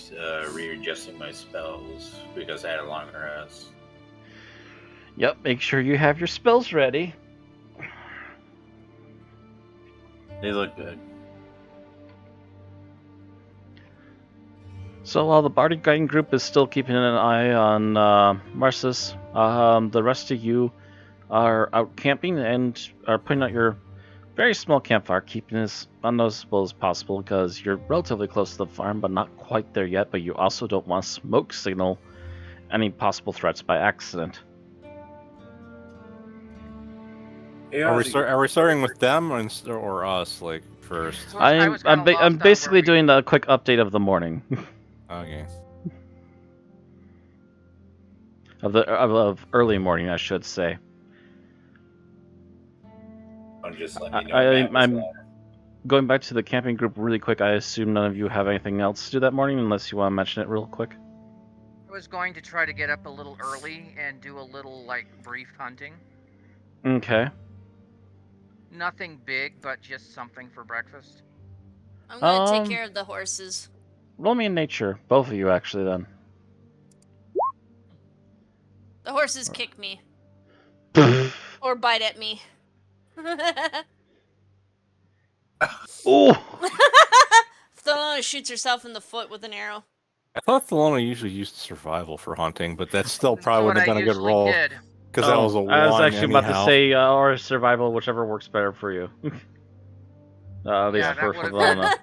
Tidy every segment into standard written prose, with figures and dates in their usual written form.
just readjusting my spells because I had a long rest. Yep, make sure you have your spells ready. They look good. So while the Bardic Guiding Group is still keeping an eye on Marsus, the rest of you are out camping and are putting out your very small campfire, keeping it as unnoticeable as possible because you're relatively close to the farm, but not quite there yet. But you also don't want to smoke signal any possible threats by accident. Are we starting with them or us, like, first? I'm basically doing a quick update of the morning. Okay. of early morning, I should say. Just let me know. I'm going back to the camping group really quick. I assume none of you have anything else to do that morning, unless you want to mention it real quick. I was going to try to get up a little early and do a little, like, brief hunting. Okay. Nothing big, but just something for breakfast. I'm gonna take care of the horses. Roll me in nature, both of you actually. Then the horses kick me or bite at me. Oh! Thelona shoots herself in the foot with an arrow. I thought Thelona usually used survival for hunting, but that still probably wouldn't have been a good roll. Because that was a 1 I was actually anyhow. about to say, or survival, whichever works better for you. At least for Thelona.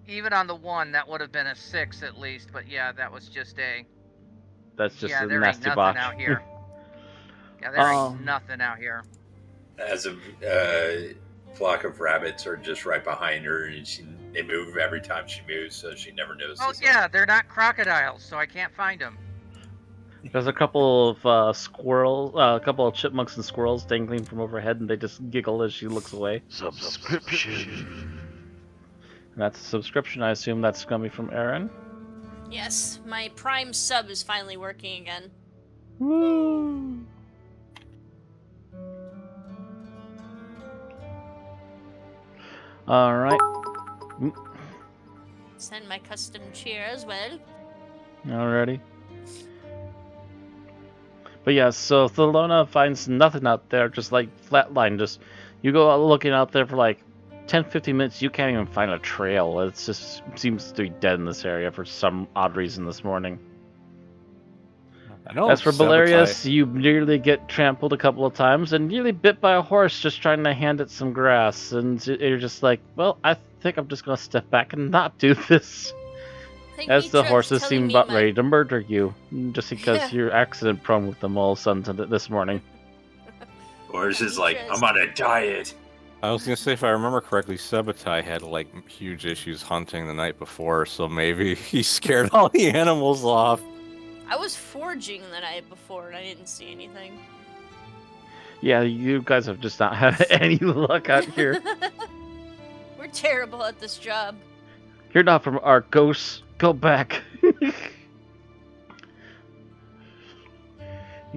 Even on the 1, that would have been a 6 at least, but yeah, that was just a... That's just a there nasty ain't botch. nothing out here. Yeah, there ain't nothing out here. As a flock of rabbits are just right behind her, and they move every time she moves, so she never notices. Oh yeah, they're not crocodiles, so I can't find them. There's a couple of squirrels, a couple of chipmunks and squirrels dangling from overhead, and they just giggle as she looks away. Subscription. And that's a subscription. I assume that's going to be from Aaron? Yes, my Prime sub is finally working again. Woo! Alright. Send my custom cheer as well. Alrighty. But yeah, so Thelona finds nothing out there, just like flatline. Just you go out looking out there for like 10-15 minutes, you can't even find a trail. It just seems to be dead in this area for some odd reason this morning. As for Belarius, you nearly get trampled a couple of times and nearly bit by a horse just trying to hand it some grass. And you're just like, well, I think I'm just going to step back and not do this. As the horses seem about ready to murder you, just because you're accident prone with them all of a sudden this morning. Horse is like, I'm on a diet. I was gonna say, if I remember correctly, Sabatai had like huge issues hunting the night before, so maybe he scared all the animals off. I was foraging the night before and I didn't see anything. Yeah, you guys have just not had any luck out here. We're terrible at this job. You're not from Arcos. Go back.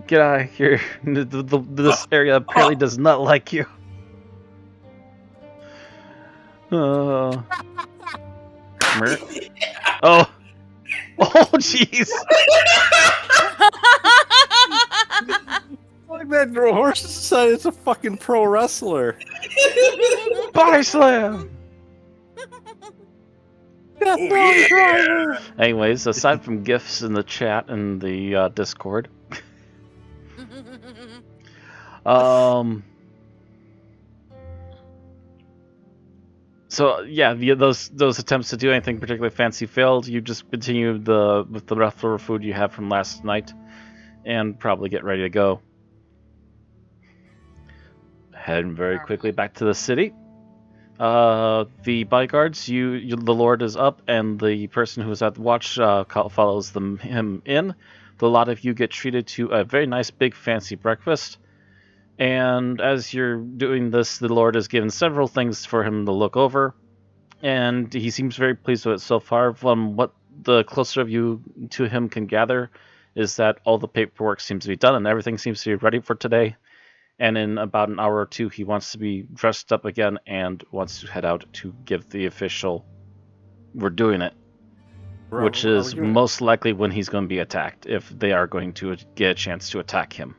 Get out of here. This area apparently does not like you. Oh. Oh. Oh, jeez. Like that horse decided it's a fucking pro wrestler. Body slam. Oh, yeah. Anyways, aside from gifts in the chat and the Discord, so yeah, those attempts to do anything particularly fancy failed. You just continue with the leftover food you have from last night, and probably get ready to go. Heading very quickly back to the city. The bodyguards, the Lord is up, and the person who is at the watch follows him in. The lot of you get treated to a very nice, big, fancy breakfast. And as you're doing this, the Lord has given several things for him to look over, and he seems very pleased with it so far. From what the closer of you to him can gather, is that all the paperwork seems to be done, and everything seems to be ready for today. And in about an hour or two, he wants to be dressed up again and wants to head out to give the official, we're doing it. which Are we is gonna- most likely when he's going to be attacked, if they are going to get a chance to attack him.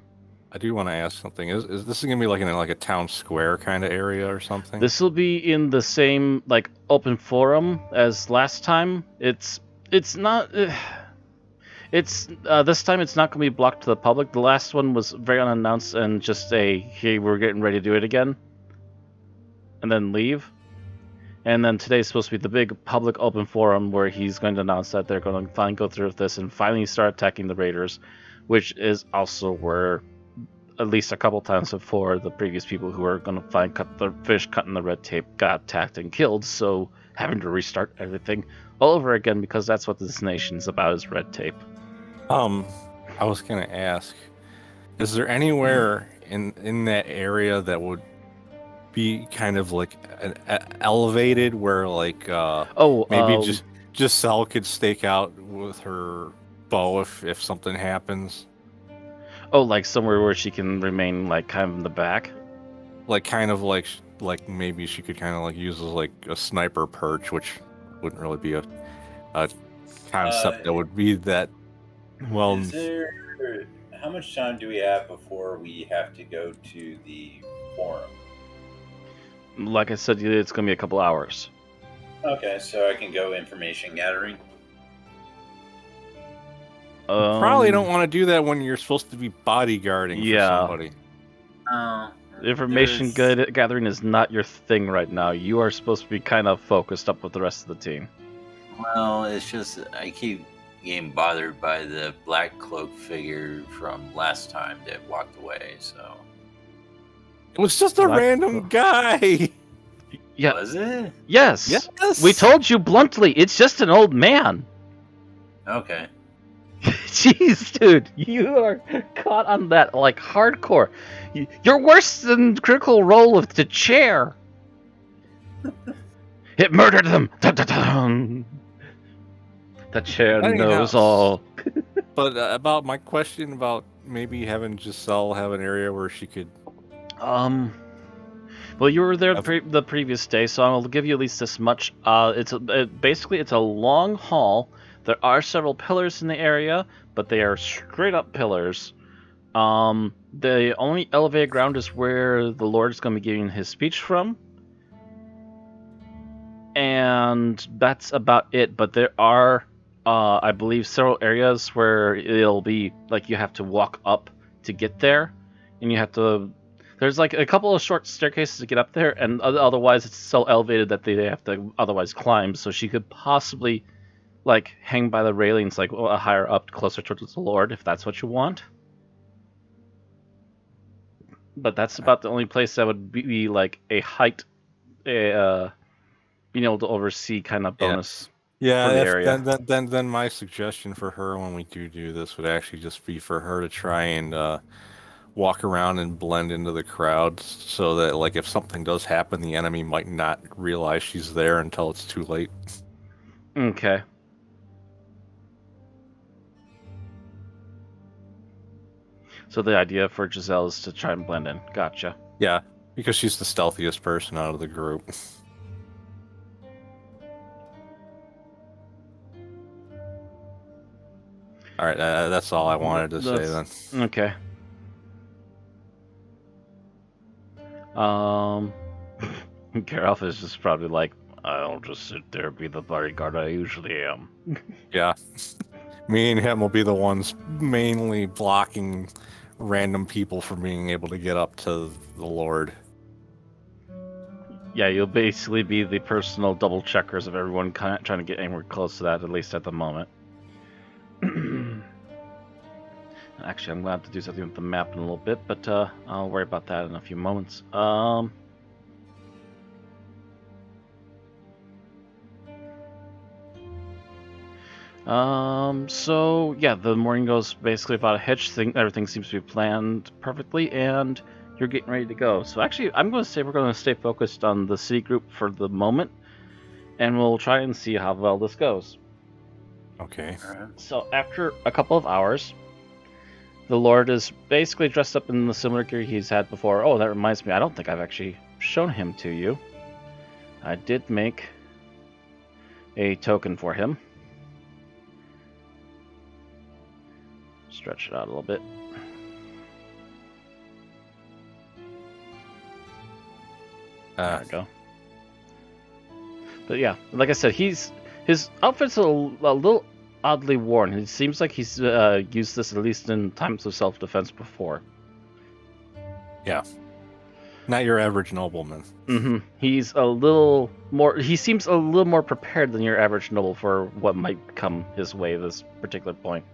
I do want to ask something. Is this going to be like in a town square kind of area or something? This will be in the same like open forum as last time. It's not. It's this time it's not going to be blocked to the public. The last one was very unannounced and just hey, we're getting ready to do it again, and then leave. And then today's supposed to be the big public open forum where he's going to announce that they're going to finally go through with this and finally start attacking the raiders, which is also where, at least a couple times before, the previous people who were going to find the fish cutting the red tape got attacked and killed, so having to restart everything all over again because that's what this nation's about, is red tape. I was going to ask, is there anywhere in that area that would be kind of like elevated where maybe Giselle could stake out with her bow if something happens? Oh, like somewhere where she can remain like kind of in the back? Like kind of like maybe she could kind of like use as like a sniper perch, which wouldn't really be a concept that would be that well. Is there, how much time do we have before we have to go to the forum? Like I said, it's going to be a couple hours. Okay, so I can go information gathering. Probably don't want to do that when you're supposed to be bodyguarding for somebody. Information gathering is not your thing right now. You are supposed to be kind of focused up with the rest of the team. Well, it's just I keep getting bothered by the black cloak figure from last time that walked away, so... It was just a random guy! Yeah. Was it? Yes! Yes! We told you bluntly, it's just an old man! Okay. Jeez, dude, you are caught on that, like, hardcore. You're worse than Critical Role of the chair! It murdered them! Dun-dun-dun. The chair knows all. But about my question about maybe having Giselle have an area where she could... Well, you were there the previous day, so I'll give you at least this much. Basically, it's a long hall. There are several pillars in the area, but they are straight up pillars. The only elevated ground is where the Lord is going to be giving his speech from. And that's about it, but there are, I believe, several areas where it'll be, like, you have to walk up to get there, and you have to... There's, like, a couple of short staircases to get up there, and otherwise it's so elevated that they have to otherwise climb, so she could possibly, like, hang by the railings, like, higher up, closer towards the Lord, if that's what you want. But that's about the only place that would be like, a height, being able to oversee kind of bonus. Yeah, for the area. Then my suggestion for her when we do this would actually just be for her to try and walk around and blend into the crowd so that, like, if something does happen, the enemy might not realize she's there until it's too late. Okay. So the idea for Giselle is to try and blend in. Gotcha. Yeah, because she's the stealthiest person out of the group. All right, that's all I wanted to say then. Okay. Gareth is just probably like, I'll just sit there and be the bodyguard I usually am. Yeah. Me and him will be the ones mainly blocking random people from being able to get up to the Lord. Yeah, you'll basically be the personal double checkers of everyone trying to get anywhere close to that, at least at the moment. Actually, I'm going to have to do something with the map in a little bit, but I'll worry about that in a few moments. So yeah, the morning goes basically without a hitch. Everything seems to be planned perfectly, and you're getting ready to go. So actually, I'm going to say we're going to stay focused on the city group for the moment, and we'll try and see how well this goes. Okay. So after a couple of hours, the Lord is basically dressed up in the similar gear he's had before. Oh, that reminds me, I don't think I've actually shown him to you. I did make a token for him. Stretch it out a little bit. There we go. But yeah, like I said, his outfit's a little oddly worn. It seems like he's used this at least in times of self-defense before. Yeah. Not your average nobleman. Mm-hmm. He's a little more. He seems a little more prepared than your average noble for what might come his way at this particular point.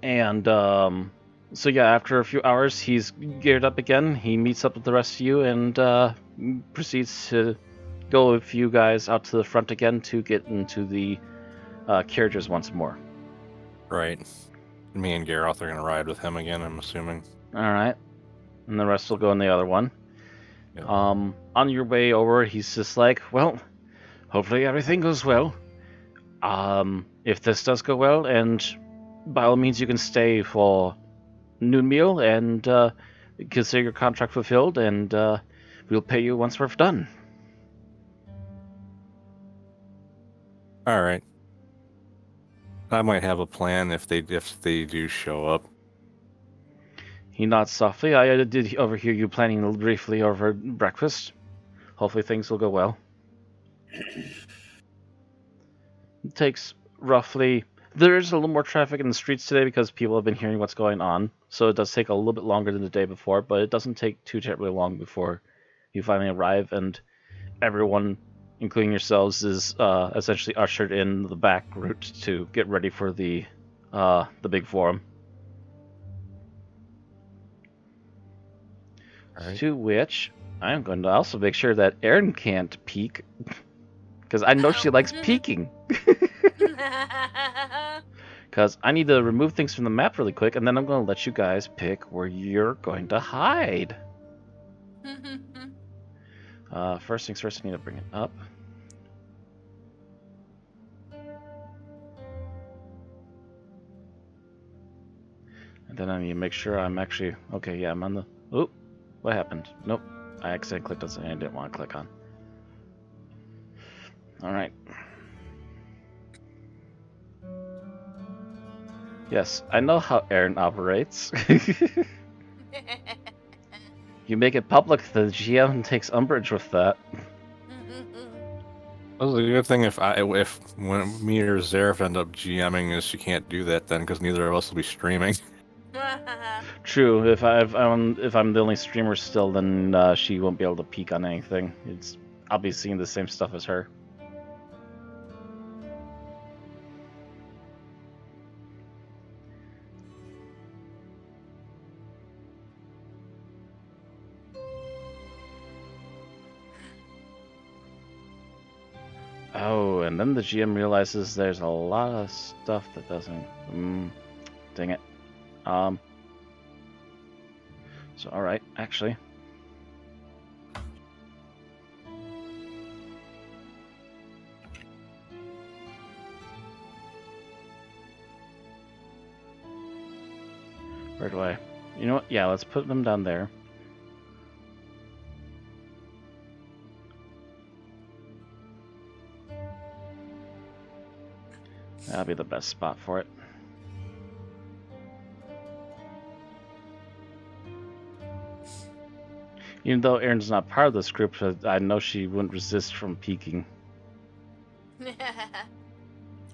And so yeah, after a few hours, he's geared up again. He meets up with the rest of you and proceeds to go with you guys out to the front again to get into the carriages once more. Right. Me and Gareth are going to ride with him again, I'm assuming. All right. And the rest will go in the other one. Yep. On your way over, he's just like, well, hopefully everything goes well. If this does go well, and by all means you can stay for noon meal and consider your contract fulfilled, and we'll pay you once we're done. All right. I might have a plan if they do show up. He nods softly. I did overhear you planning briefly over breakfast. Hopefully things will go well. It takes roughly... There's a little more traffic in the streets today because people have been hearing what's going on. So it does take a little bit longer than the day before, but it doesn't take too terribly long before you finally arrive, and everyone, including yourselves, is essentially ushered in the back route to get ready for the big forum. Right. To which I'm going to also make sure that Erin can't peek, because I know she likes peeking. Because I need to remove things from the map really quick, and then I'm going to let you guys pick where you're going to hide. First things first, I need to bring it up. And then I need to make sure I'm actually... Okay, yeah, I'm on the... Oop, what happened? Nope, I accidentally clicked on something I didn't want to click on. Alright. Yes, I know how Erin operates. You make it public, the GM takes umbrage with that. Well, the good thing if when me or Zareth end up GMing is she can't do that then because neither of us will be streaming. True, if I'm the only streamer still, then she won't be able to peek on anything. I'll be seeing the same stuff as her. Oh, and then the GM realizes there's a lot of stuff that doesn't... dang it. So, alright, actually. Where do I... You know what? Yeah, let's put them down there. That'll be the best spot for it. Even though Erin's not part of this group, I know she wouldn't resist from peeking.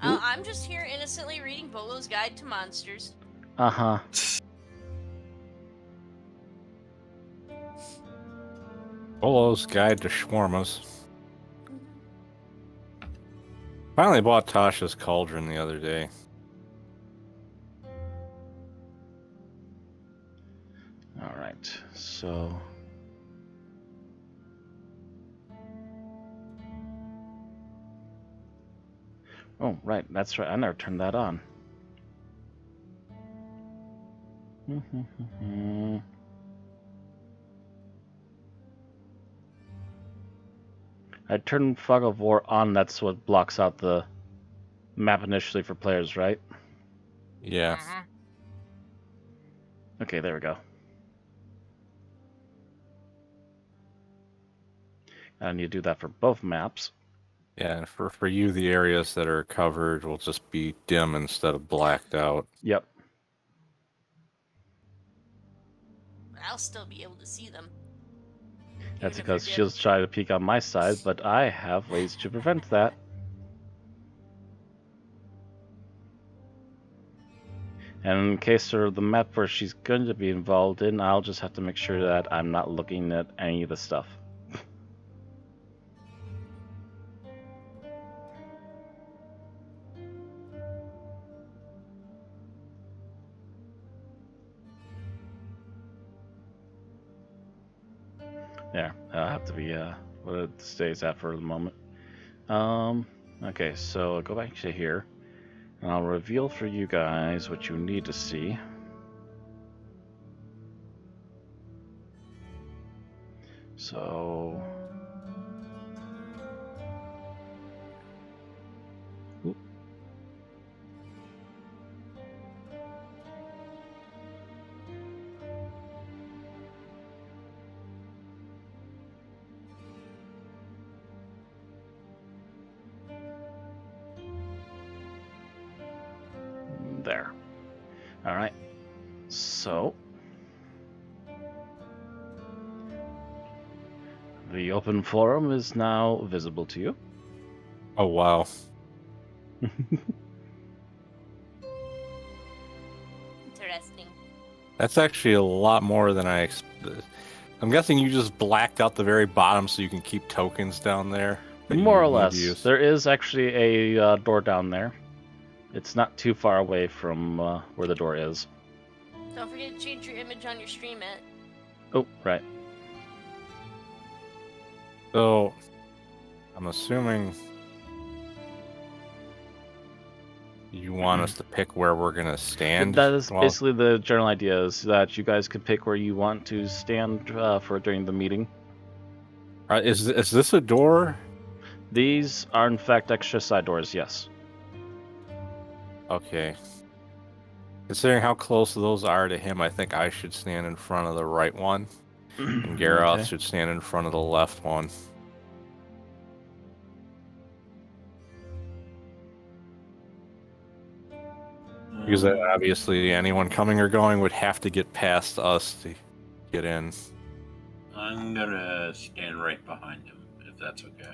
I'm just here innocently reading Bolo's Guide to Monsters. Uh-huh. Bolo's Guide to Shawarmas. Finally bought Tasha's Cauldron the other day. Alright, so... Oh, right, that's right, I never turned that on. I turned Fog of War on, that's what blocks out the map initially for players, right? Yeah. Okay, there we go. I need to do that for both maps. Yeah, for you, the areas that are covered will just be dim instead of blacked out. Yep. I'll still be able to see them. That's Even if because they're she'll dim. try to peek on my side, but I have ways to prevent that. And in case of the map where she's going to be involved in, I'll just have to make sure that I'm not looking at any of the stuff. There, that'll have to be what it stays at for the moment. Okay, so I'll go back to here, and I'll reveal for you guys what you need to see. So... Oop. There. Alright. So... the open forum is now visible to you. Oh, wow. Interesting. That's actually a lot more than I expected. I'm guessing you just blacked out the very bottom so you can keep tokens down there? that you More or need to less. use? There is actually a door down there. It's not too far away from where the door is. Don't forget to change your image on your stream, Matt. Oh, right. So, I'm assuming you want us to pick where we're going to stand? That is Well, basically the general idea, is that you guys could pick where you want to stand for during the meeting. is this a door? These are, in fact, extra side doors, yes. Okay. Considering how close those are to him, I think I should stand in front of the right one, and Garroth Okay. should stand in front of the left one. Because obviously anyone coming or going would have to get past us to get in. I'm gonna stand right behind him, if that's okay.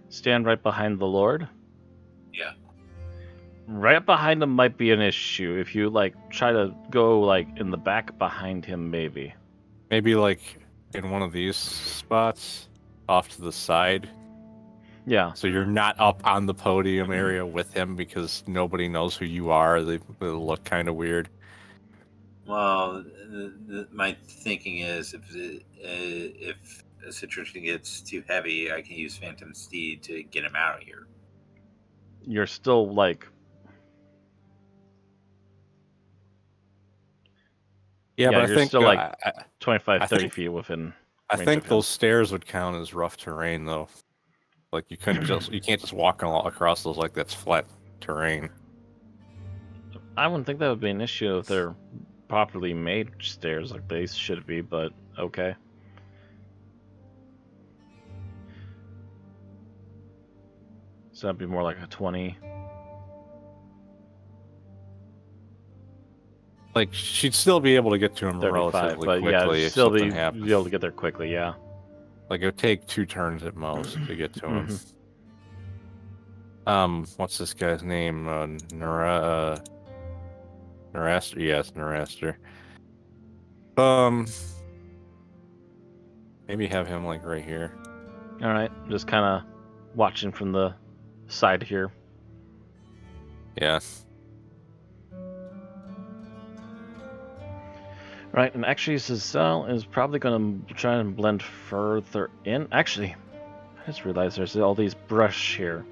Stand right behind the Lord? Yeah. Right behind him might be an issue. If you, try to go, in the back behind him, maybe. Maybe, in one of these spots, off to the side. Yeah. So you're not up on the podium area with him because nobody knows who you are. They look kind of weird. Well, my thinking is if a situation gets too heavy, I can use Phantom Steed to get him out of here. You're still, Yeah, but I you're think still, 25, I 30 think- feet within I range think of him. those stairs would count as rough terrain, though. You can't just walk across those like that's flat terrain. I wouldn't think that would be an issue if they're properly made stairs like they should be, but okay. So that'd be more like a 20. She'd still be able to get to him 35, relatively but quickly yeah, if still something be happened. able to get there quickly, yeah. It would take 2 turns at most to get to him. What's this guy's name? Naraster? Yes, Naraster. Maybe have him right here. Alright, just kind of watching from the side here. Yeah. Right, and actually Cecile is probably going to try and blend further in. Actually, I just realized there's all these brush here.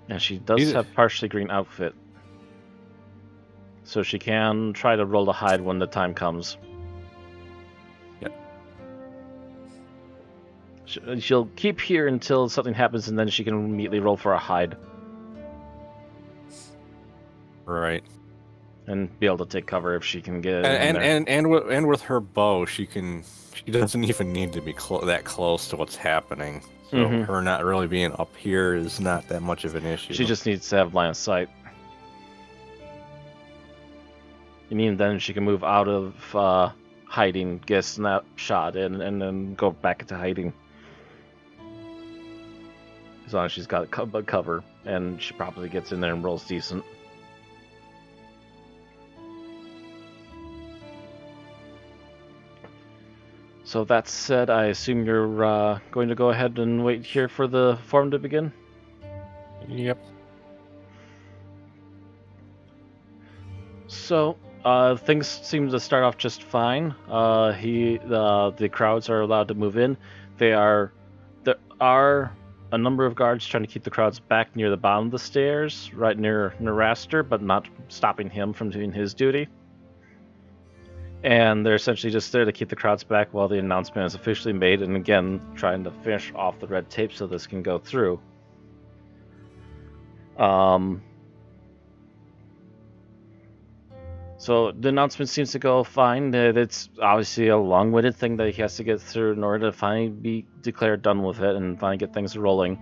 And she does have partially green outfit. So she can try to roll to hide when the time comes. Yep. She'll keep here until something happens, and then she can immediately roll for a hide. Right. and be able to take cover if she can get in there. And with her bow, she doesn't even need to be that close to what's happening. So her not really being up here is not that much of an issue. She just needs to have line of sight. You mean then she can move out of hiding, get a snapshot in, and then go back into hiding. As long as she's got cover, and she probably gets in there and rolls decent. So that said, I assume you're going to go ahead and wait here for the form to begin? Yep. So, things seem to start off just fine. The crowds are allowed to move in. There are a number of guards trying to keep the crowds back near the bottom of the stairs, right near Naraster, but not stopping him from doing his duty. And they're essentially just there to keep the crowds back while the announcement is officially made, and again, trying to finish off the red tape so this can go through. So the announcement seems to go fine. It's obviously a long-winded thing that he has to get through in order to finally be declared done with it and finally get things rolling.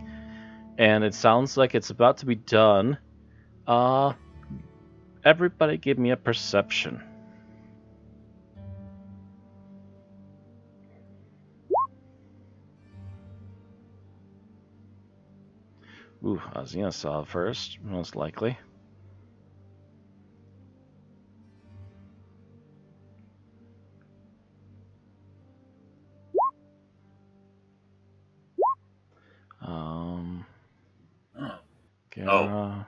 And it sounds like it's about to be done. Everybody give me a perception. Ooh, Azina saw it first, most likely. Gara.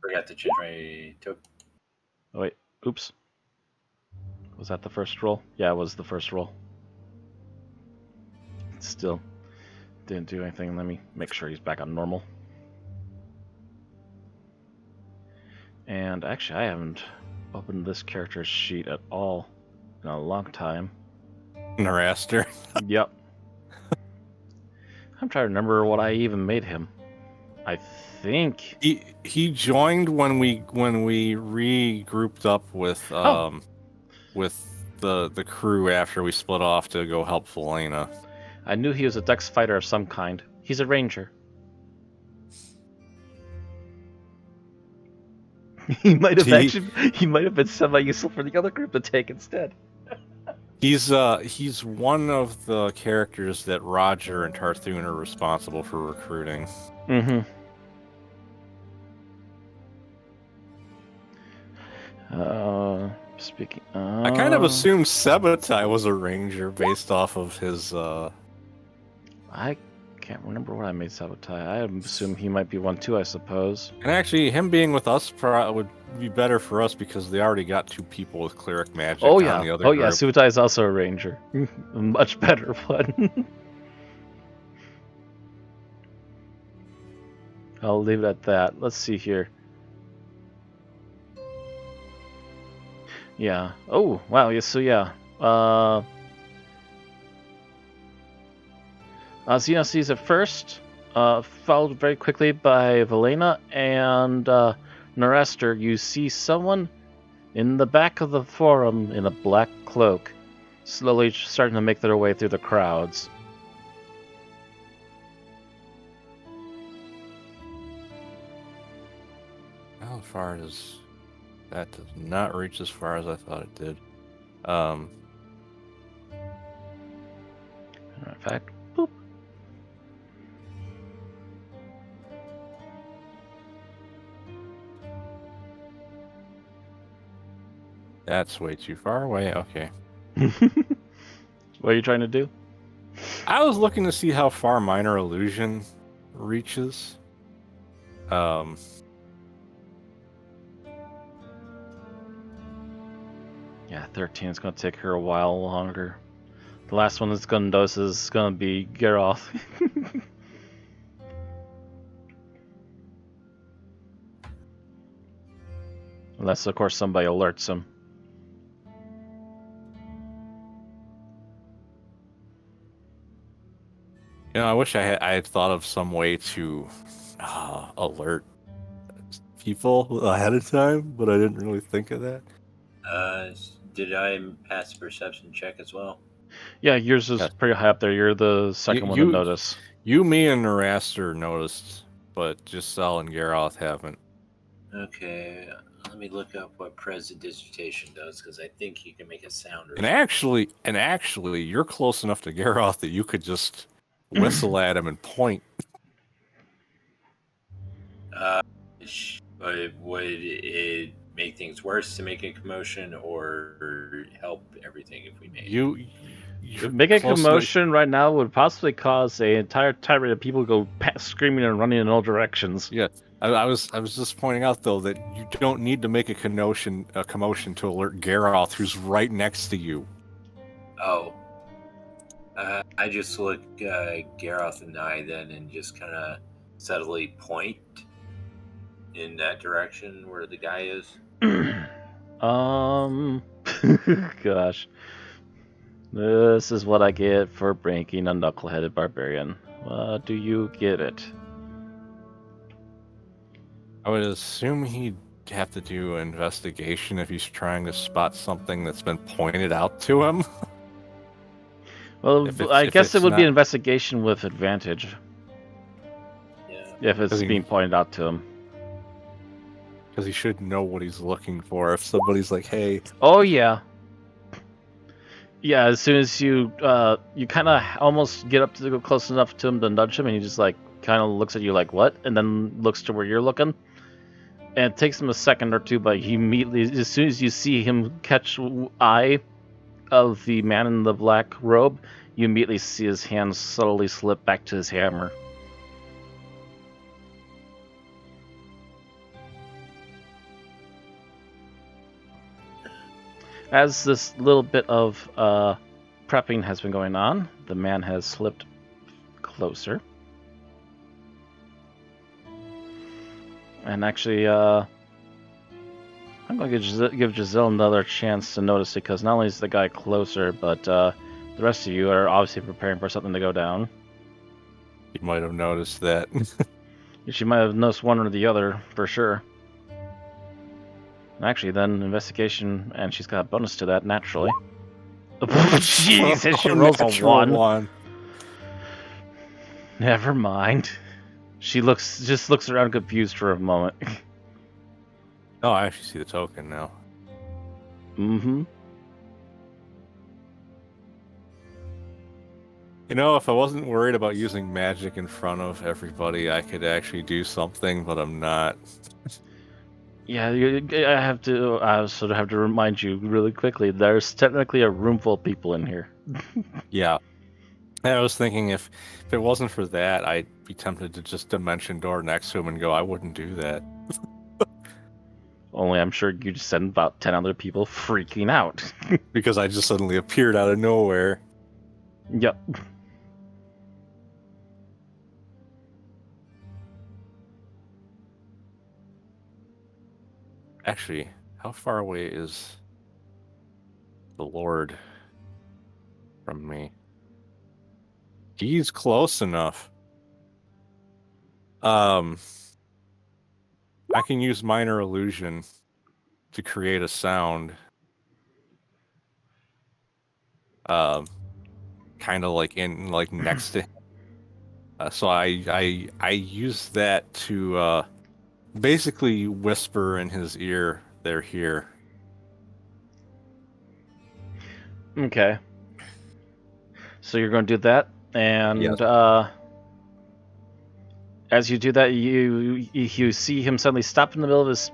Forgot to change my token. Oh wait, oops. Was that the first roll? Yeah, it was the first roll. Still didn't do anything. Let me make sure he's back on normal. And actually, I haven't opened this character's sheet at all in a long time. Naraster. Yep. I'm trying to remember what I even made him. I think he joined when we regrouped up with the crew after we split off to go help Felena. I knew he was a dex fighter of some kind. He's a ranger. He might have been semi-useful for the other group to take instead. He's one of the characters that Roger and Tarthun are responsible for recruiting. Mm-hmm. Speaking. I kind of assumed Sabotai was a ranger based off of his. I can't remember what I made Sabotai. I assume he might be one too, I suppose. And actually, him being with us would be better for us because they already got 2 people with cleric magic. Oh yeah, on the other group. Yeah. Sabotai is also a ranger, a much better one. I'll leave it at that. Let's see here. Yeah. Oh, wow. Yes. So yeah. Xena sees it first, followed very quickly by Velena and Naraster. You see someone in the back of the forum in a black cloak, slowly starting to make their way through the crowds. How far does that does not reach as far as I thought it did. In fact, boop. That's way too far away. Okay. What are you trying to do? I was looking to see how far Minor Illusion reaches. Yeah, 13 is going to take her a while longer. The last one that's going to dose is going to be Geralt. Unless, of course, somebody alerts him. I wish I had thought of some way to alert people ahead of time, but I didn't really think of that. Did I pass a perception check as well? Yeah, yours is Yes. pretty high up there. You're the second one to notice. You, me, and Naraster noticed, but just Sal and Garroth haven't. Okay, let me look up what Prestidigitation does, because I think you can make a sound. And actually, you're close enough to Garroth that you could just whistle at him and point. Would it make things worse to make a commotion, or help everything if we made You're Making a close commotion right now would possibly cause an entire tirade of people to go screaming and running in all directions. Yeah, I was just pointing out though that you don't need to make a commotion to alert Garroth, who's right next to you. Oh. I just look Garroth and I then and just kind of subtly point in that direction where the guy is. Gosh. This is what I get for breaking a knuckleheaded barbarian. Do you get it? I would assume he'd have to do an investigation if he's trying to spot something that's been pointed out to him. Well, I guess it would be an investigation with advantage. Yeah. If it's being pointed out to him. Because he should know what he's looking for. If somebody's like, hey... Oh, yeah. Yeah, as soon as you kind of almost get up to go close enough to him to nudge him, and he just like kind of looks at you like, what? And then looks to where you're looking. And it takes him a second or two, but he immediately, as soon as you see him catch eye of the man in the black robe, you immediately see his hand subtly slip back to his hammer. As this little bit of prepping has been going on, the man has slipped closer. And actually, I'm going to give Giselle another chance to notice it, because not only is the guy closer, but the rest of you are obviously preparing for something to go down. You might have noticed that. She might have noticed one or the other, for sure. Actually, then, investigation, and she's got a bonus to that, naturally. Jeez, and she rolls a 1. Never mind. She just looks around confused for a moment. Oh, I actually see the token now. Mm-hmm. You know, if I wasn't worried about using magic in front of everybody, I could actually do something, but I'm not. Yeah, I sort of have to remind you really quickly, there's technically a room full of people in here. Yeah. And I was thinking if it wasn't for that, I'd be tempted to just dimension door next to him and go, I wouldn't do that. Only I'm sure you just send about 10 other people freaking out. Because I just suddenly appeared out of nowhere. Yep. Actually, how far away is the Lord from me? He's close enough. I can use minor illusion to create a sound. Kind of like next to him. So I use that to basically whisper in his ear, they're here. Okay. So you're going to do that, and Yes. As you do that, you see him suddenly stop in the middle of his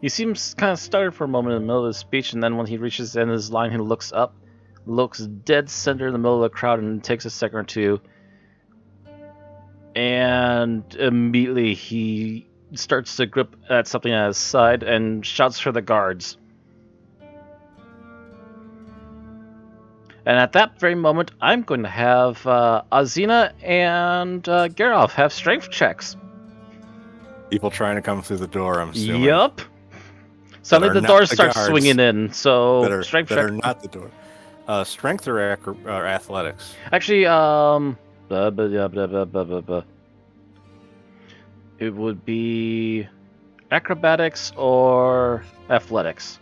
you see him kind of stutter for a moment in the middle of his speech, and then when he reaches the end of his line, he looks up, looks dead center in the middle of the crowd, and takes a second or two, and immediately he starts to grip at something at his side and shouts for the guards. And at that very moment, I'm going to have Azina and Geralf have strength checks. People trying to come through the door, I'm assuming. Yup. Suddenly the door starts swinging in, so strength check. That are not the door. Strength or athletics? Actually, it would be Acrobatics or athletics?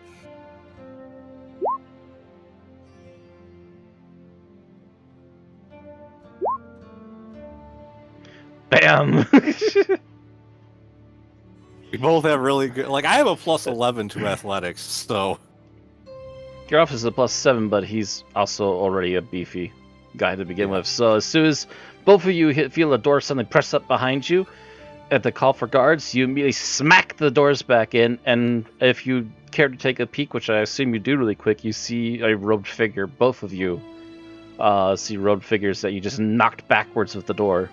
Bam! We both have really good. Like I have a plus 11 to athletics, so Gareth is a +7, but he's also already a beefy guy to begin Yeah. with. So as soon as both of you feel a door suddenly press up behind you, at the call for guards, you immediately smack the doors back in, and if you care to take a peek, which I assume you do really quick, you see a robed figure. Both of you see robed figures that you just knocked backwards with the door.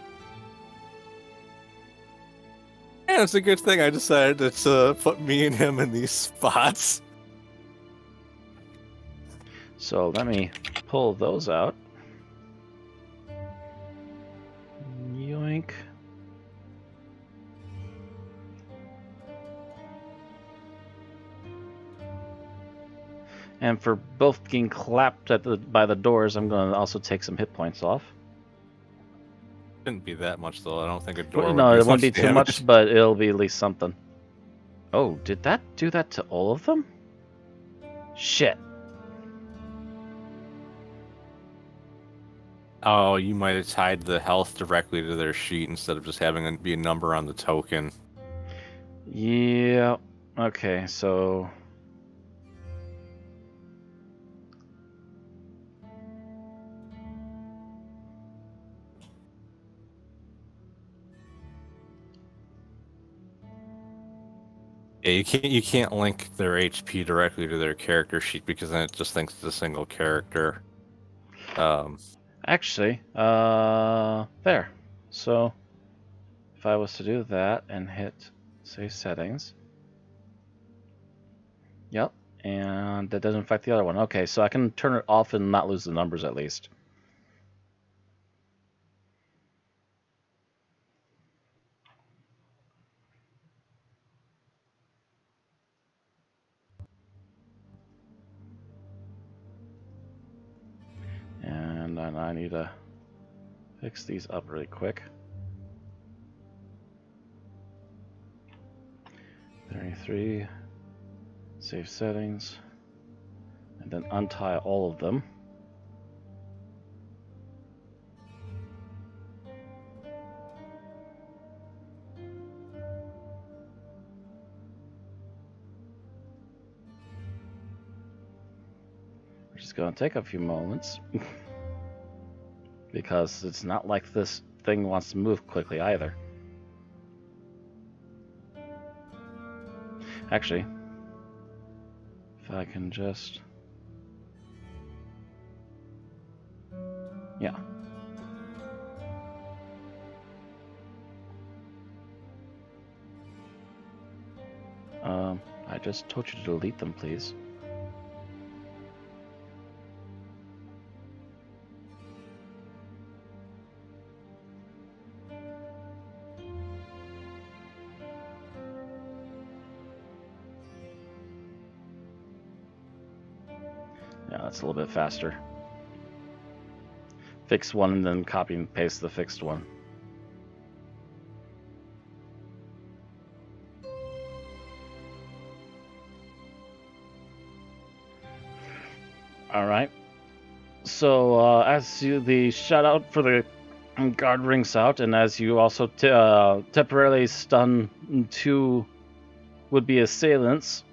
yeah, it's a good thing I decided to put me and him in these spots. So let me pull those out. Yoink. And for both getting clapped by the doors, I'm going to also take some hit points off. Shouldn't be that much though. I don't think a door. Well, would no, do it won't much be too damage. much, but it'll be at least something. Oh, did that do that to all of them? Shit. Oh, you might have tied the health directly to their sheet instead of just having it be a number on the token. Yeah. Okay, so... Yeah, you can't link their HP directly to their character sheet because then it just thinks it's a single character. Actually, there. So, if I was to do that and hit, say, settings. Yep, and that doesn't affect the other one. Okay, so I can turn it off and not lose the numbers at least. And then I need to fix these up really quick. 33, save settings, and then untie all of them. Which is going to take a few moments. Because it's not like this thing wants to move quickly either. Actually, if I can just... Yeah. I just told you to delete them, please. Yeah, that's a little bit faster. Fix one and then copy and paste the fixed one. Alright. So, as the shout out for the guard rings out, and as you also temporarily stun 2 would-be assailants,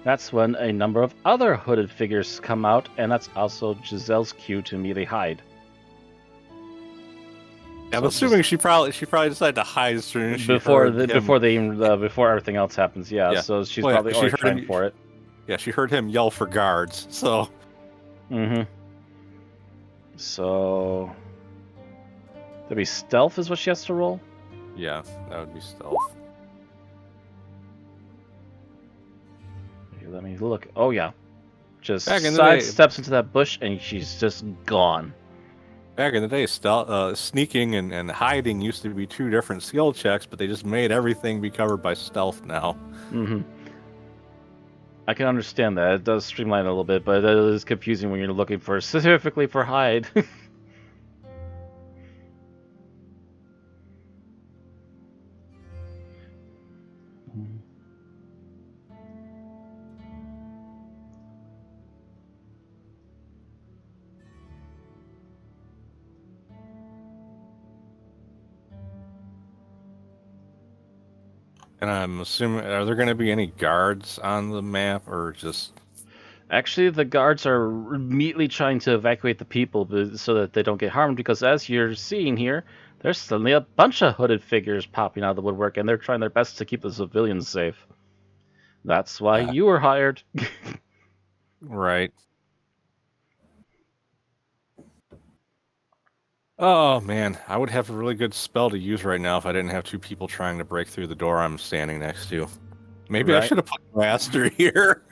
that's when a number of other hooded figures come out, and that's also Giselle's cue to immediately hide. I'm So assuming she probably decided to hide as soon as she before heard him. before everything else happens. Yeah. So she's Well, yeah, probably she already heard trained him- for it. Yeah, she heard him yell for guards. So Mm-hmm. So that'd be stealth is what she has to roll. yeah, that would be stealth. Let me look. Oh yeah, just Back in the day- sidesteps into that bush and she's just gone. Back in the day, sneaking and hiding used to be 2 different skill checks, but they just made everything be covered by stealth now. Mm-hmm. I can understand that. It does streamline a little bit, but it is confusing when you're looking for specifically for hide. And I'm assuming, are there going to be any guards on the map, or just... Actually, the guards are immediately trying to evacuate the people so that they don't get harmed, because as you're seeing here, there's suddenly a bunch of hooded figures popping out of the woodwork, and they're trying their best to keep the civilians safe. That's why you were hired. Right. Oh, man. I would have a really good spell to use right now if I didn't have two people trying to break through the door I'm standing next to. Maybe I Right. should have put Master here.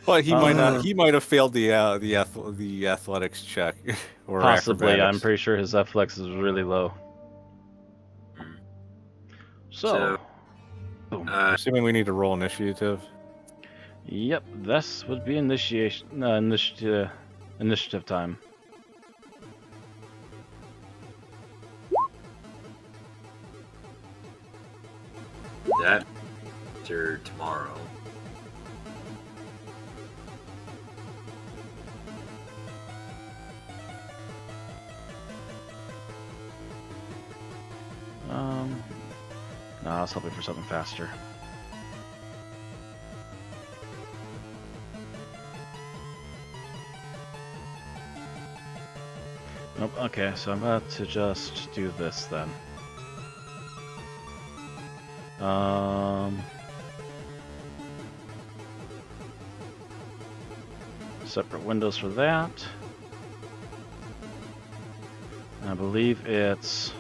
But he might not. He might have failed the athletics check or Possibly. acrobatics. I'm pretty sure his FLX is really low. So, boom. I'm assuming we need to roll initiative. Yep, this would be initiative time. That after tomorrow. No, I was hoping for something faster. Nope, okay, so I'm about to just do this then. Separate windows for that. I believe it's...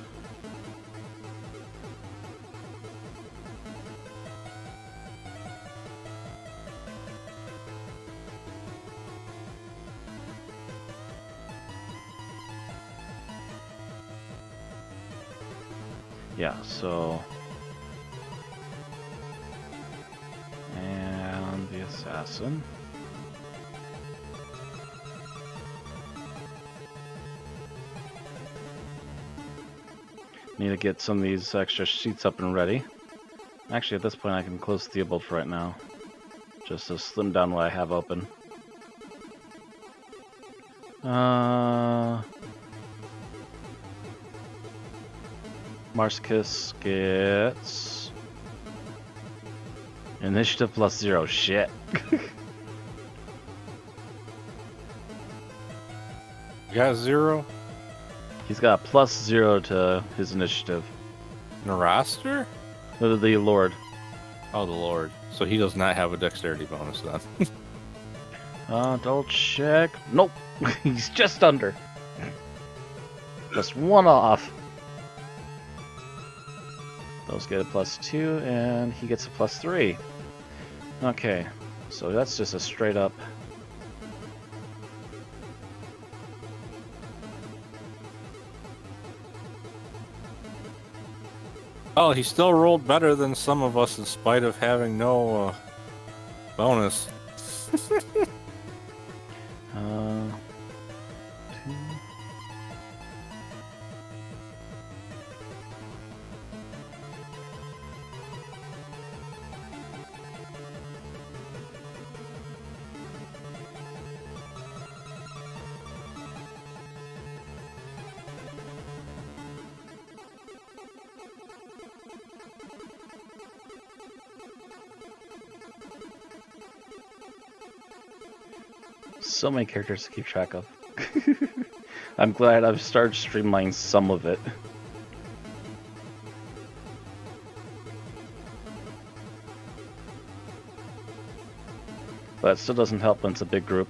Yeah, so... And the assassin. Need to get some of these extra sheets up and ready. Actually, at this point, I can close Theobald for right now. Just to slim down what I have open. Marskis gets... Initiative +0. Shit. You got 0 He's got +0 to his initiative. in a roster? The Lord. Oh, the Lord. So he does not have a dexterity bonus then. Double check. Nope. He's just under. Just one off. Those get a +2, and he gets a +3. Okay, so that's just a straight up. Oh, he still rolled better than some of us in spite of having no bonus. 2. So many characters to keep track of. I'm glad I've started streamlining some of it. But it still doesn't help when it's a big group.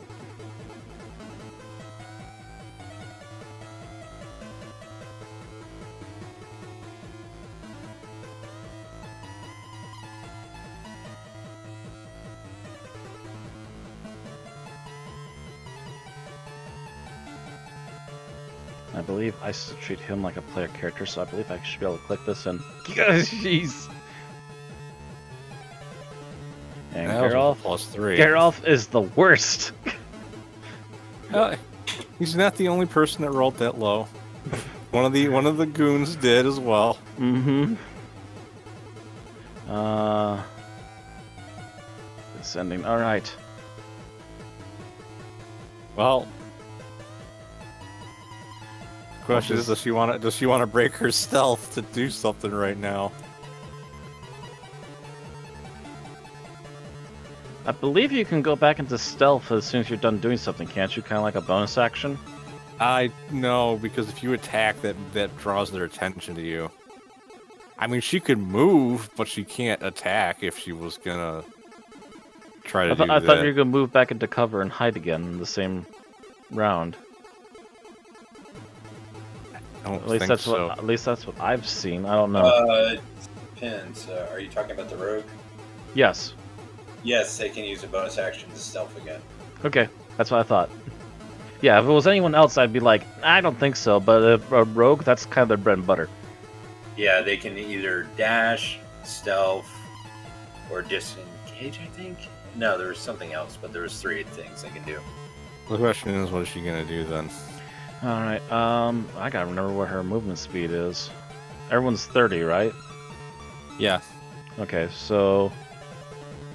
I believe I should treat him like a player character, so I believe I should be able to click this and... Jeez! And That was Geralt... a +3. Geralt is the worst! He's not the only person that rolled that low. One of the goons did as well. Mm-hmm. Descending. Alright. Well, Question is, does she want to break her stealth to do something right now? I believe you can go back into stealth as soon as you're done doing something, can't you? Kind of like a bonus action? I no, because if you attack, that draws their attention to you. I mean, she could move, but she can't attack if she was gonna try to do that. I thought you were gonna move back into cover and hide again in the same round. At least that's what I've seen. I don't know. Depends. Are you talking about the rogue? Yes. Yes, they can use a bonus action to stealth again. Okay, that's what I thought. Yeah, if it was anyone else, I'd be like, I don't think so. But a rogue, that's kind of their bread and butter. Yeah, they can either dash, stealth, or disengage, I think. No, there was something else, but there was 3 things they can do. The question is, what is she gonna do then? All right. I gotta remember what her movement speed is. Everyone's 30, right? Yeah. Okay, so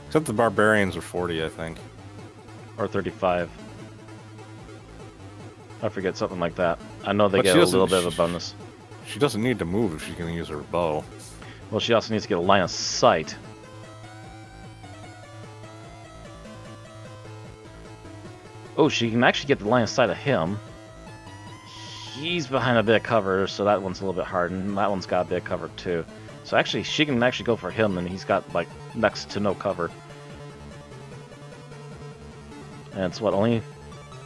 Except the barbarians are 40, I think. or 35. I forget, something like that. I know they But get she a doesn't- little bit of a bonus. She doesn't need to move if she's gonna use her bow. Well, she also needs to get a line of sight. Oh, she can actually get the line of sight of him. He's behind a bit of cover, so that one's a little bit hard, and that one's got a bit of cover too. So actually, she can actually go for him, and he's got like next to no cover. And it's what, only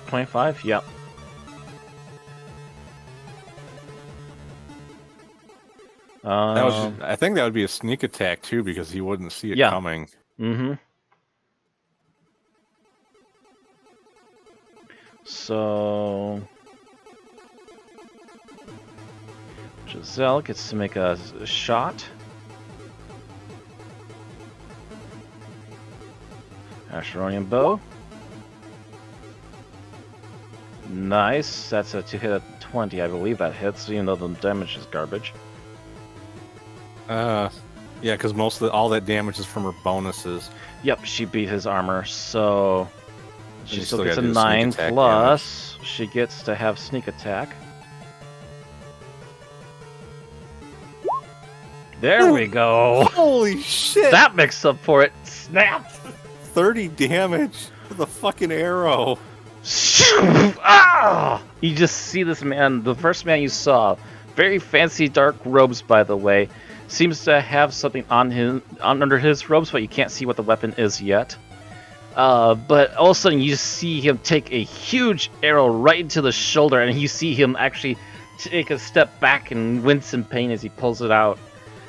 25? Yep. I think that would be a sneak attack too, because he wouldn't see it coming. Mm-hmm. So Giselle gets to make a shot. Hyborian bow. Nice. That's a 2 hit at 20. I believe that hits, even though the damage is garbage. Yeah, because all that damage is from her bonuses. Yep, she beat his armor, so she you still still gets a gotta do the sneak 9 attack plus. She gets to have sneak attack. There we go. Holy shit! That makes up for it. Snap! 30 damage with a fucking arrow. Ah! You just see this man, the first man you saw, very fancy dark robes, by the way, seems to have something on under his robes, but you can't see what the weapon is yet. But all of a sudden you see him take a huge arrow right into the shoulder, and you see him actually take a step back and wince in pain as he pulls it out,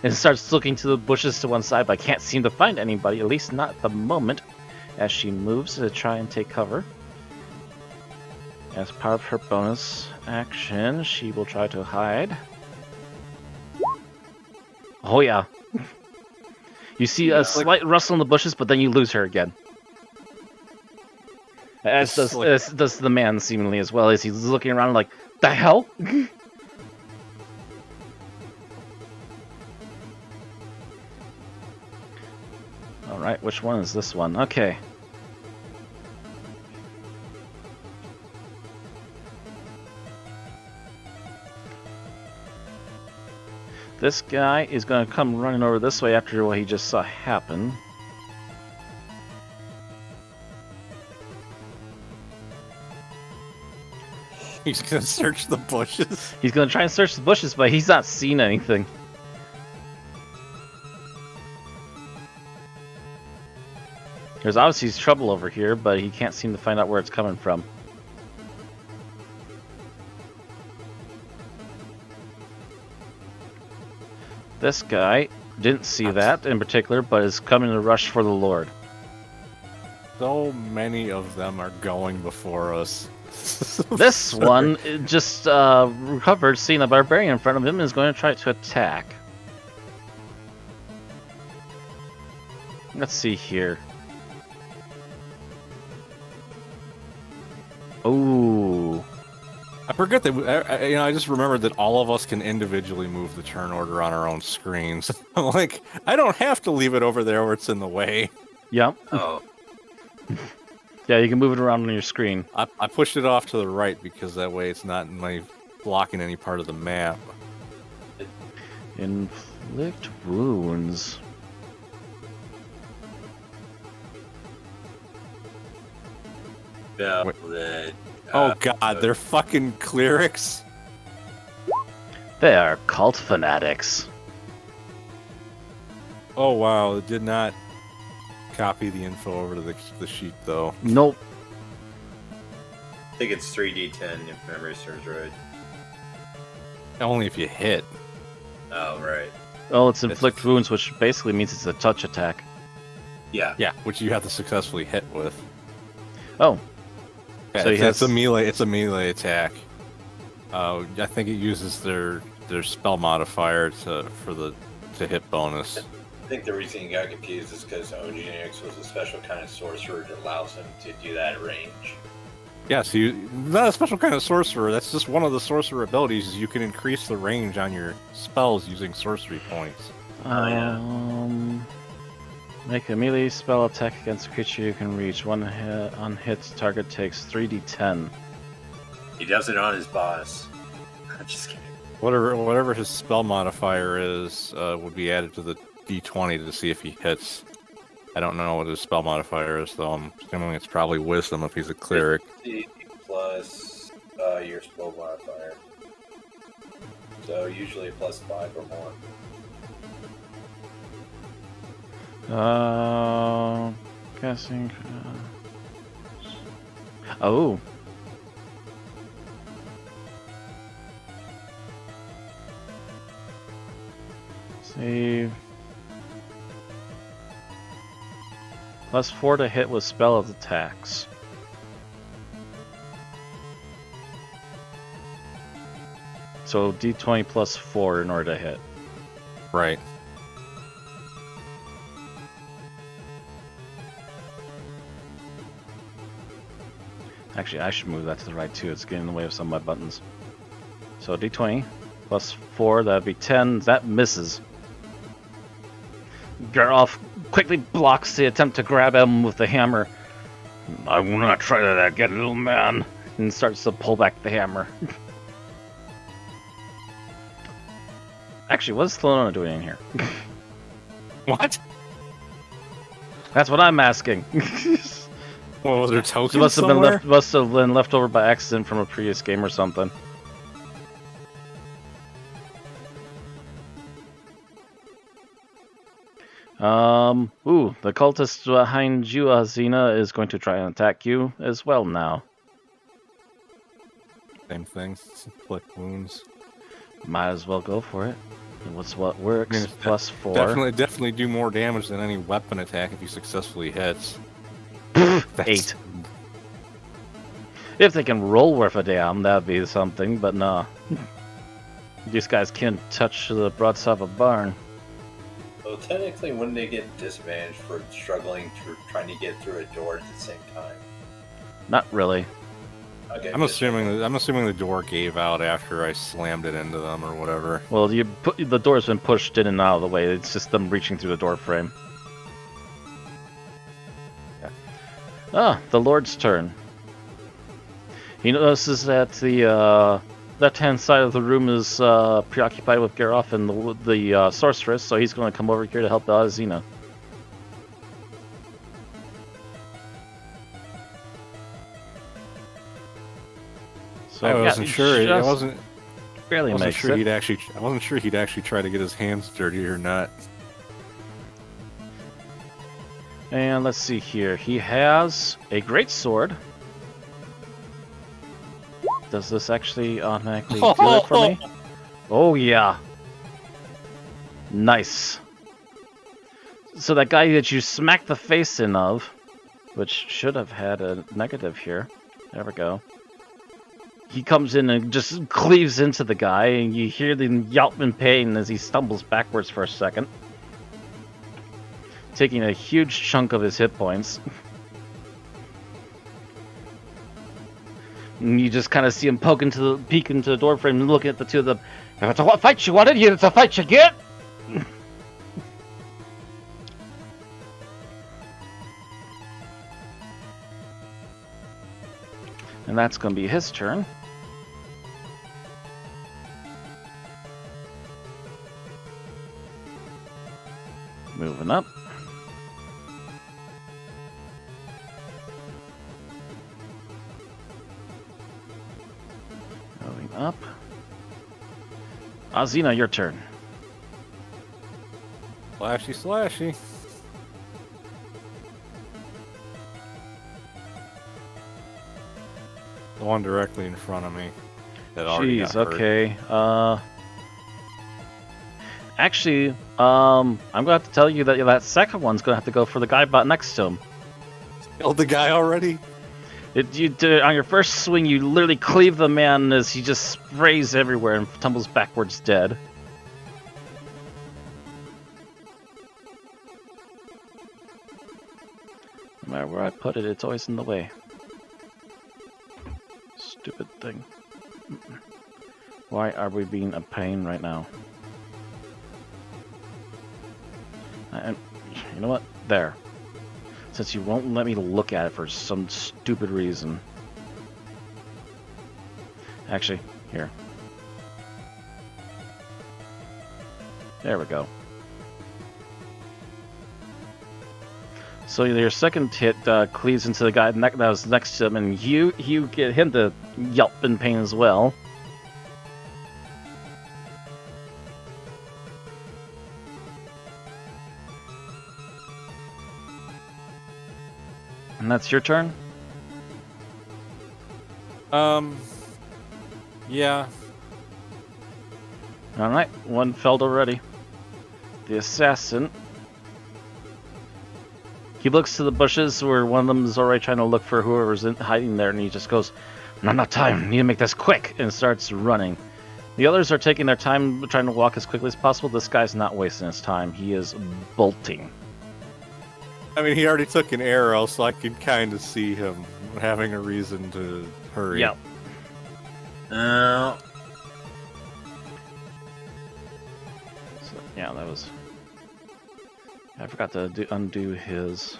and starts looking to the bushes to one side, but can't seem to find anybody, at least not at the moment, as she moves to try and take cover. As part of her bonus action, she will try to hide. Oh yeah. You see a slight rustle in the bushes, but then you lose her again. As does the man, seemingly, as well, as he's looking around like, the hell? Alright, which one is this one? Okay. This guy is going to come running over this way after what he just saw happen. He's gonna search the bushes. He's going to try and search the bushes, but he's not seen anything. There's obviously trouble over here, but he can't seem to find out where it's coming from. This guy didn't see that in particular, but is coming to rush for the Lord. So many of them are going before us. This one just recovered, seeing a barbarian in front of him, and is going to try to attack. Let's see here. Ooh. I forget that. I just remembered that all of us can individually move the turn order on our own screens. I'm like, I don't have to leave it over there where it's in the way. Yep. Oh. Yeah, you can move it around on your screen. I pushed it off to the right because that way it's not in my blocking any part of the map. Inflict wounds. Yeah, Wait. that. Oh god, they're fucking clerics. They are cult fanatics. Oh wow, it did not copy the info over to the sheet though. Nope. I think it's 3d10 if memory serves right. Only if you hit. Oh, right. Oh, it's inflict wounds, which basically means it's a touch attack. Yeah. Yeah, which you have to successfully hit with. Oh. Yeah, So it's a melee. It's a melee attack. I think it uses their spell modifier to hit bonus. I think the reason he got confused is because Ogenix was a special kind of sorcerer that allows him to do that at range. Yeah, so not a special kind of sorcerer. That's just one of the sorcerer abilities. Is you can increase the range on your spells using sorcery points. Make a melee spell attack against a creature you can reach. One hit on hit, target takes 3d10. He does it on his boss. I'm just kidding. Whatever his spell modifier is would be added to the d20 to see if he hits. I don't know what his spell modifier is, though. I'm assuming it's probably Wisdom if he's a cleric. 50 plus your spell modifier. So usually plus 5 or more. Guessing. Oh. Save. +4 to hit with spell attacks. So d20 +4 in order to hit. Right. Actually, I should move that to the right too. It's getting in the way of some of my buttons. So d20 +4, that'd be 10. That misses. Geralf quickly blocks the attempt to grab him with the hammer. I will not try that again, little man. And starts to pull back the hammer. Actually, what is Thelona doing in here? What? That's what I'm asking. What was there tokens She must have somewhere? been left over by accident from a previous game or something. The cultist behind you, Azina, is going to try and attack you as well now. Same thing. Inflict wounds. Might as well go for it. What's what works? I mean, it's +4. Definitely do more damage than any weapon attack if he successfully hits. 8. If they can roll worth a damn, that'd be something, but nah. These guys can't touch the broadside of a barn. Well, technically, wouldn't they get disadvantaged for struggling through trying to get through a door at the same time? Not really. Okay, I'm assuming the door gave out after I slammed it into them or whatever. Well, the door's been pushed in and out of the way. It's just them reaching through the door frame. Yeah. Ah, the Lord's turn. He notices that the left-hand side of the room is preoccupied with Geralf and the sorceress, so he's going to come over here to help the Azina. So I wasn't sure. I wasn't sure it. he'd actually. I wasn't sure he'd actually try to get his hands dirty or not. And let's see here. He has a great sword. Does this actually automatically do it for me? Oh yeah. Nice. So that guy that you smacked the face in of, which should have had a negative here. There we go. He comes in and just cleaves into the guy, and you hear the yelp in pain as he stumbles backwards for a second, taking a huge chunk of his hit points. And you just kind of see him peek into the doorframe and looking at the two of them. If it's a fight you wanted, it's a fight you get! And that's going to be his turn. Moving up. Moving up. Azina, your turn. Slashy, slashy. The one directly in front of me. That already got Jeez, hurt. okay. Actually, I'm gonna have to tell you that that second one's gonna have to go for the guy next to him. Killed the guy already? On your first swing, you literally cleave the man as he just sprays everywhere and tumbles backwards dead. No matter where I put it, it's always in the way. Stupid thing. Why are we being a pain right now? You know what? There. Since you won't let me look at it for some stupid reason. Actually, here. There we go. So your second hit cleaves into the guy that was next to him, and you get him to yelp in pain as well. And that's your turn? Yeah. Alright, one felled already. The assassin. He looks to the bushes where one of them is already trying to look for whoever's hiding there, and he just goes, Not time, need to make this quick, and starts running. The others are taking their time trying to walk as quickly as possible. This guy's not wasting his time. He is bolting. I mean, he already took an arrow, so I could kind of see him having a reason to hurry. Yep. Uh, So, yeah, that was... I forgot to undo his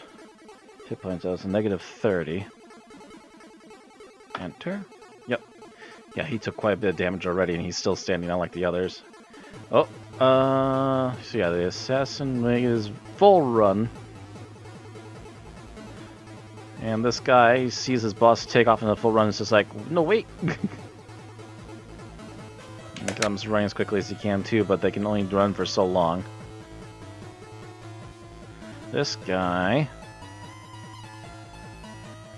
hit points. That was a negative 30. Enter. Yep. Yeah, he took quite a bit of damage already, and he's still standing out like the others. Oh, so yeah, the assassin made his full run. And this guy sees his boss take off in a full run and is just like, no, wait! And he comes running as quickly as he can too, but they can only run for so long. This guy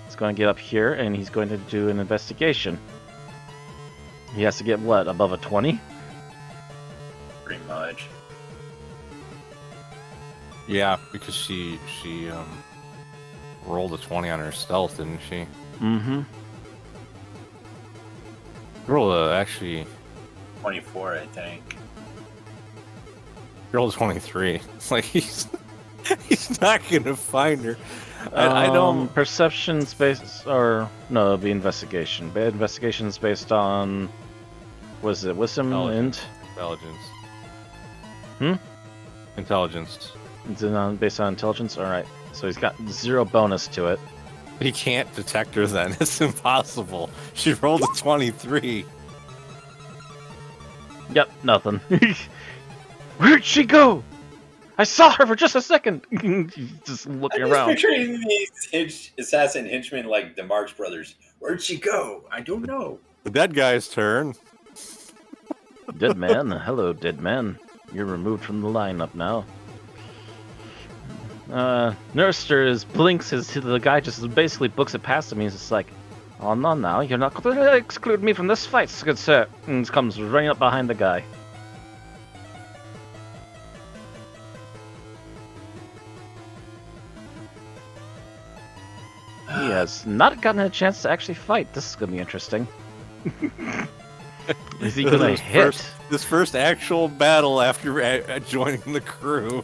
is going to get up here and he's going to do an investigation. He has to get what, above a 20? pretty much. Yeah, because she rolled a 20 on her stealth, didn't she? Mm-hmm. Rolled a, actually 24, I think. rolled a 23. It's like he's not gonna find her. I don't. Perception's based, or no, it'll be investigation. But investigation's based on, what is it, wisdom, int? Intelligence. Hmm? Intelligence. Is it based on intelligence? Alright, so he's got 0 bonus to it. He can't detect her then. It's impossible. She rolled a 23. Yep, nothing. Where'd she go? I saw her for just a second. Just looking I'm around. just picturing these assassin henchmen like the Marx Brothers. Where'd she go? I don't know. The dead guy's turn. Dead man, hello, dead man. You're removed from the lineup now. Nurster blinks the guy just basically books it past him. He's just like, oh no, now you're not going to exclude me from this fight, good sir. And comes running up behind the guy. He has not gotten a chance to actually fight. This is going to be interesting. Is he going to hit? This first actual battle after joining the crew.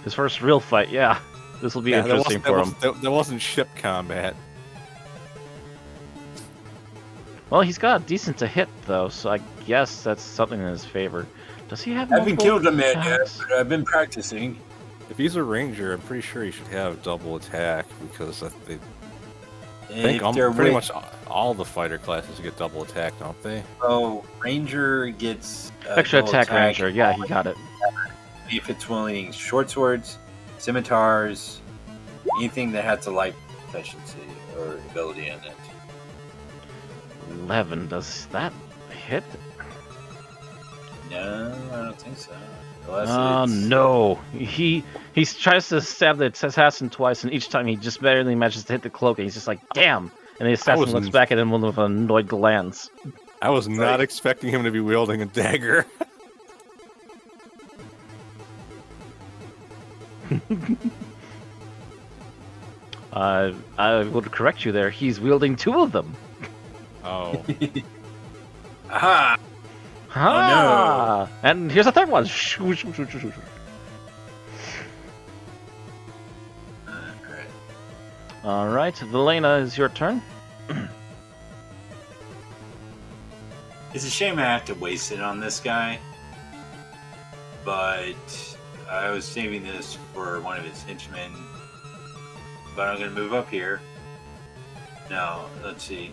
His first real fight, yeah. This will be interesting for him. There wasn't ship combat. Well, he's got a decent to hit, though, so I guess that's something in his favor. Does he have I haven't multiple killed him yet, attacks? but I've been practicing. If he's a ranger, I'm pretty sure he should have double attack because I think If they're pretty with- much all the fighter classes get double attack, don't they? Oh, Ranger gets Extra dual attack ranger, yeah, he got it. see if it's wielding short swords, scimitars, anything that has a life efficiency or ability in it. 11. Does that hit? No, I don't think so. Unless it's... No. He tries to stab the assassin twice, and each time he just barely manages to hit the cloak, and he's just like, damn! And the assassin looks back at him with an annoyed glance. I was not expecting him to be wielding a dagger. I would correct you there. He's wielding 2 of them. Oh. Aha! Ah! no. And here's a third one. All right, Velena, is your turn. It's a shame I have to waste it on this guy, but I was saving this for one of his henchmen. But I'm gonna move up here. Now, let's see.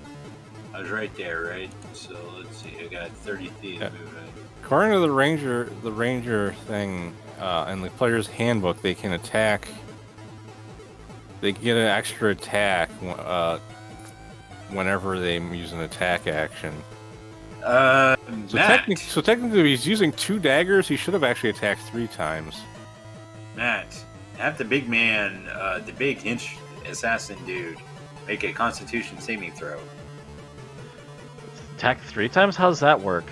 I was right there, right? So let's see. I got 30 feet movement. According to the ranger thing, in the player's handbook, they can attack. They get an extra attack whenever they use an attack action. So technically, if he's using 2 daggers, he should have actually attacked 3 times. Matt, have the big man, the big hench assassin dude, make a Constitution saving throw. Attack 3 times? How does that work?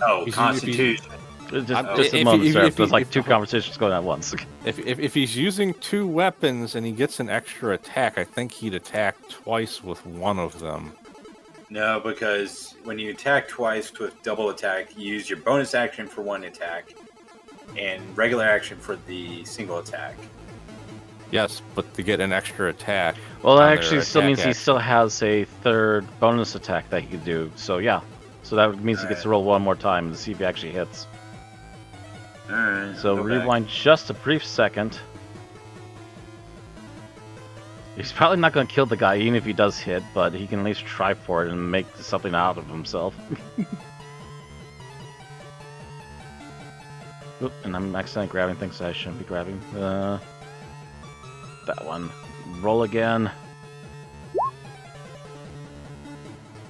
Oh, Constitution. Just a moment, sir. There's like 2 conversations going on at once. If he's using 2 weapons and he gets an extra attack, I think he'd attack twice with one of them. No, because when you attack twice with double attack, you use your bonus action for 1 attack and regular action for the single attack. Yes, but to get an extra attack. Well, that actually still means he still has a 3rd bonus attack that he could do. So yeah, so that means he gets to roll 1 more time to see if he actually hits. All right. So rewind just a brief second. He's probably not going to kill the guy even if he does hit, but he can at least try for it and make something out of himself. Oop, and I'm accidentally grabbing things I shouldn't be grabbing. That one. Roll again.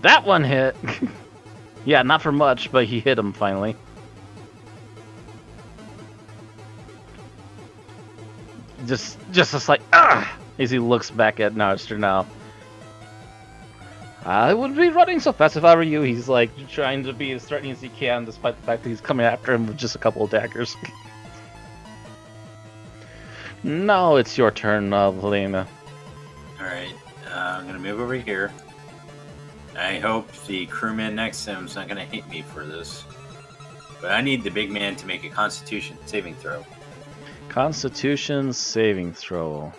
That one hit! Yeah, not for much, but he hit him finally. Just like, ah! As he looks back at Narster now. I wouldn't be running so fast if I were you. He's like trying to be as threatening as he can, despite the fact that he's coming after him with just a couple of daggers. Now it's your turn, Helena. Alright, I'm gonna move over here. I hope the crewman next to him is not gonna hate me for this. But I need the big man to make a Constitution saving throw. Constitution saving throw.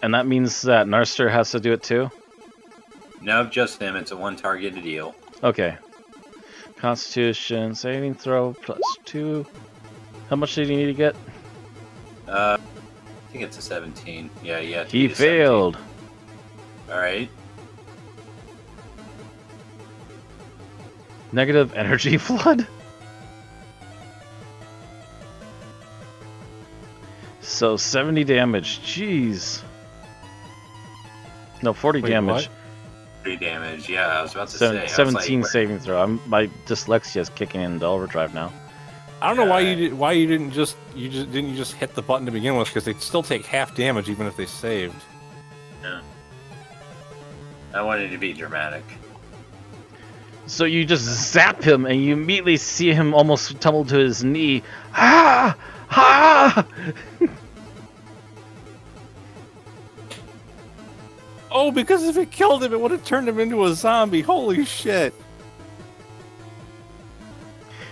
And that means that Narster has to do it too? No, just him. It's a 1-targeted deal. Okay. Constitution saving throw plus 2. How much did you need to get? I think it's a 17. Yeah, yeah. He failed. Alright. Negative energy flood? So 70 damage. Jeez. No, 40 damage. What? 3 damage. Yeah, I was about to say. 17 saving throw. My dyslexia is kicking into overdrive now. I don't know why you didn't just hit the button to begin with, because they still take half damage even if they saved. Yeah. I wanted to be dramatic. So you just zap him, and you immediately see him almost tumble to his knee. Ah! Ah! Oh, because if it killed him, it would have turned him into a zombie. Holy shit.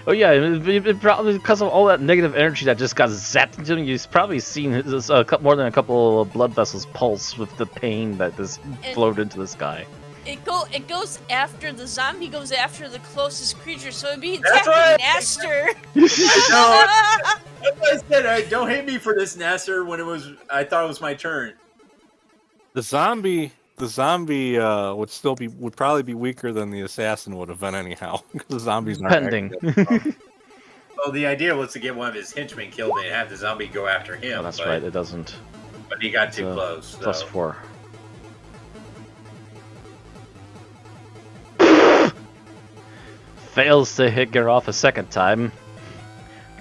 Oh yeah, it probably because of all that negative energy that just got zapped into him. You've probably seen more than a couple of blood vessels pulse with the pain that just flowed into this guy. It goes after the zombie goes after the closest creature, so it'd be That's attacking right. Naster. That's why I said, don't hate me for this, Nasser, when I thought it was my turn. The zombie would probably be weaker than the assassin would have been anyhow. Because the zombies aren't Pending. Well, the idea was to get one of his henchmen killed and have the zombie go after him. Oh, that's right. It doesn't. But he got too It's, close. Plus so. 4. Fails to hit Garoff a second time.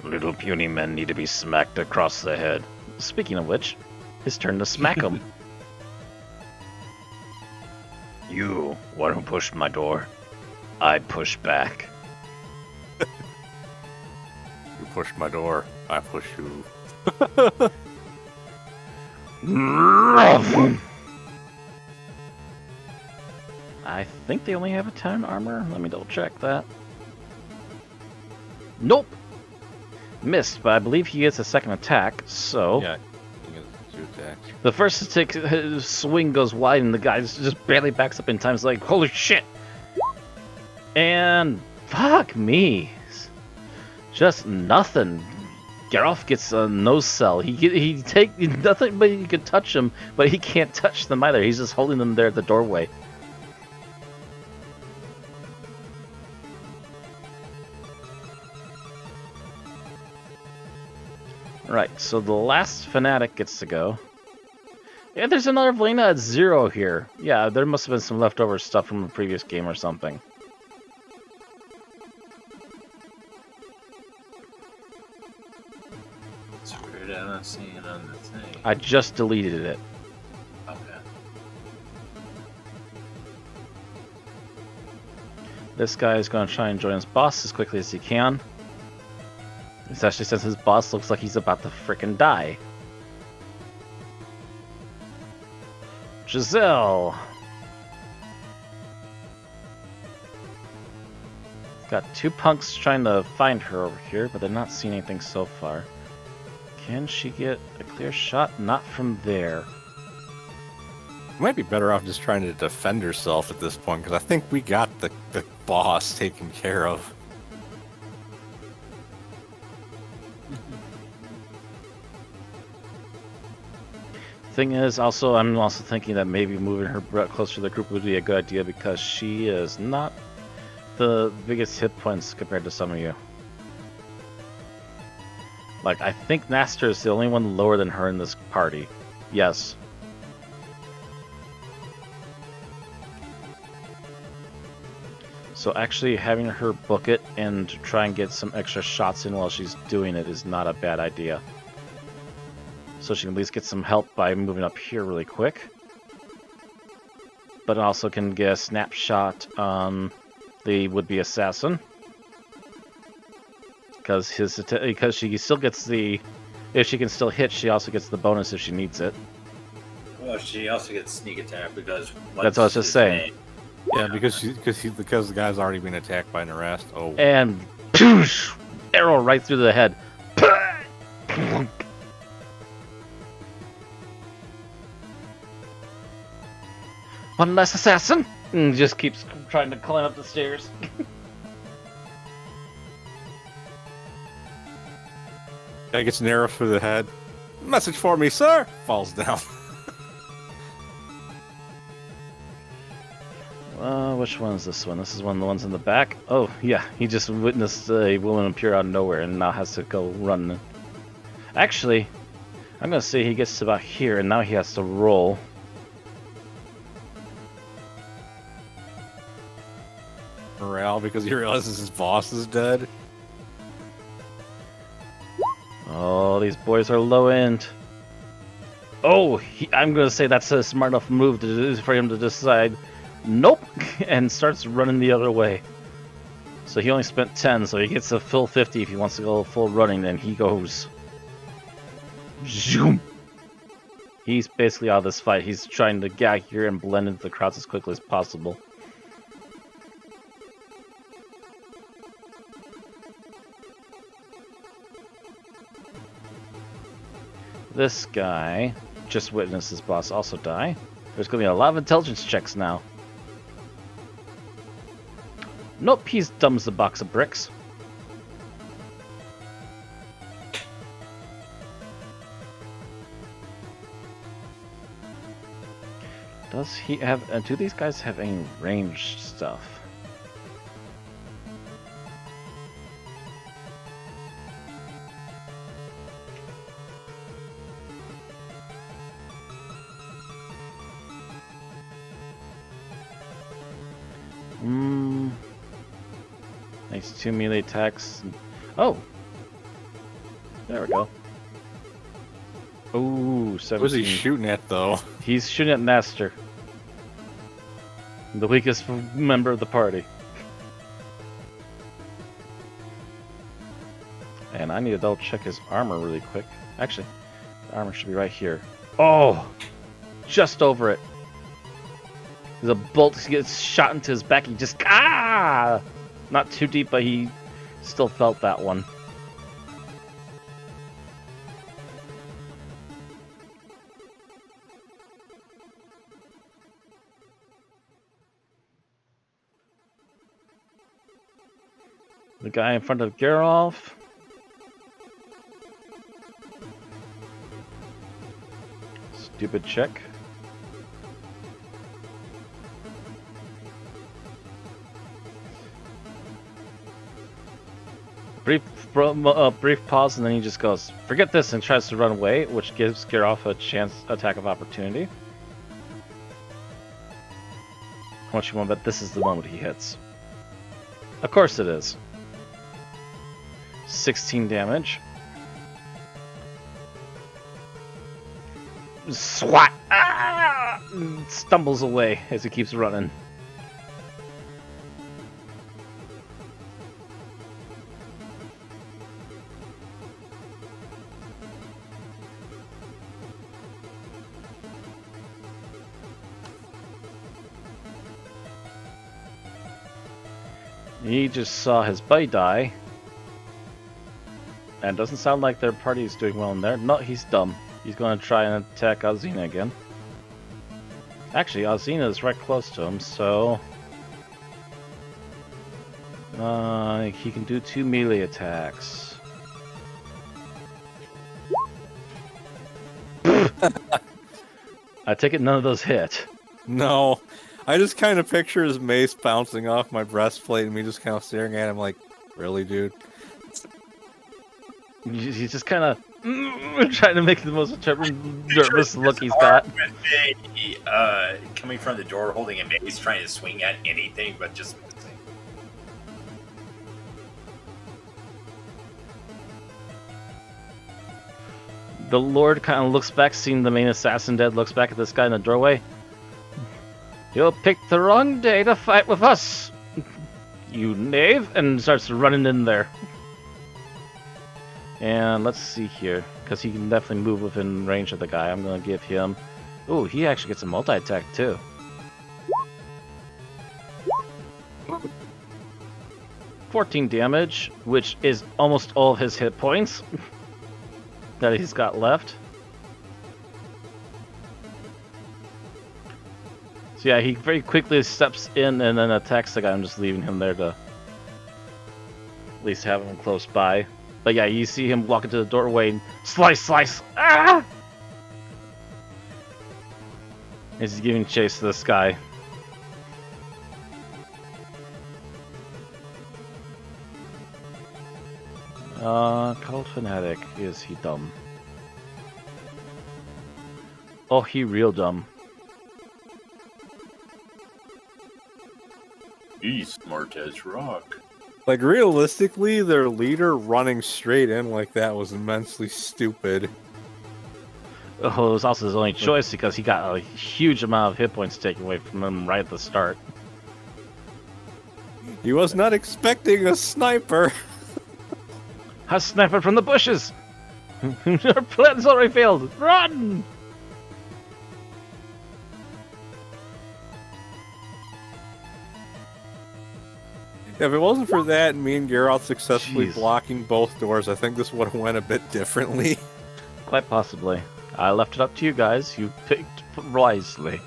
Little puny men need to be smacked across the head. Speaking of which, his turn to smack him. You, one who pushed my door. I push back. You pushed my door. I push you. I think they only have a 10 armor. Let me double check that. Nope! Missed, but I believe he gets a second attack, so... Yeah, he gets 2 attacks. The first attack, his swing goes wide and the guy just barely backs up in time. It's like, holy shit! And... fuck me! Just nothing. Garoff gets a nose cell. He take nothing, but he can touch him, but he can't touch them either. He's just holding them there at the doorway. Right, so the last fanatic gets to go. Yeah, there's another Velena at 0 here. Yeah, there must have been some leftover stuff from a previous game or something. It's weird, I don't see it on the thing. I just deleted it. Okay. This guy is going to try and join his boss as quickly as he can. Especially since his boss looks like he's about to frickin' die. Giselle! Got 2 punks trying to find her over here, but they're not seeing anything so far. Can she get a clear shot? Not from there. Might be better off just trying to defend herself at this point, because I think we got the boss taken care of. Thing is, also, I'm also thinking that maybe moving her closer to the group would be a good idea because she is not the biggest hit points compared to some of you. Like, I think Naster is the only one lower than her in this party. Yes. So actually having her book it and try and get some extra shots in while she's doing it is not a bad idea. So she can at least get some help by moving up here really quick. But also can get a snapshot on the would-be assassin. Because she still gets the... If she can still hit, she also gets the bonus if she needs it. Well, she also gets sneak attack because... That's what I was just saying. Yeah, because the guy's already been attacked by the rest. Oh. And... Poosh! Arrow right through the head. One less assassin! And just keeps trying to climb up the stairs. Guy gets an arrow through the head. Message for me, sir! Falls down. Which one is this one? This is one of the ones in the back. Oh, yeah, he just witnessed a woman appear out of nowhere and now has to go run. Actually, I'm gonna say he gets to about here and now he has to roll. Morale because he realizes his boss is dead. Oh, these boys are low end. Oh, I'm gonna say that's a smart enough move for him to decide, nope, and starts running the other way. So he only spent 10, so he gets a full 50 if he wants to go full running, and he goes. Zoom! He's basically out of this fight. He's trying to gag here and blend into the crowds as quickly as possible. This guy just witnessed his boss also die. There's going to be a lot of intelligence checks now. Nope, he's dumb as a box of bricks. Does he have... do these guys have any ranged stuff? Makes 2 melee attacks. Oh! There we go. Ooh, 17. Who's he shooting at, though? He's shooting at Nestor. The weakest member of the party. And I need to double check his armor really quick. Actually, the armor should be right here. Oh! Just over it. There's a bolt gets shot into his back. He just not too deep, but he still felt that one. The guy in front of Geralt. Stupid check. Brief pause, and then he just goes, "Forget this," and tries to run away, which gives Geralt a chance attack of opportunity. How much you want to bet this is the moment he hits? Of course it is. 16 damage. Swat! Stumbles away as he keeps running. He just saw his buddy die. And doesn't sound like their party is doing well in there. No, he's dumb. He's going to try and attack Alzina again. Actually, Alzina is right close to him, so... he can do 2 melee attacks. I take it none of those hit. No. I just kind of picture his mace bouncing off my breastplate and me just kind of staring at him like, really, dude? He's just kind of trying to make the most nervous look he's got. Coming from the door, holding a mace, trying to swing at anything, but just missing. The Lord kind of looks back, seeing the main assassin dead, looks back at this guy in the doorway. "You picked the wrong day to fight with us, you knave," and starts running in there. And let's see here, because he can definitely move within range of the guy. I'm going to give him... Ooh, he actually gets a multi-attack too. $14 damage, which is almost all of his hit points that he's got left. So yeah, he very quickly steps in and then attacks the guy. I'm just leaving him there to at least have him close by. But yeah, you see him walk into the doorway and slice, slice! Ah! As he's giving chase to this guy. Cult Fanatic, is he dumb? Oh, he real dumb. He's smart as rock. Like, realistically, their leader running straight in like that was immensely stupid. Oh, it was also his only choice because he got a huge amount of hit points taken away from him right at the start. He was not expecting a sniper. A sniper from the bushes! Our plan's already failed! Run! If it wasn't for that and me and Geralt successfully Jeez. blocking both doors, I think this would have went a bit differently. Quite possibly. I left it up to you guys. You picked wisely.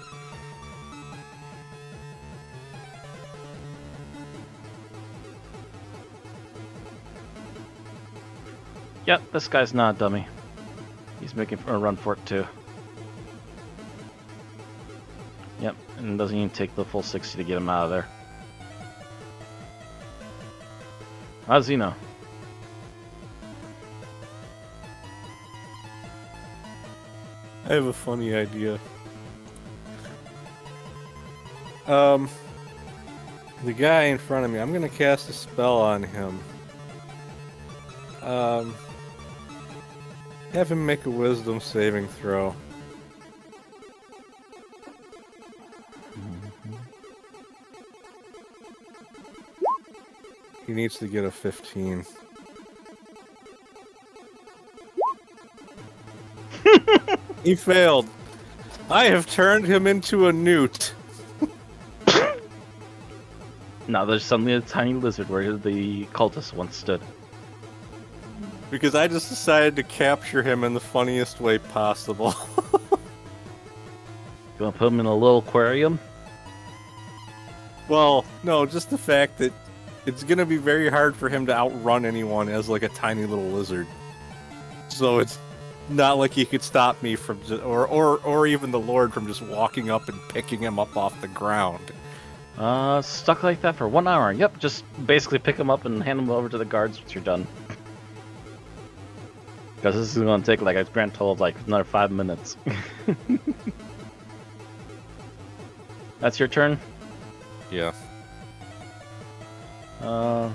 Yep, this guy's not a dummy. He's making a run for it too. Yep, and doesn't even take the full 60 to get him out of there. How's he know? I have a funny idea. The guy in front of me, I'm gonna cast a spell on him. Have him make a wisdom saving throw. He needs to get a 15. He failed. I have turned him into a newt. Now there's suddenly a tiny lizard where the cultist once stood. Because I just decided to capture him in the funniest way possible. You want to put him in a little aquarium? Well, no, just the fact that it's going to be very hard for him to outrun anyone as like a tiny little lizard. So it's not like he could stop me from just, or even the Lord from just walking up and picking him up off the ground. Stuck like that for 1 hour. Yep, just basically pick him up and hand him over to the guards once you're done. Because this is going to take like a grand total of like another 5 minutes. That's your turn? Yeah.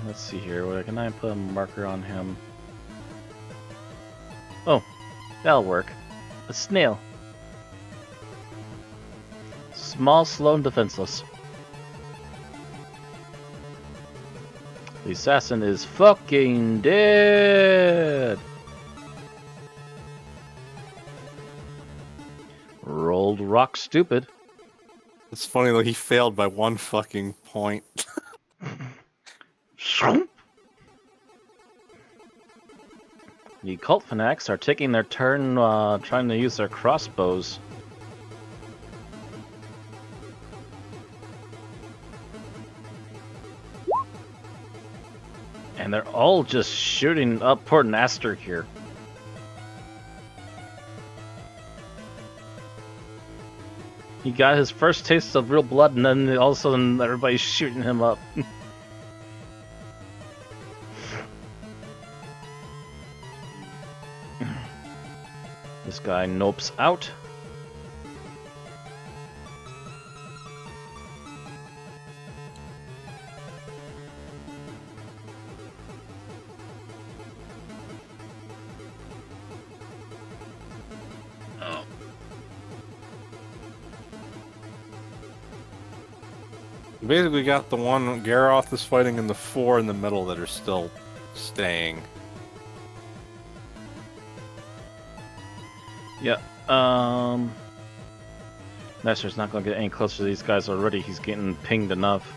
Let's see here. Where can I put a marker on him? Oh, that'll work. A snail. Small, slow, and defenseless. The assassin is fucking dead! Rolled rock stupid. It's funny though, he failed by 1 fucking point. The cult fanatics are taking their turn trying to use their crossbows. And they're all just shooting up Port Naster here. He got his first taste of real blood, and then all of a sudden everybody's shooting him up. This guy nopes out. Oh. You basically got the one Garroth is fighting and the 4 in the middle that are still staying. Yeah, Nestor's not gonna get any closer to these guys already. He's getting pinged enough.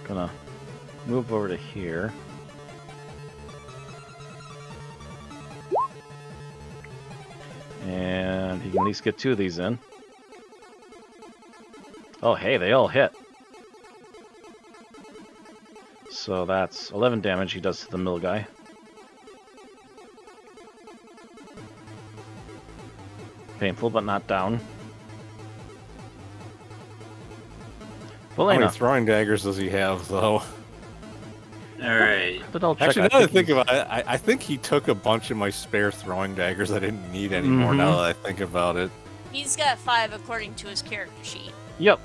Gonna move over to here. And he can at least get 2 of these in. Oh, hey, they all hit. So that's 11 damage he does to the middle guy. Painful, but not down. How Well, many throwing daggers does he have, though? Alright. But I'll check. Actually, now that I think about it, I think he took a bunch of my spare throwing daggers I didn't need anymore, now that I think about it. He's got 5 according to his character sheet. Yep.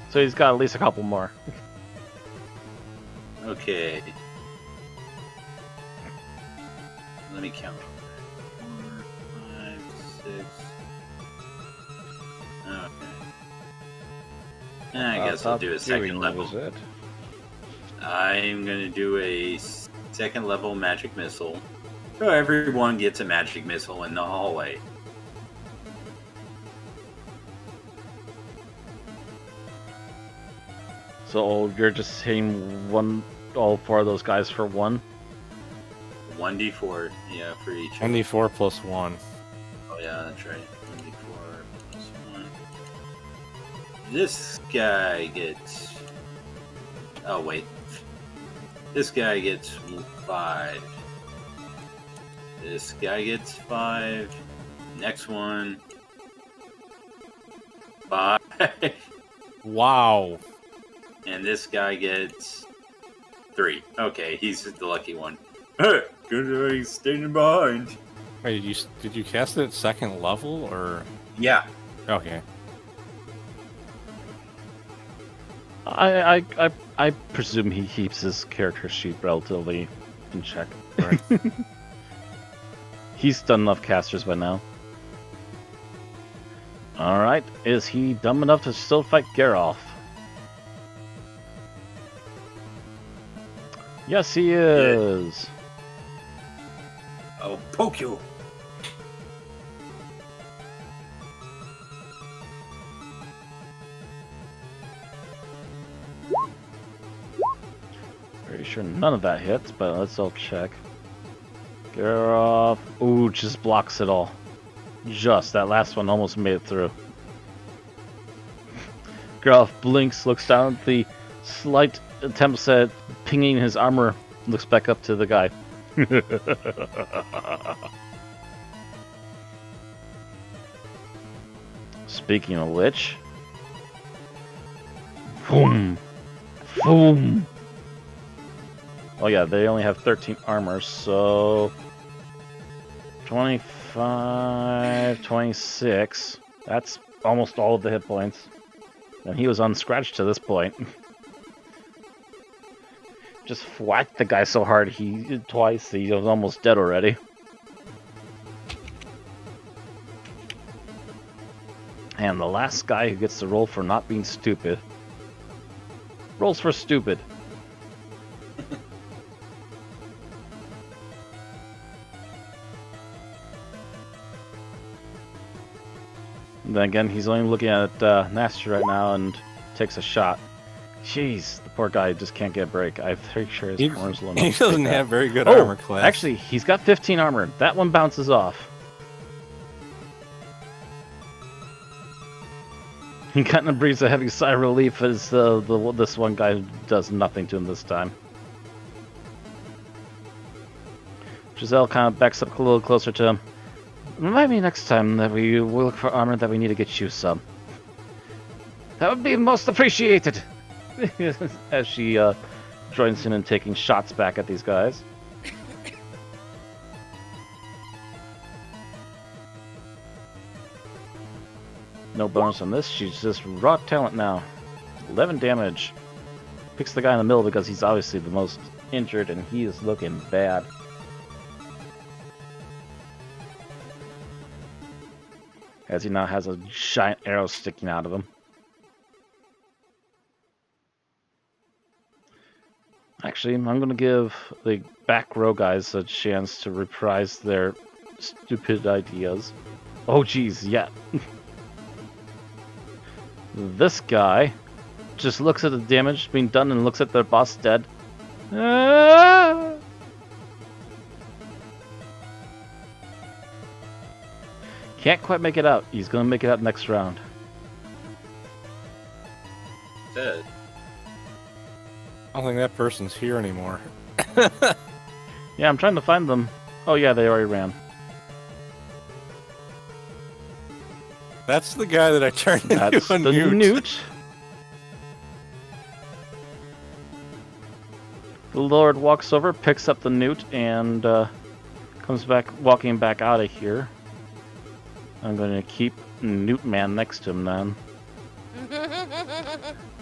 So he's got at least a couple more. Okay. Let me count. 4, 5, 6. Okay. I guess I'll do a second level. I'm gonna do a second level magic missile. So everyone gets a magic missile in the hallway. So you're just hitting all 4 of those guys for 1? 1d4, yeah, for each. 1d4 plus 1. Oh yeah, that's right. 1d4 plus 1. This guy gets... Oh wait. This guy gets 5. This guy gets 5. Next one. 5. Wow. And this guy gets 3. Okay, he's the lucky one. Good, he's standing behind. Wait, did you cast it at 2nd level, or...? Yeah. Okay. I presume he keeps his character sheet relatively in check. Right? He's done enough casters by now. Alright, is he dumb enough to still fight Geralt? Yes, he is. I'll poke you. Pretty sure none of that hits, but let's all check. Geralt. Ooh, just blocks it all. Just. That last one almost made it through. Geralt blinks, looks down at the slight attempts at pinging his armor, looks back up to the guy. Speaking of which... Boom! Boom! Oh yeah, they only have 13 armor, so... 25, 26. That's almost all of the hit points. And he was unscratched to this point. Just whacked the guy so hard he was almost dead already. And the last guy who gets the roll for not being stupid. Rolls for stupid. And then again, he's only looking at Nasty right now and takes a shot. Jeez, the poor guy just can't get a break. I'm pretty sure his armor's low enough. He to doesn't take that. have very good armor class. Actually, he's got 15 armor. That one bounces off. He kind of breathes a heavy sigh of relief as this one guy does nothing to him this time. Giselle kind of backs up a little closer to him. Remind me next time that we look for armor that we need to get you some. That would be most appreciated. As she joins in and taking shots back at these guys. No bonus on this, she's just raw talent now. 11 damage. Picks the guy in the middle because he's obviously the most injured and he is looking bad. As he now has a giant arrow sticking out of him. Actually, I'm going to give the back row guys a chance to reprise their stupid ideas. Oh, geez, yeah. This guy just looks at the damage being done and looks at their boss dead. Ah! Can't quite make it out. He's going to make it out next round. Dead. I don't think that person's here anymore. Yeah, I'm trying to find them. Oh yeah, they already ran. That's the guy that I turned That's into the a newt. newt. The Lord walks over, picks up the newt, and comes back, walking back out of here. I'm going to keep Newt Man next to him then.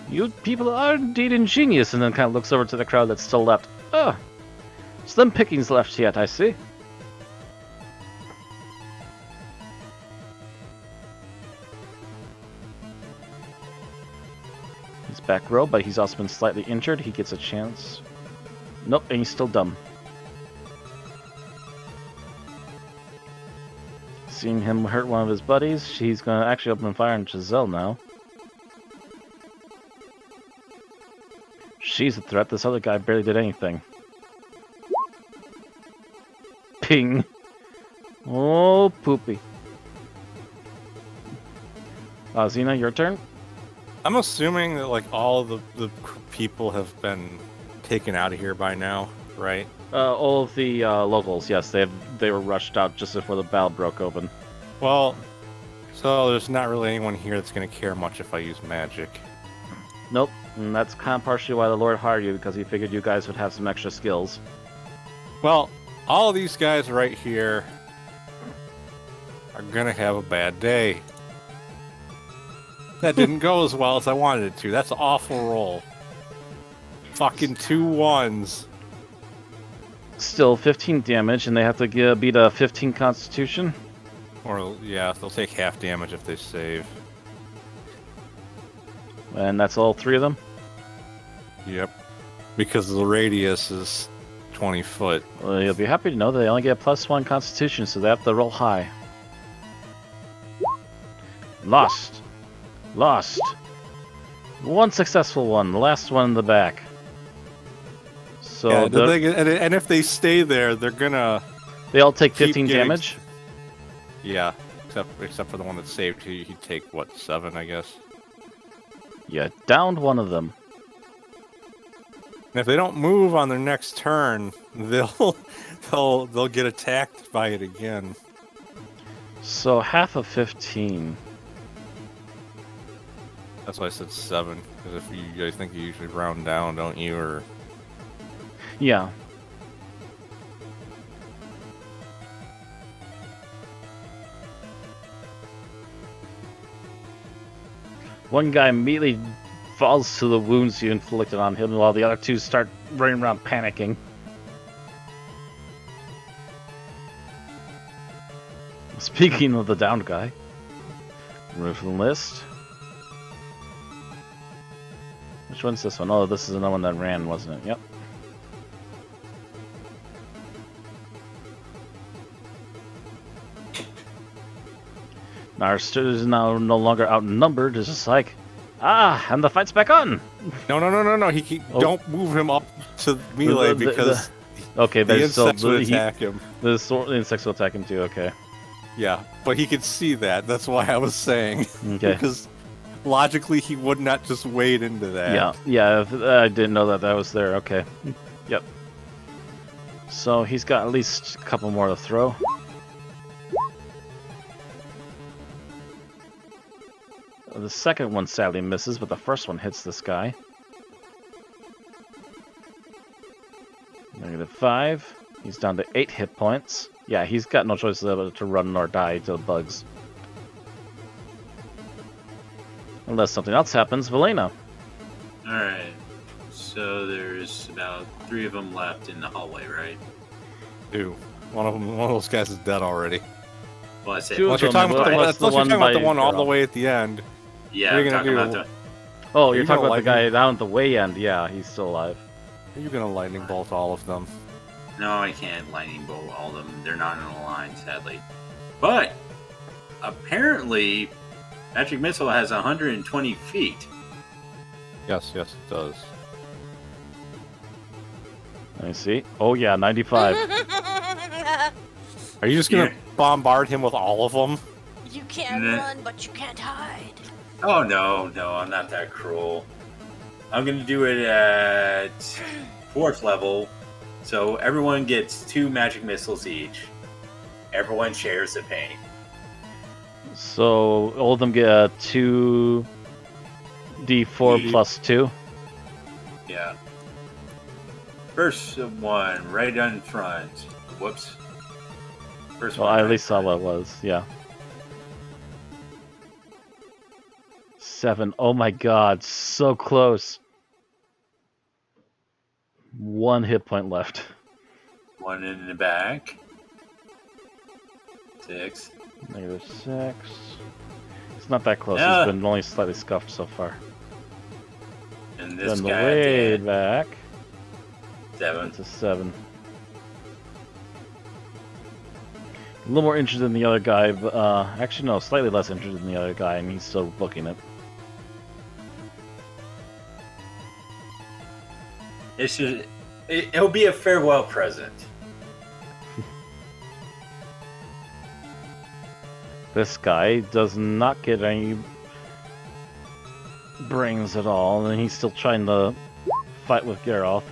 You people are indeed ingenious, and then kind of looks over to the crowd that's still left. Oh, slim pickings left yet, I see. He's back row, but he's also been slightly injured. He gets a chance. Nope, and he's still dumb. Seeing him hurt one of his buddies, he's going to actually open fire on Giselle now. She's a threat. This other guy barely did anything. Ping. Oh, poopy. Xena, your turn? I'm assuming that like all the people have been taken out of here by now, right? All of the locals, yes, they were rushed out just before the battle broke open. Well, so there's not really anyone here that's going to care much if I use magic. Nope, and that's kind of partially why the Lord hired you, because he figured you guys would have some extra skills. Well, all of these guys right here are going to have a bad day. That didn't go as well as I wanted it to. That's an awful roll. Fucking 2 1s. Still 15 damage, and they have to beat a 15 Constitution. Or, yeah, they'll take half damage if they save. And that's all 3 of them? Yep. Because the radius is 20 foot. Well, you'll be happy to know that they only get +1 Constitution, so they have to roll high. Lost. Lost. 1 successful one, the last one in the back. So yeah, and if they stay there, they're gonna... They all take keep 15 getting... damage? Yeah, except for the one that saved. He'd take, what, 7, I guess? Yeah, downed one of them. And if they don't move on their next turn, they'll get attacked by it again. So half of 15. That's why I said 7. Because I think you usually round down, don't you? Or Yeah. One guy immediately falls to the wounds you inflicted on him, while the other 2 start running around panicking. Speaking of the downed guy, remove from the list. Which one's this one? Oh, this is another one that ran, wasn't it? Yep. Our student is now no longer outnumbered. It's just like, and the fight's back on. No. Don't move him up to melee because okay, the there's insects still would attack him. The insects will attack him too. Okay. Yeah, but he could see that. That's why I was saying. Okay. Because logically, he would not just wade into that. Yeah. I didn't know that was there. Okay. Yep. So he's got at least a couple more to throw. The second one sadly misses, but the first one hits this guy. -5. He's down to 8 hit points. Yeah, he's got no choice to run or die to the bugs. Unless something else happens, Valena. Alright. So there's about 3 of them left in the hallway, right? 2. One of those guys is dead already. Well, I said, Two of Unless you're them, talking about unless the one all by- the way at the end. yeah, what are I'm you talking gonna about do? the... Oh, Are you're you talking gonna about the lightning- guy down at the way end. Yeah, he's still alive. Are you gonna lightning bolt all of them? No, I can't lightning bolt all of them. They're not in a line, sadly. But, apparently, Magic Missile has 120 feet. Yes, it does. Let me see. Oh yeah, 95. Are you just gonna Yeah. bombard him with all of them? You can Nah. run, but you can't hide. Oh, no, I'm not that cruel. I'm going to do it at 4th level. So everyone gets 2 magic missiles each. Everyone shares the pain. So all of them get a 2d4 plus 2. Yeah. First one, right on front. Whoops. First Well, one. I at right least saw front. what it was. Yeah. 7. Oh my god, so close. 1 hit point left. 1 in the back. 6. -6. It's not that close. Yeah. He's been only slightly scuffed so far. And this Then the guy way did back. 7. It's a 7. A little more interested in the other guy, but actually no, slightly less interested in the other guy, and he's still booking it. It'll be a farewell present. This guy does not get any brains at all, and he's still trying to fight with Geralt.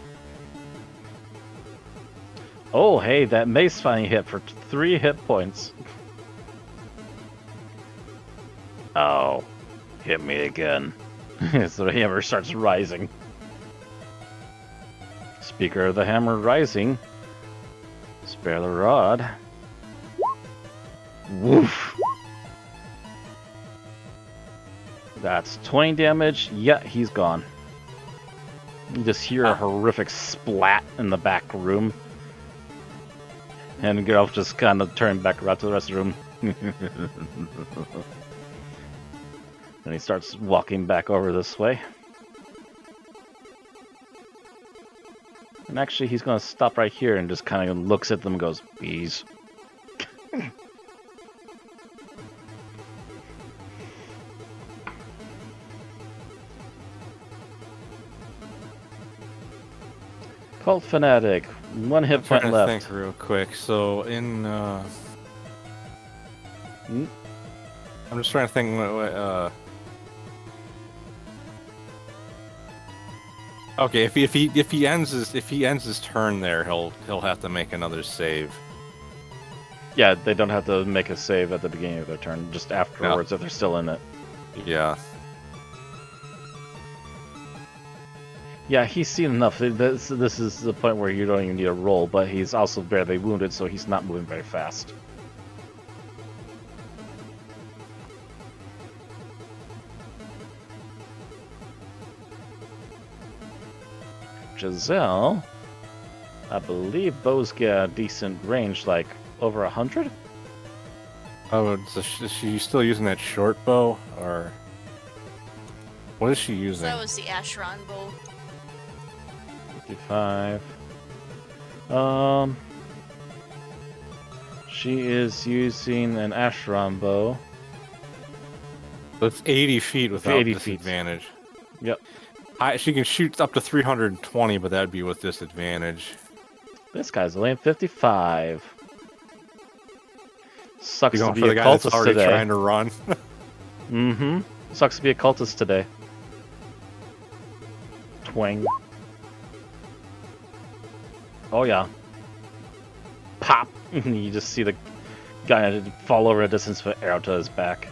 Oh, hey, that mace finally hit for 3 hit points. Oh, hit me again. So the hammer starts rising. Speaker of the hammer rising. Spare the rod. Woof. That's 20 damage. Yeah, he's gone. You just hear a horrific splat in the back room. And Geralt just kind of turned back around to the rest of the room. And he starts walking back over this way. And actually, he's going to stop right here and just kind of looks at them and goes, bees. Cult Fanatic, 1 hit point Trying to left. think real quick. So in, I'm just trying to think. Okay, if he ends his turn there, he'll have to make another save. Yeah, they don't have to make a save at the beginning of their turn, just afterwards if they're still in it. Yeah. Yeah, he's seen enough. This is the point where you don't even need a roll, but he's also barely wounded, so he's not moving very fast. Giselle, I believe bows get a decent range, like over 100? Oh, so is she still using that short bow, or what is she using? That was the Ashron bow. 55. She is using an Ashram bow. So it's 80 feet without 80 feet. disadvantage. Yep. She can shoot up to 320, but that'd be with disadvantage. This guy's only at 55. Sucks You to going be for a the guy that's cultist already today. trying to run? Mm-hmm. Sucks to be a cultist today. Twang. Oh yeah. Pop! You just see the guy fall over a distance with an arrow to his back.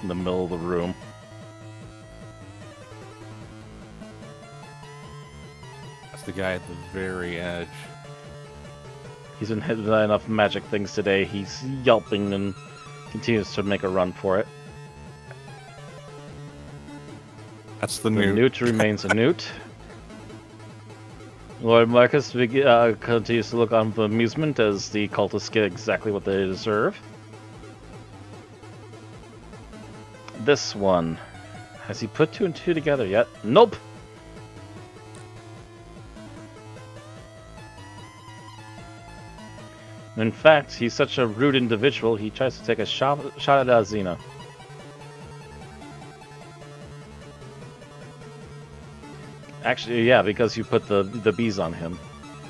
In the middle of the room. That's the guy at the very edge. He's been hit by enough magic things today. He's yelping and continues to make a run for it. That's the The newt. newt remains a newt. Lord Marcus continues to look on with amusement as the cultists get exactly what they deserve. This one. Has he put 2 and 2 together yet? Nope! In fact, he's such a rude individual, he tries to take a shot at Azina. Actually, yeah, because you put the bees on him.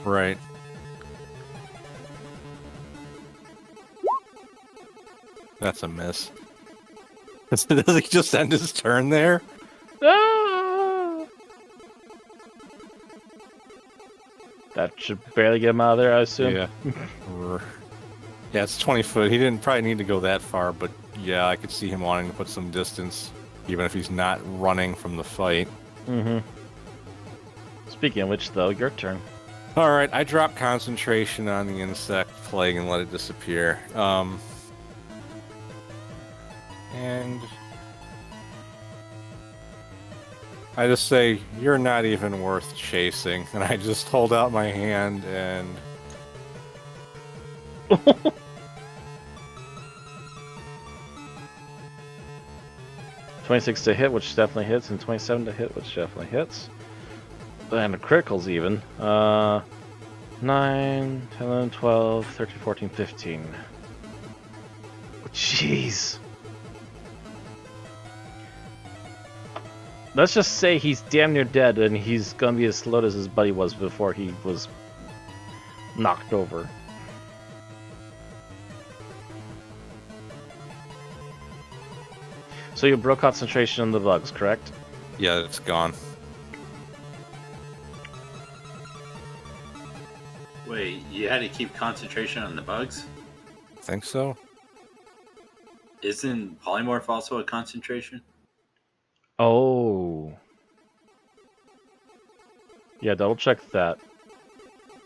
Right. That's a miss. Does he just end his turn there? Ah! That should barely get him out of there, I assume. Yeah. Yeah, it's 20 foot. He didn't probably need to go that far, but yeah, I could see him wanting to put some distance, even if he's not running from the fight. Mm-hmm. Speaking of which, though, your turn. Alright, I drop concentration on the insect plague and let it disappear. And I just say, you're not even worth chasing. And I just hold out my hand and... 26 to hit, which definitely hits, and 27 to hit, which definitely hits. And the criticals even. 9, 10, 11, 12, 13, 14, 15. Jeez. Let's just say he's damn near dead, and he's gonna be as slow as his buddy was before he was knocked over. So you broke concentration on the bugs, correct? Yeah, it's gone. Wait, you had to keep concentration on the bugs? Think so? Isn't polymorph also a concentration? Oh. Yeah, double check that.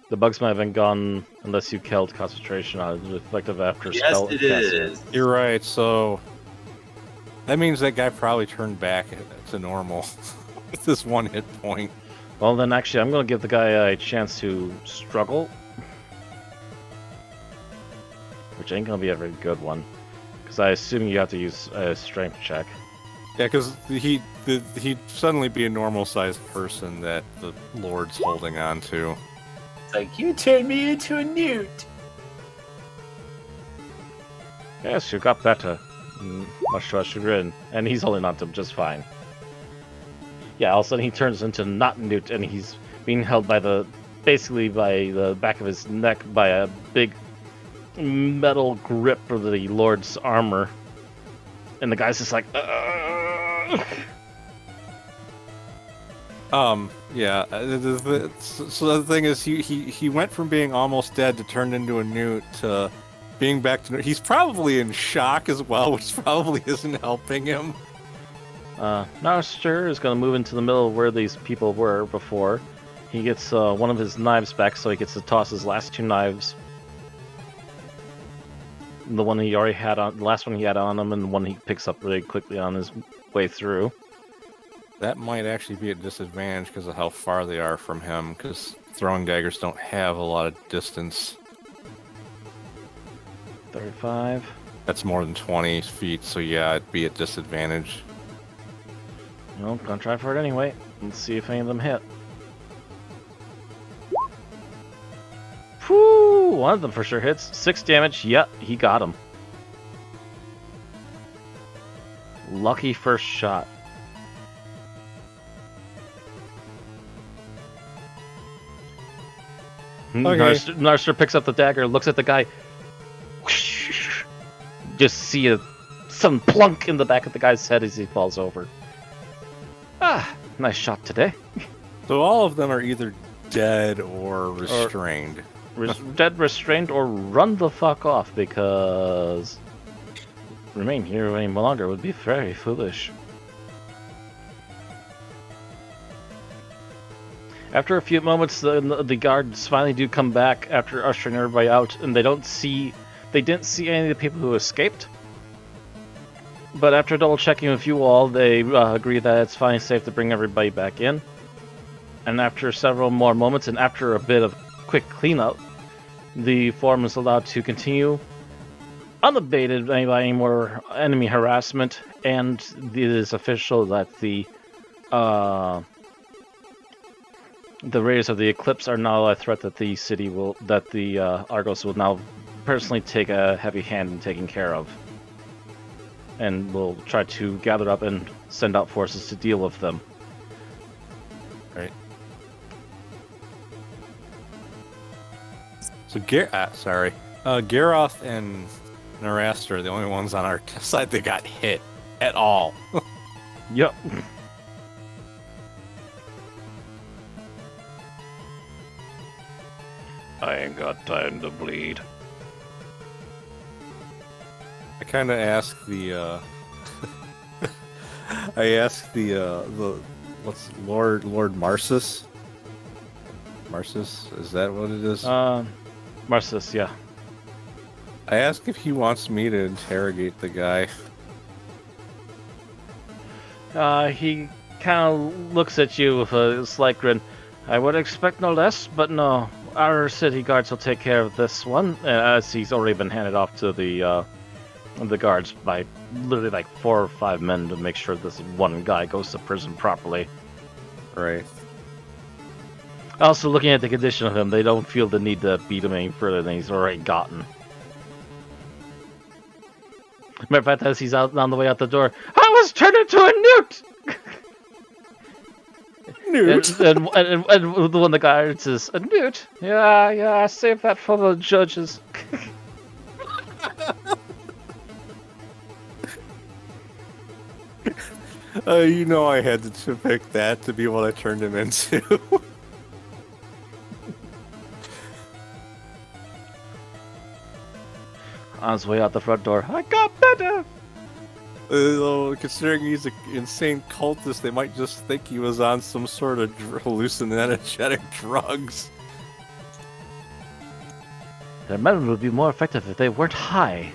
The bugs might have been gone unless you killed concentration on it. Effective after Yes, spell it casting. is. You're right. So that means that guy probably turned back to normal with this 1 hit point. Well, then actually, I'm going to give the guy a chance to struggle. Which ain't going to be a very good one. Because I assume you have to use a strength check. Yeah, because he'd suddenly be a normal-sized person that the Lord's holding on to. It's like, you turned me into a newt. Yes, you got better. Much to our chagrin. And he's holding on to him just fine. Yeah, all of a sudden he turns into not Newt, and he's being held by basically by the back of his neck by a big metal grip of the Lord's armor. And the guy's just like, Yeah. So the thing is, he went from being almost dead to turned into a newt to being back to. He's probably in shock as well, which probably isn't helping him. Narster is going to move into the middle of where these people were before. He gets one of his knives back, so he gets to toss his last 2 knives. The one he already had on, the last one he had on him, and the one he picks up really quickly on his way through. That might actually be a disadvantage because of how far they are from him, because throwing daggers don't have a lot of distance. 35. That's more than 20 feet, so yeah, it'd be a disadvantage. Well, gonna try for it anyway. Let's see if any of them hit. Whew! One of them for sure hits. 6 damage. Yep, he got him. Lucky first shot. Okay. Narster picks up the dagger, looks at the guy. Just see some plunk in the back of the guy's head as he falls over. Ah, nice shot today. So all of them are either dead or restrained. Dead, restrained, or run the fuck off, because remain here any longer would be very foolish. After a few moments, the guards finally do come back after ushering everybody out, and they didn't see any of the people who escaped. But after double checking with you all, they agree that it's finally safe to bring everybody back in. And after several more moments, and after a bit of quick cleanup, the forum is allowed to continue unabated by any more enemy harassment, and it is official that the Raiders of the Eclipse are now a threat that the Argos will now personally take a heavy hand in taking care of. And will try to gather up and send out forces to deal with them. Right. So Garroth and Narastor are the only ones on our side that got hit at all. Yep. I ain't got time to bleed. I kind of asked the what's Lord Marsus? Marsus, is that what it is? Marsus, yeah. I asked if he wants me to interrogate the guy. He kind of looks at you with a slight grin. I would expect no less, but no. Our city guards will take care of this one, as he's already been handed off to the guards by literally like 4 or 5 men to make sure this one guy goes to prison properly. Right. Also, looking at the condition of him, they don't feel the need to beat him any further than he's already gotten. Matter of fact, as he's out on the way out the door, I was turned into a newt! Newt? and the one the guy says, a newt? Yeah, save that for the judges. You know I had to pick that to be what I turned him into. On his way out the front door, I got better! Considering he's an insane cultist, they might just think he was on some sort of hallucinogenic drugs. Their medicine would be more effective if they weren't high.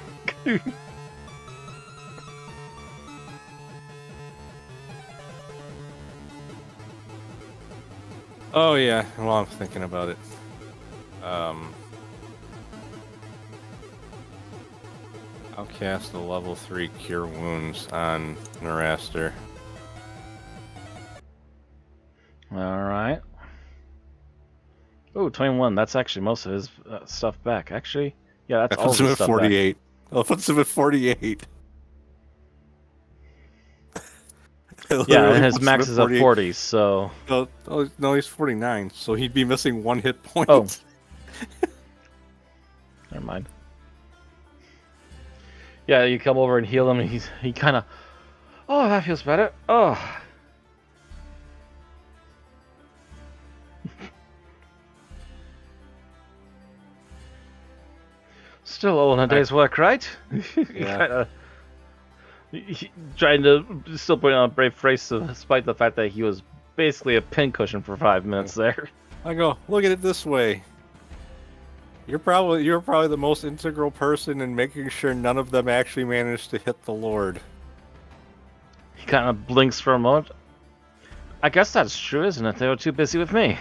Oh yeah, well I'm thinking about it. I'll cast a level 3 Cure Wounds on Naraster. Alright. Oh, 21. That's actually most of his stuff back. Actually, yeah, that's That all of puts him his at stuff back. 48. That puts him at 48. Yeah, and his max is at 40, so... No, he's 49, so he'd be missing 1 hit point. Oh. Never mind. Yeah, you come over and heal him, and he kind of... Oh, that feels better. Oh. Still all in a day's work, right? Yeah. Trying to still put on a brave face despite the fact that he was basically a pincushion for 5 minutes there. I go, look at it this way. You're probably the most integral person in making sure none of them actually managed to hit the Lord. He kind of blinks for a moment. I guess that's true, isn't it? They were too busy with me.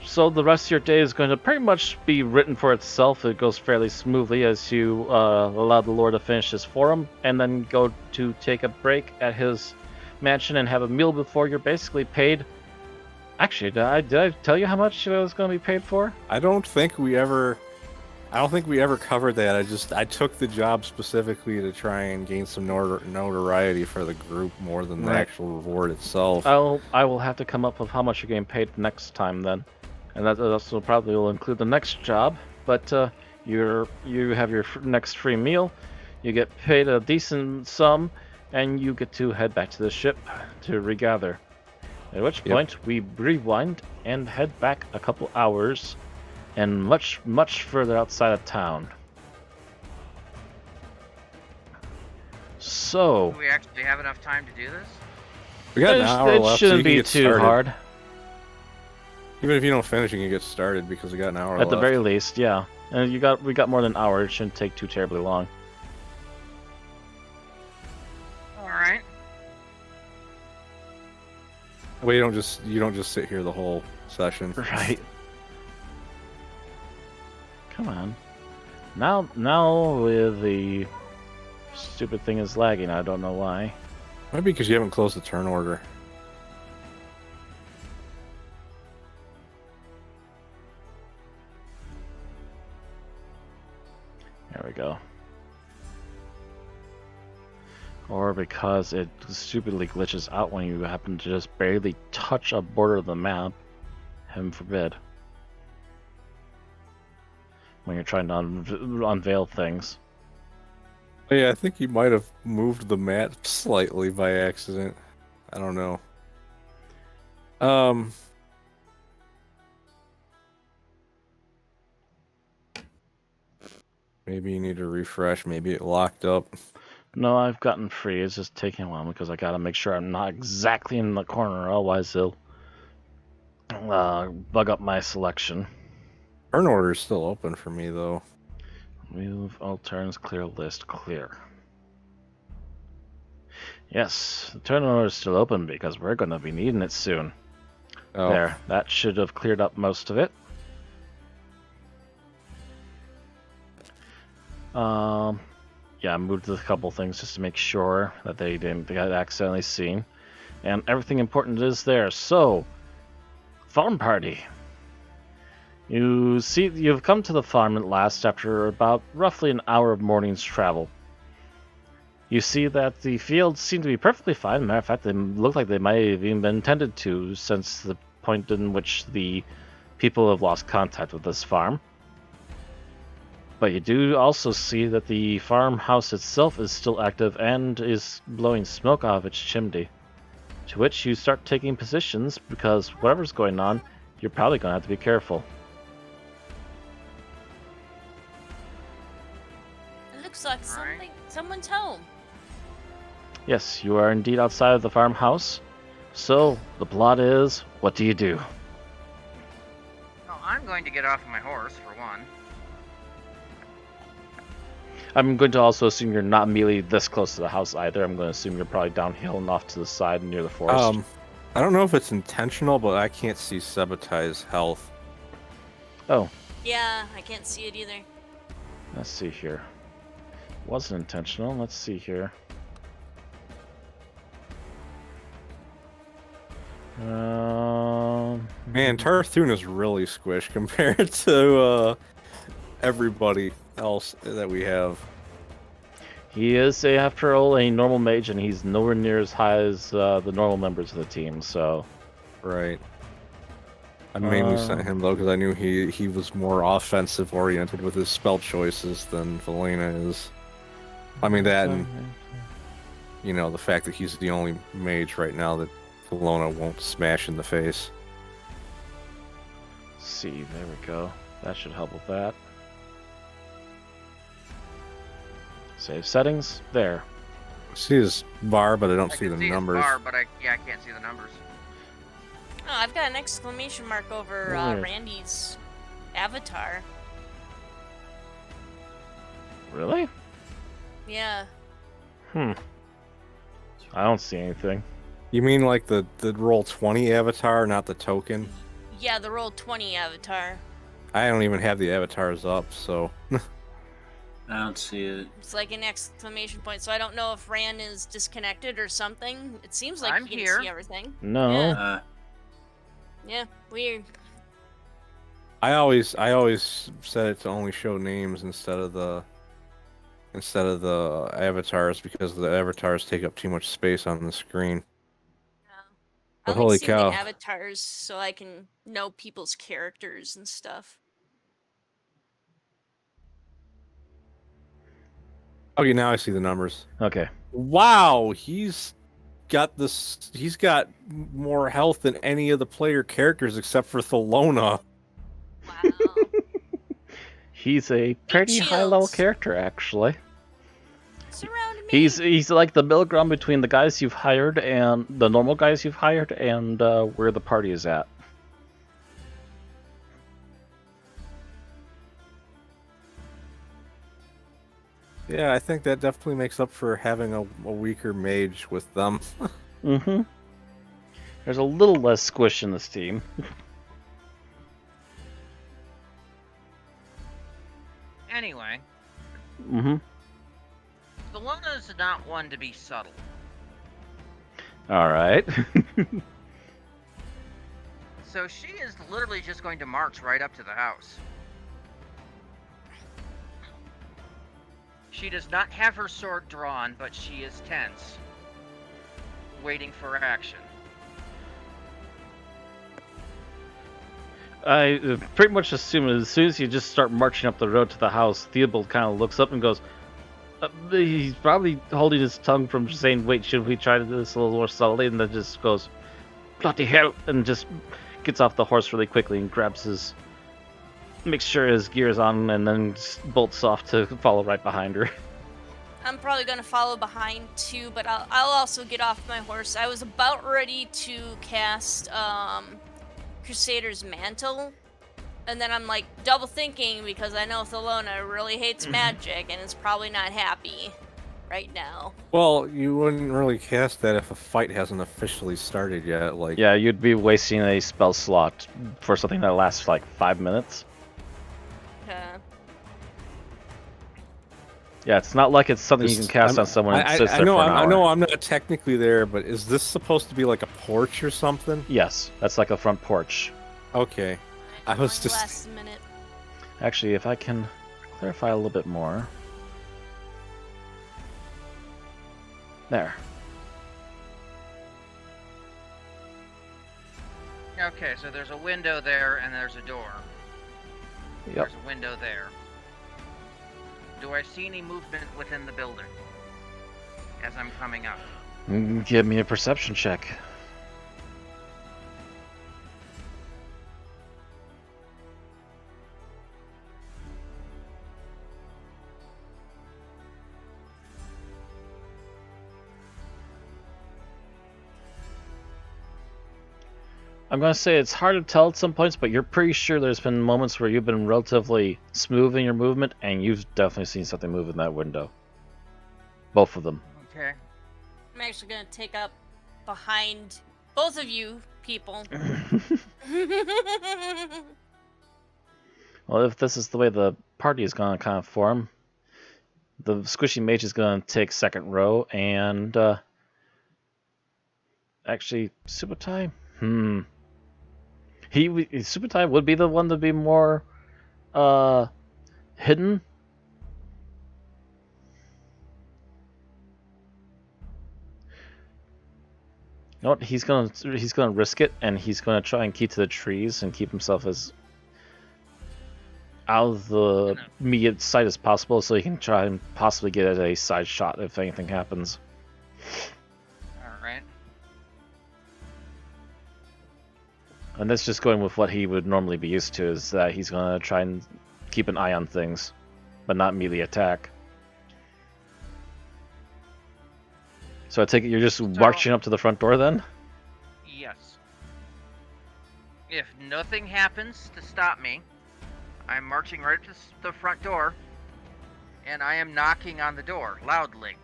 So the rest of your day is going to pretty much be written for itself. It goes fairly smoothly as you allow the Lord to finish his forum, and then go to take a break at his mansion and have a meal before you're basically paid. Actually, did I tell you how much I was going to be paid for? I don't think we ever covered that. I took the job specifically to try and gain some notoriety for the group more than the actual reward itself. I will have to come up with how much you're getting paid next time then. And that also probably will include the next job, but you have your next free meal, you get paid a decent sum, and you get to head back to the ship to regather. At which point we rewind and head back a couple hours, and much, much further outside of town. So Do we actually have enough time to do this? We got an hour left, so shouldn't you can be get too started. hard. Even if you don't finish, you can get started because we got an hour left. At the very least, yeah. And we got more than an hour. It shouldn't take too terribly long. All right. Well, you don't just sit here the whole session. Right. Come on. Now with the stupid thing is lagging. I don't know why. Might be because you haven't closed the turn order. There we go. Or because it stupidly glitches out when you happen to just barely touch a border of the map. Heaven forbid. When you're trying to unveil things. Oh, yeah, I think you might have moved the map slightly by accident. I don't know. Maybe you need to refresh. Maybe it locked up. No, I've gotten free. It's just taking a while because I gotta make sure I'm not exactly in the corner, otherwise it'll bug up my selection. Turn order is still open for me, though. Move all turns, clear list, clear. Yes, the turn order is still open because we're gonna be needing it soon. Oh. There, that should have cleared up most of it. Yeah, I moved a couple things just to make sure that they didn't get accidentally seen. And everything important is there. So, farm party. You've come to the farm at last after about roughly an hour of morning's travel. You see that the fields seem to be perfectly fine. Matter of fact, they look like they might have even been tended to since the point in which the people have lost contact with this farm. But you do also see that the farmhouse itself is still active and is blowing smoke out of its chimney. To which you start taking positions because whatever's going on, you're probably going to have to be careful. It looks like someone's home. Yes, you are indeed outside of the farmhouse. So, the plot is, what do you do? Oh, I'm going to get off my horse, for one. I'm going to also assume you're not immediately this close to the house either. I'm going to assume you're probably downhill and off to the side near the forest. I don't know if it's intentional, but I can't see Sabotai's health. Oh, Yeah, I can't see it either. let's see here. Wasn't intentional. Let's see here. Man, Tarthun is really squished compared to everybody else that we have. He is, after all, a normal mage, and he's nowhere near as high as the normal members of the team, so... Right. I mainly sent him, though, because I knew he was more offensive-oriented with his spell choices than Valena is. I mean, that and, you know, the fact that he's the only mage right now that Valona won't smash in the face. Let's see, there we go. That should help with that. Save settings. There. I see his bar, but I don't see the his numbers. bar, but I can't see the numbers. Oh, I've got an exclamation mark over Weird. Randy's avatar. Really? Yeah. I don't see anything. You mean like the Roll20 avatar, not the token? Yeah, the Roll20 avatar. I don't even have the avatars up, so... I don't see it. It's like an exclamation point, so I don't know if Ran is disconnected or something. It seems like I'm he can here. see everything. No. Yeah. Yeah, weird. I always set it to only show names instead of the avatars because the avatars take up too much space on the screen. I But like holy seeing cow. the avatars so I can know people's characters and stuff. Okay, now I see the numbers. Okay. Wow, he's got more health than any of the player characters except for Thelona. Wow. He's a pretty high-level shields. character, actually. Surround me. He's like the middle ground between the guys you've hired and the normal guys you've hired and where the party is at. Yeah, I think that definitely makes up for having a weaker mage with them. Mm-hmm. There's a little less squish in this team. Anyway, Mm-hmm. Velona's not one to be subtle. All right. So she is literally just going to march right up to the house. She does not have her sword drawn, but she is tense, waiting for action. I pretty much assume as soon as you just start marching up the road to the house, Theobald kind of looks up and goes, he's probably holding his tongue from saying, wait, should we try to do this a little more subtly? And then just goes, bloody hell, and just gets off the horse really quickly and makes sure his gear is on, and then just bolts off to follow right behind her. I'm probably gonna follow behind too, but I'll also get off my horse. I was about ready to cast Crusader's Mantle, and then I'm like double thinking because I know Thelona really hates magic and is probably not happy right now. Well, you wouldn't really cast that if a fight hasn't officially started yet. Like, Yeah, you'd be wasting a spell slot for something that lasts like 5 minutes. Yeah, it's not like it's something you can cast on someone and sits there for an hour. I know I'm not technically there, but is this supposed to be like a porch or something? Yes, that's like a front porch. Okay. I was just... Last minute. Actually, if I can clarify a little bit more. There. Okay, so there's a window there and there's a door. Yep. There's a window there. Do I see any movement within the building as I'm coming up? Give me a perception check. I'm going to say it's hard to tell at some points, but you're pretty sure there's been moments where you've been relatively smooth in your movement, and you've definitely seen something move in that window. Both of them. Okay. I'm actually gonna take up behind both of you people. Well, if this is the way the party is going to kind of form, the squishy mage is going to take second row, and actually, Subutai? Subutai would be the one to be more hidden. You know what? He's gonna risk it, and he's gonna try and keep to the trees and keep himself as out of the immediate sight as possible, so he can try and possibly get a side shot if anything happens. All right. And that's just going with what he would normally be used to, is that he's gonna try and keep an eye on things, but not immediately attack. So I take it you're just marching up to the front door then? Yes. If nothing happens to stop me, I'm marching right to the front door, and I am knocking on the door loudly.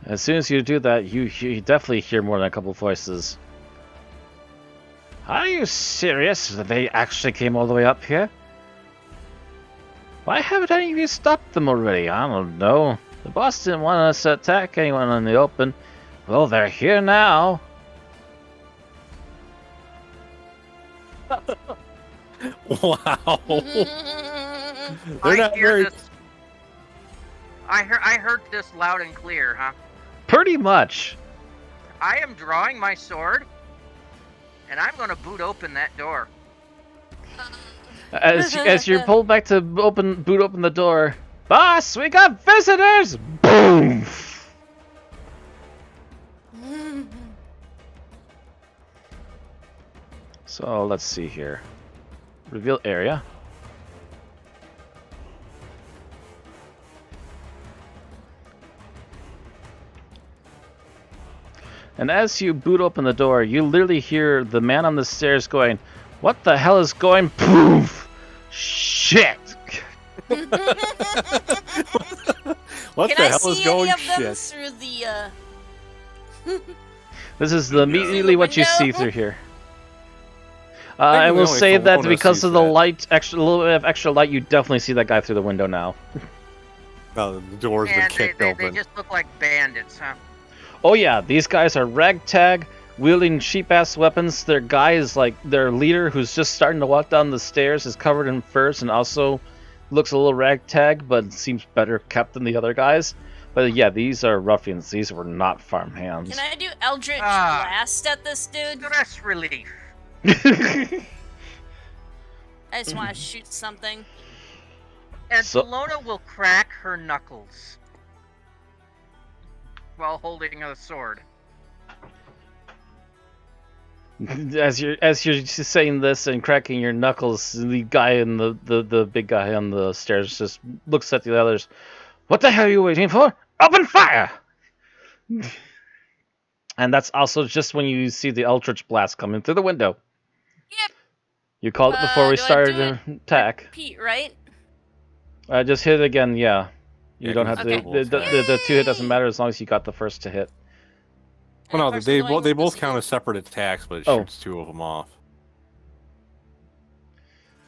As soon as you do that, you definitely hear more than a couple voices. Are you serious? They actually came all the way up here? Why haven't any of you stopped them already? I don't know. The boss didn't want us to attack anyone in the open. Well, they're here now. Wow. They're not very. I heard this loud and clear, huh? Pretty much. I am drawing my sword, and I'm gonna boot open that door. As you're pulled back to boot open the door, boss, we got visitors! Boom! So let's see here. Reveal area. And as you boot open the door, you literally hear the man on the stairs going, "What the hell is going poof? Shit!" What Can the I hell see is going any of them shit? through the This is immediately what you see through here. I I think will only say that Fiona because sees of the that. light, a little bit of extra light, you definitely see that guy through the window now. No, the door's been And kicked they open. just look like bandits, huh? Oh yeah, these guys are ragtag, wielding cheap-ass weapons. Their guy is like their leader, who's just starting to walk down the stairs, is covered in furs and also looks a little ragtag, but seems better kept than the other guys. But yeah, these are ruffians. These were not farm hands. Can I do Eldritch Blast at this dude? Stress relief. I just want to shoot something. And So- Polona will crack her knuckles while holding a sword. As you're saying this and cracking your knuckles, the guy in the big guy on the stairs just looks at the others. What the hell are you waiting for? Open fire! And that's also just when you see the Eldritch Blast coming through the window. Yep. You called it before we do I started do it? the attack. Pete, right? Just hit it again, yeah. You Yeah, don't 'cause have Okay. to. The two hit doesn't matter as long as you got the first to hit. Well, no, And of course they we're going they with both this count dude. as separate attacks, but it Oh. shoots two of them off.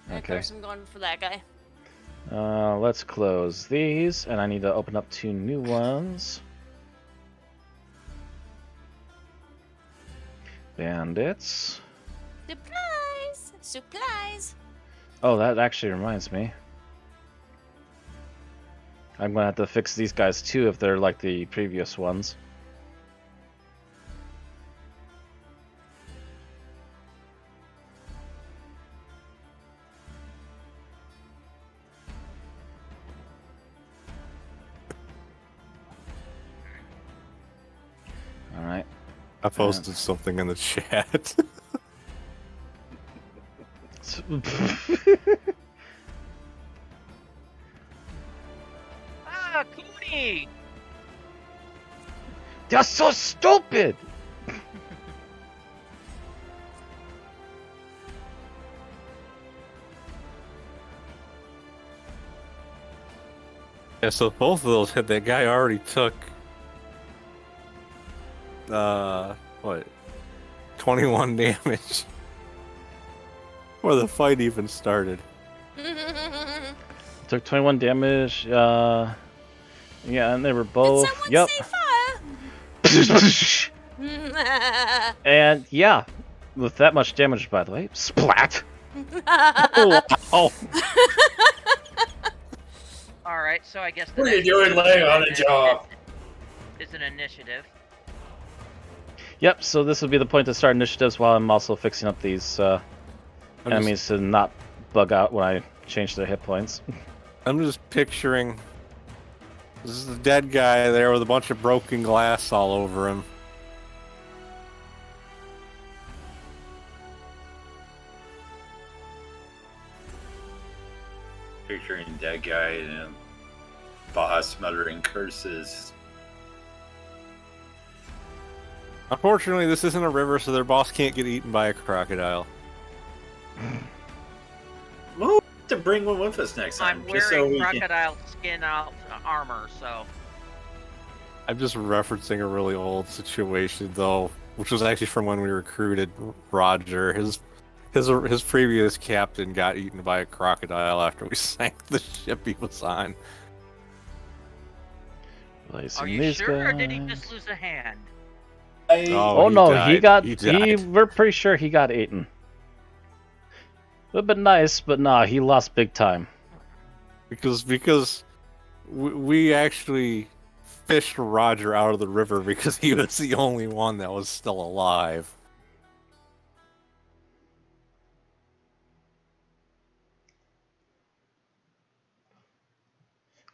And of Okay. course I'm going for that guy. Let's close these, and I need to open up 2 new ones. Bandits. Supplies! Supplies! Oh, that actually reminds me. I'm gonna have to fix these guys too if they're like the previous ones. Alright. I posted something in the chat. Ah, Cooney! They're so stupid! Yeah, so both of those hit. That guy already took what? 21 damage. Before the fight even started. Took 21 damage. Yeah, and they were Did both. someone Yep. say fire? And yeah, with that much damage, by the way, splat. Oh, wow. All right, so I guess the What are you next doing laying on a is- jaw? Is an initiative. Yep. So this would be the point to start initiatives while I'm also fixing up these enemies to not bug out when I change their hit points. I'm just picturing this is the dead guy there with a bunch of broken glass all over him. Picturing dead guy and a boss muttering curses. Unfortunately, this isn't a river, so their boss can't get eaten by a crocodile. We'll have to bring one with us next time. I'm just so wearing we can... crocodile skin out armor, so I'm just referencing a really old situation, though, which was actually from when we recruited Roger. His previous captain got eaten by a crocodile after we sank the ship he was on. are you sure, or did he just lose a hand? Oh he no, died. he died. we're pretty sure he got eaten. Would have been nice, but nah, he lost big time. Because we actually fished Roger out of the river because he was the only one that was still alive.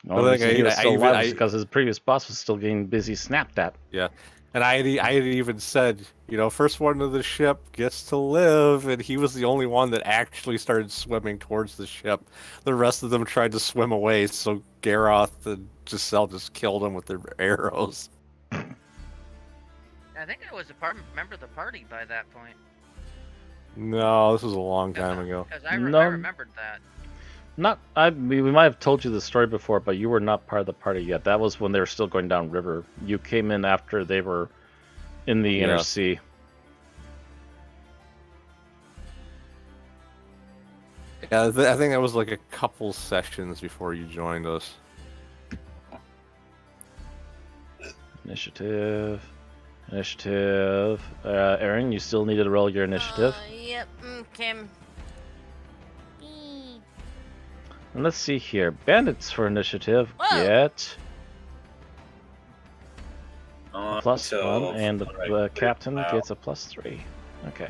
The only Like, reason he was still even- alive was because his previous boss was still getting busy snapped at. Yeah, and I had even said, first one to the ship gets to live, and he was the only one that actually started swimming towards the ship. The rest of them tried to swim away, so Garroth and Giselle just killed him with their arrows. I think I was a member of the party by that point. No, this was a long time ago. Because I No. remembered that. We might have told you the story before, but you were not part of the party yet. That was when they were still going down river. You came in after they were in the inner Yeah. sea. Yeah, I think that was like a couple sessions before you joined us. Initiative. Aaron, you still needed to roll your initiative. Yep. Okay. And let's see here. Bandits for initiative Whoa. get plus so, 1, and the right, captain wow. gets a plus 3. Okay.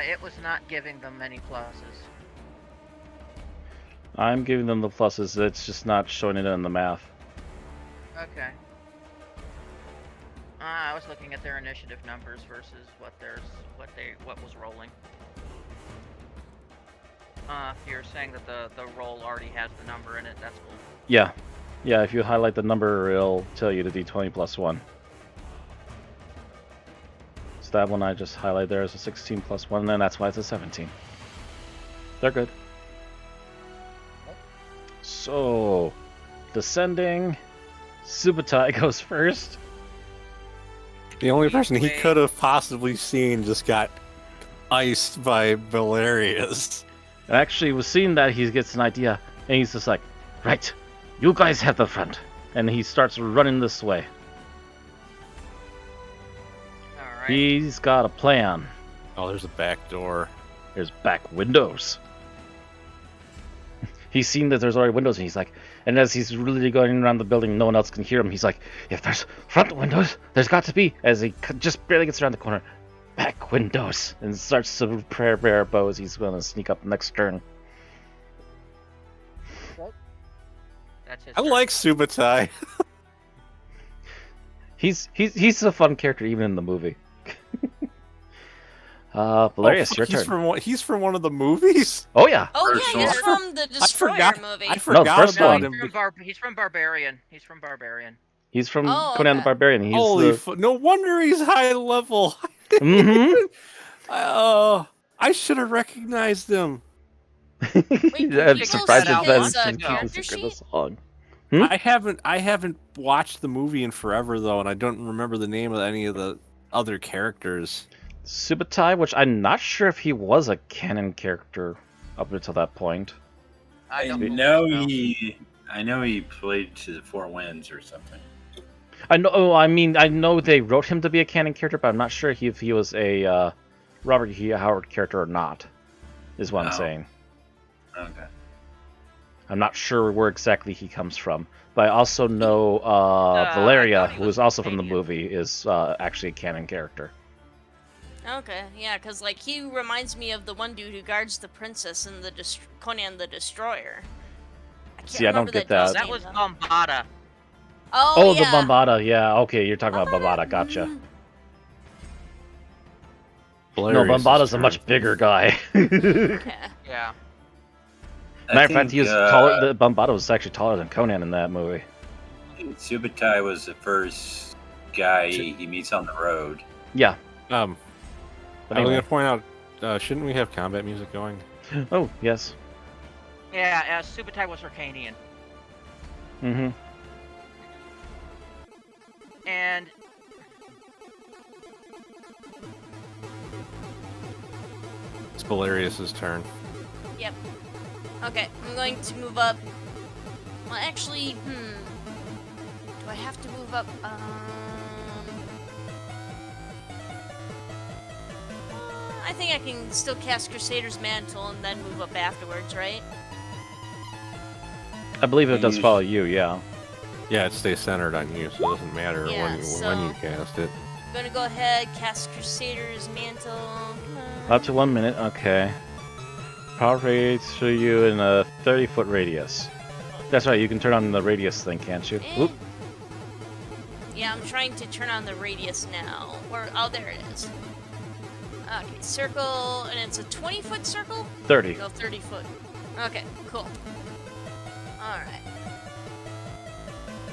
It was not giving them many pluses. I'm giving them the pluses. It's just not showing it in the math. Okay. I was looking at their initiative numbers versus what was rolling. You're saying that the roll already has the number in it. That's cool. Yeah. Yeah, if you highlight the number, it'll tell you the d20 plus 1. So that one I just highlighted there as a 16 plus 1, and that's why it's a 17. They're good. So, descending, Subutai goes first. The only person he could have possibly seen just got iced by Valerius. And actually, was seeing that, he gets an idea, and he's just like, right, you guys have the front. And he starts running this way. Alright. He's got a plan. Oh, there's a back door. There's back windows. he's seen that there's already windows, and he's like, and as he's really going around the building, no one else can hear him. He's like, if there's front windows, there's got to be. As he just barely gets around the corner, back windows, and starts to prepare a bow as he's going to sneak up next turn. That's his I turn. like Subutai. He's a fun character even in the movie. Valerius, your turn. He's from one of the movies. Oh yeah. Oh First yeah, he's one. from the Destroyer movie. I forgot first about one. him. He's from Barbarian. He's from Barbarian. He's from Oh, Conan the okay. Barbarian. He's Holy the... no wonder he's high level. Mm-hmm. I should have recognized him. Wait, I'm you surprised go that see Ben his, didn't keep character a secret this sheet? long. I haven't watched the movie in forever though, and I don't remember the name of any of the other characters. Subutai, which I'm not sure if he was a canon character up until that point. I don't I know he played to the Four Winds or something. I know they wrote him to be a canon character, but I'm not sure if he was a Robert E. Howard character or not, is what I'm Oh. saying. Okay. I'm not sure where exactly he comes from. But I also know I Valeria, thought he who was is also from the Canadian. movie, is actually a canon character. Okay, yeah, because like he reminds me of the one dude who guards the princess in the Conan the Destroyer. I can't See, I don't remember get dude's that. That name, was though. Bombada. Oh, yeah. the Bombada, yeah. Okay, you're talking about Bombada, gotcha. No, Valerius' Bombada's a turn. much bigger guy. Okay. Yeah. Matter of fact, he was taller. The Bombada was actually taller than Conan in that movie. Subutai was the first guy he meets on the road. Yeah. But But I was anyway. going to point out, shouldn't we have combat music going? Oh, yes. Yeah, Subutai was Arcanian. Mm-hmm. And It's Valerius' turn. Yep. Okay, I'm going to move up. Well, actually, do I have to move up? I think I can still cast Crusader's Mantle and then move up afterwards, right? I believe it does follow you, yeah. Yeah, it stays centered on you, so it doesn't matter Yeah, when you so- cast it. I'm gonna go ahead, cast Crusader's Mantle. Come on. Up to 1 minute, okay. Power radiates through you in a 30-foot radius. That's right, you can turn on the radius thing, can't you? Eh. Oop. Yeah, I'm trying to turn on the radius now. Oh, there it is. Okay, circle, and it's a 20-foot circle? 30. No, 30 foot. Okay, cool. Alright.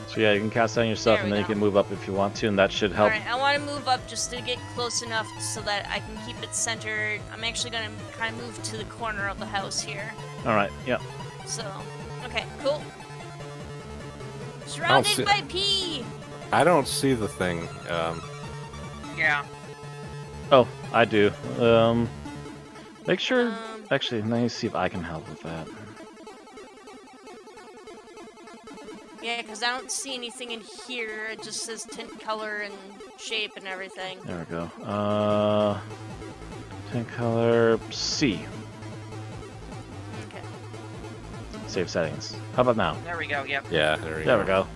So yeah, you can cast that on yourself, There and we then you go. can move up if you want to, and that should help. Alright, I want to move up just to get close enough so that I can keep it centered. I'm actually going to kind of move to the corner of the house here. Alright, yeah. So, okay, cool. Surrounded see- by pee! I don't see the thing. yeah, Oh, I do. Make sure... Um, Actually, let me see if I can help with that. Yeah, because I don't see anything in here. It just says tint color and shape and everything. There we go. Tint color C. Okay. Save settings. How about now? there we go. Yep. Yeah, there you There go. we go.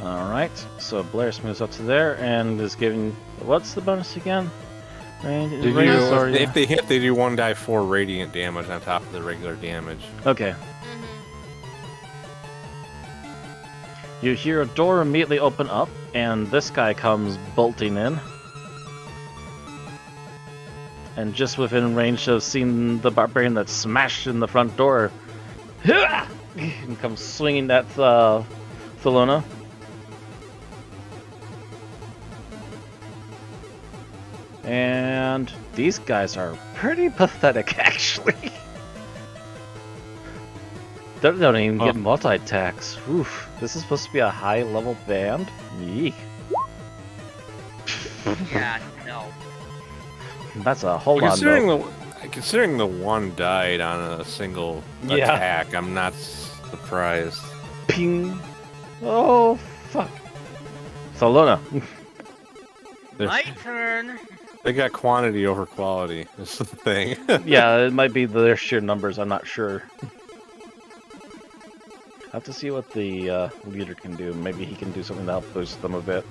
Alright, so Blair's moves up to there and is giving... What's the bonus again? If they hit, they do 1 die 4 radiant damage on top of the regular damage. Okay. You hear a door immediately open up, and this guy comes bolting in. And just within range of seeing the barbarian that smashed in the front door, and comes swinging at Thelona. And these guys are pretty pathetic, actually. They don't even get multi-attacks. Oof. This is supposed to be a high-level band? Yee. Yeah, no. That's a whole lot. Considering the one died on a single Yeah. attack, I'm not surprised. Ping. Oh, fuck. Thelona. There's- My turn. They got quantity over quality. Is the thing. Yeah, it might be their sheer numbers. I'm not sure. I have to see what the leader can do. Maybe he can do something to help boost them a bit.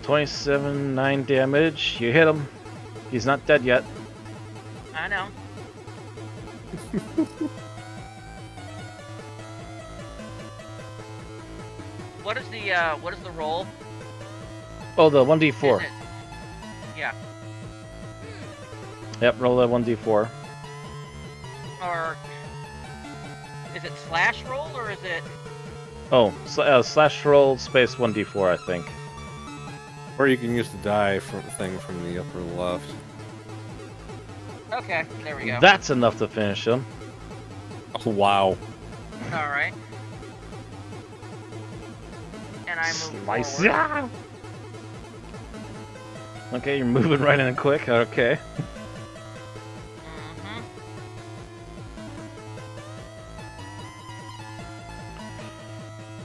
27, 9 damage. You hit him. He's not dead yet. I know. What is the roll? Oh, the 1d4. Is it- Yeah. Yep, roll that 1d4. Or is it slash roll or is it? Oh, slash roll space 1d4, I think. Or you can use the die thing from the upper left. Okay, there we go. That's enough to finish him. Oh, wow. All right. And I move Slice. forward. Yeah! Okay, you're moving right in quick. Okay.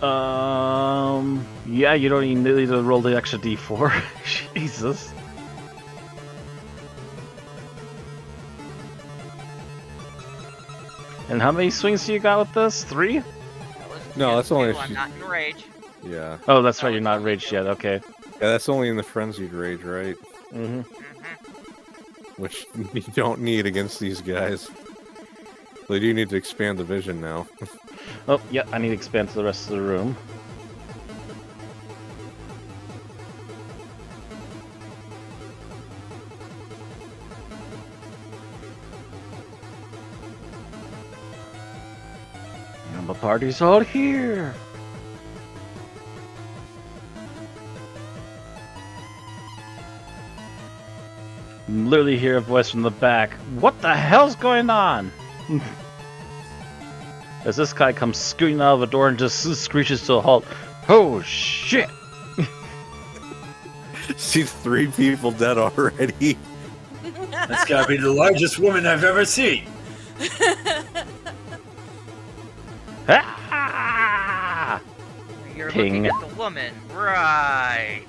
Mhm. Yeah, you don't even need to roll the extra d4. Jesus. And how many swings do you got with this? 3? That was No, that's only two. if I'm you- not in rage. Yeah. Oh, that's right, No, you're it's not only raged 2. yet. Okay. Yeah, that's only in the frenzied rage, right? Mm-hmm. Which you don't need against these guys. They do need to expand the vision now. Oh, yeah, I need to expand to the rest of the room. And the party's all here. Literally hear a voice from the back. What the hell's going on? As this guy comes scooting out of the door and just screeches to a halt. Oh shit! See 3 people dead already. That's gotta be the largest woman I've ever seen. Ah! You're Ping. looking at the woman, right?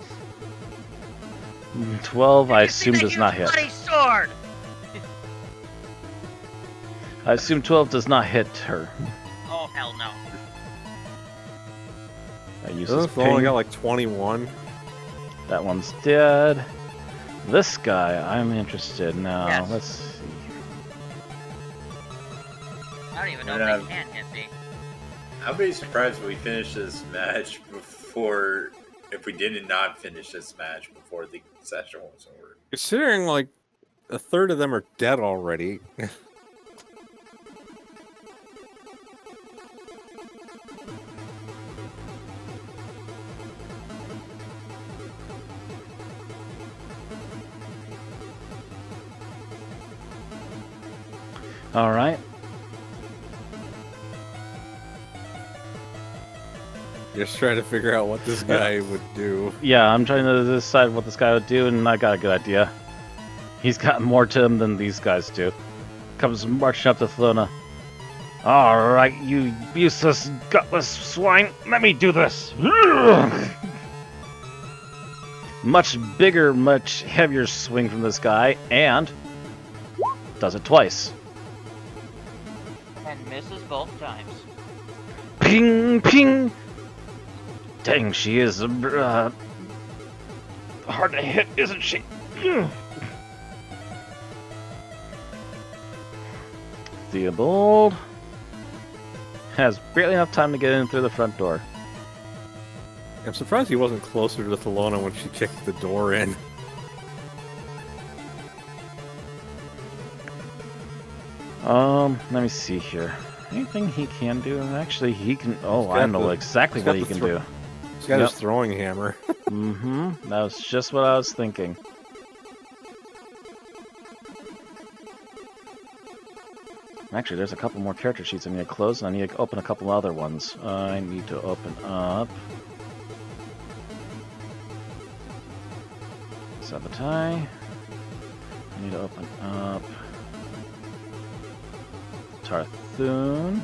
12, I You see assume that does not huge hit. bloody sword. I assume 12 does not hit her. Oh hell no! I use Doesn't this it only ping. got like 21? That one's dead. This guy, I'm interested now. Yes. Let's see. I don't even know Yeah. if they can hit me. I'll be surprised if we finish this match before. If we did not finish this match before the session was over. Considering like a third of them are dead already. All right. Just trying to figure out what this guy would do. Yeah, I'm trying to decide what this guy would do, and I got a good idea. He's got more to him than these guys do. Comes marching up to Thelona. All right, you useless, gutless swine. Let me do this. Much bigger, much heavier swing from this guy, and does it twice. And misses both times. Ping, ping. Dang, she is hard to hit, isn't she? Theobald has barely enough time to get in through the front door. I'm surprised he wasn't closer to Thelona when she kicked the door in. Let me see here. Anything he can do? Actually, he can. Oh, He's I got know the- exactly he's what got he the can thro- do. He's got Yep. his throwing hammer. Mm-hmm. That was just what I was thinking. Actually, there's a couple more character sheets I need to close, and I need to open a couple other ones. I need to open up Sabotage. I need to open up Tarthun.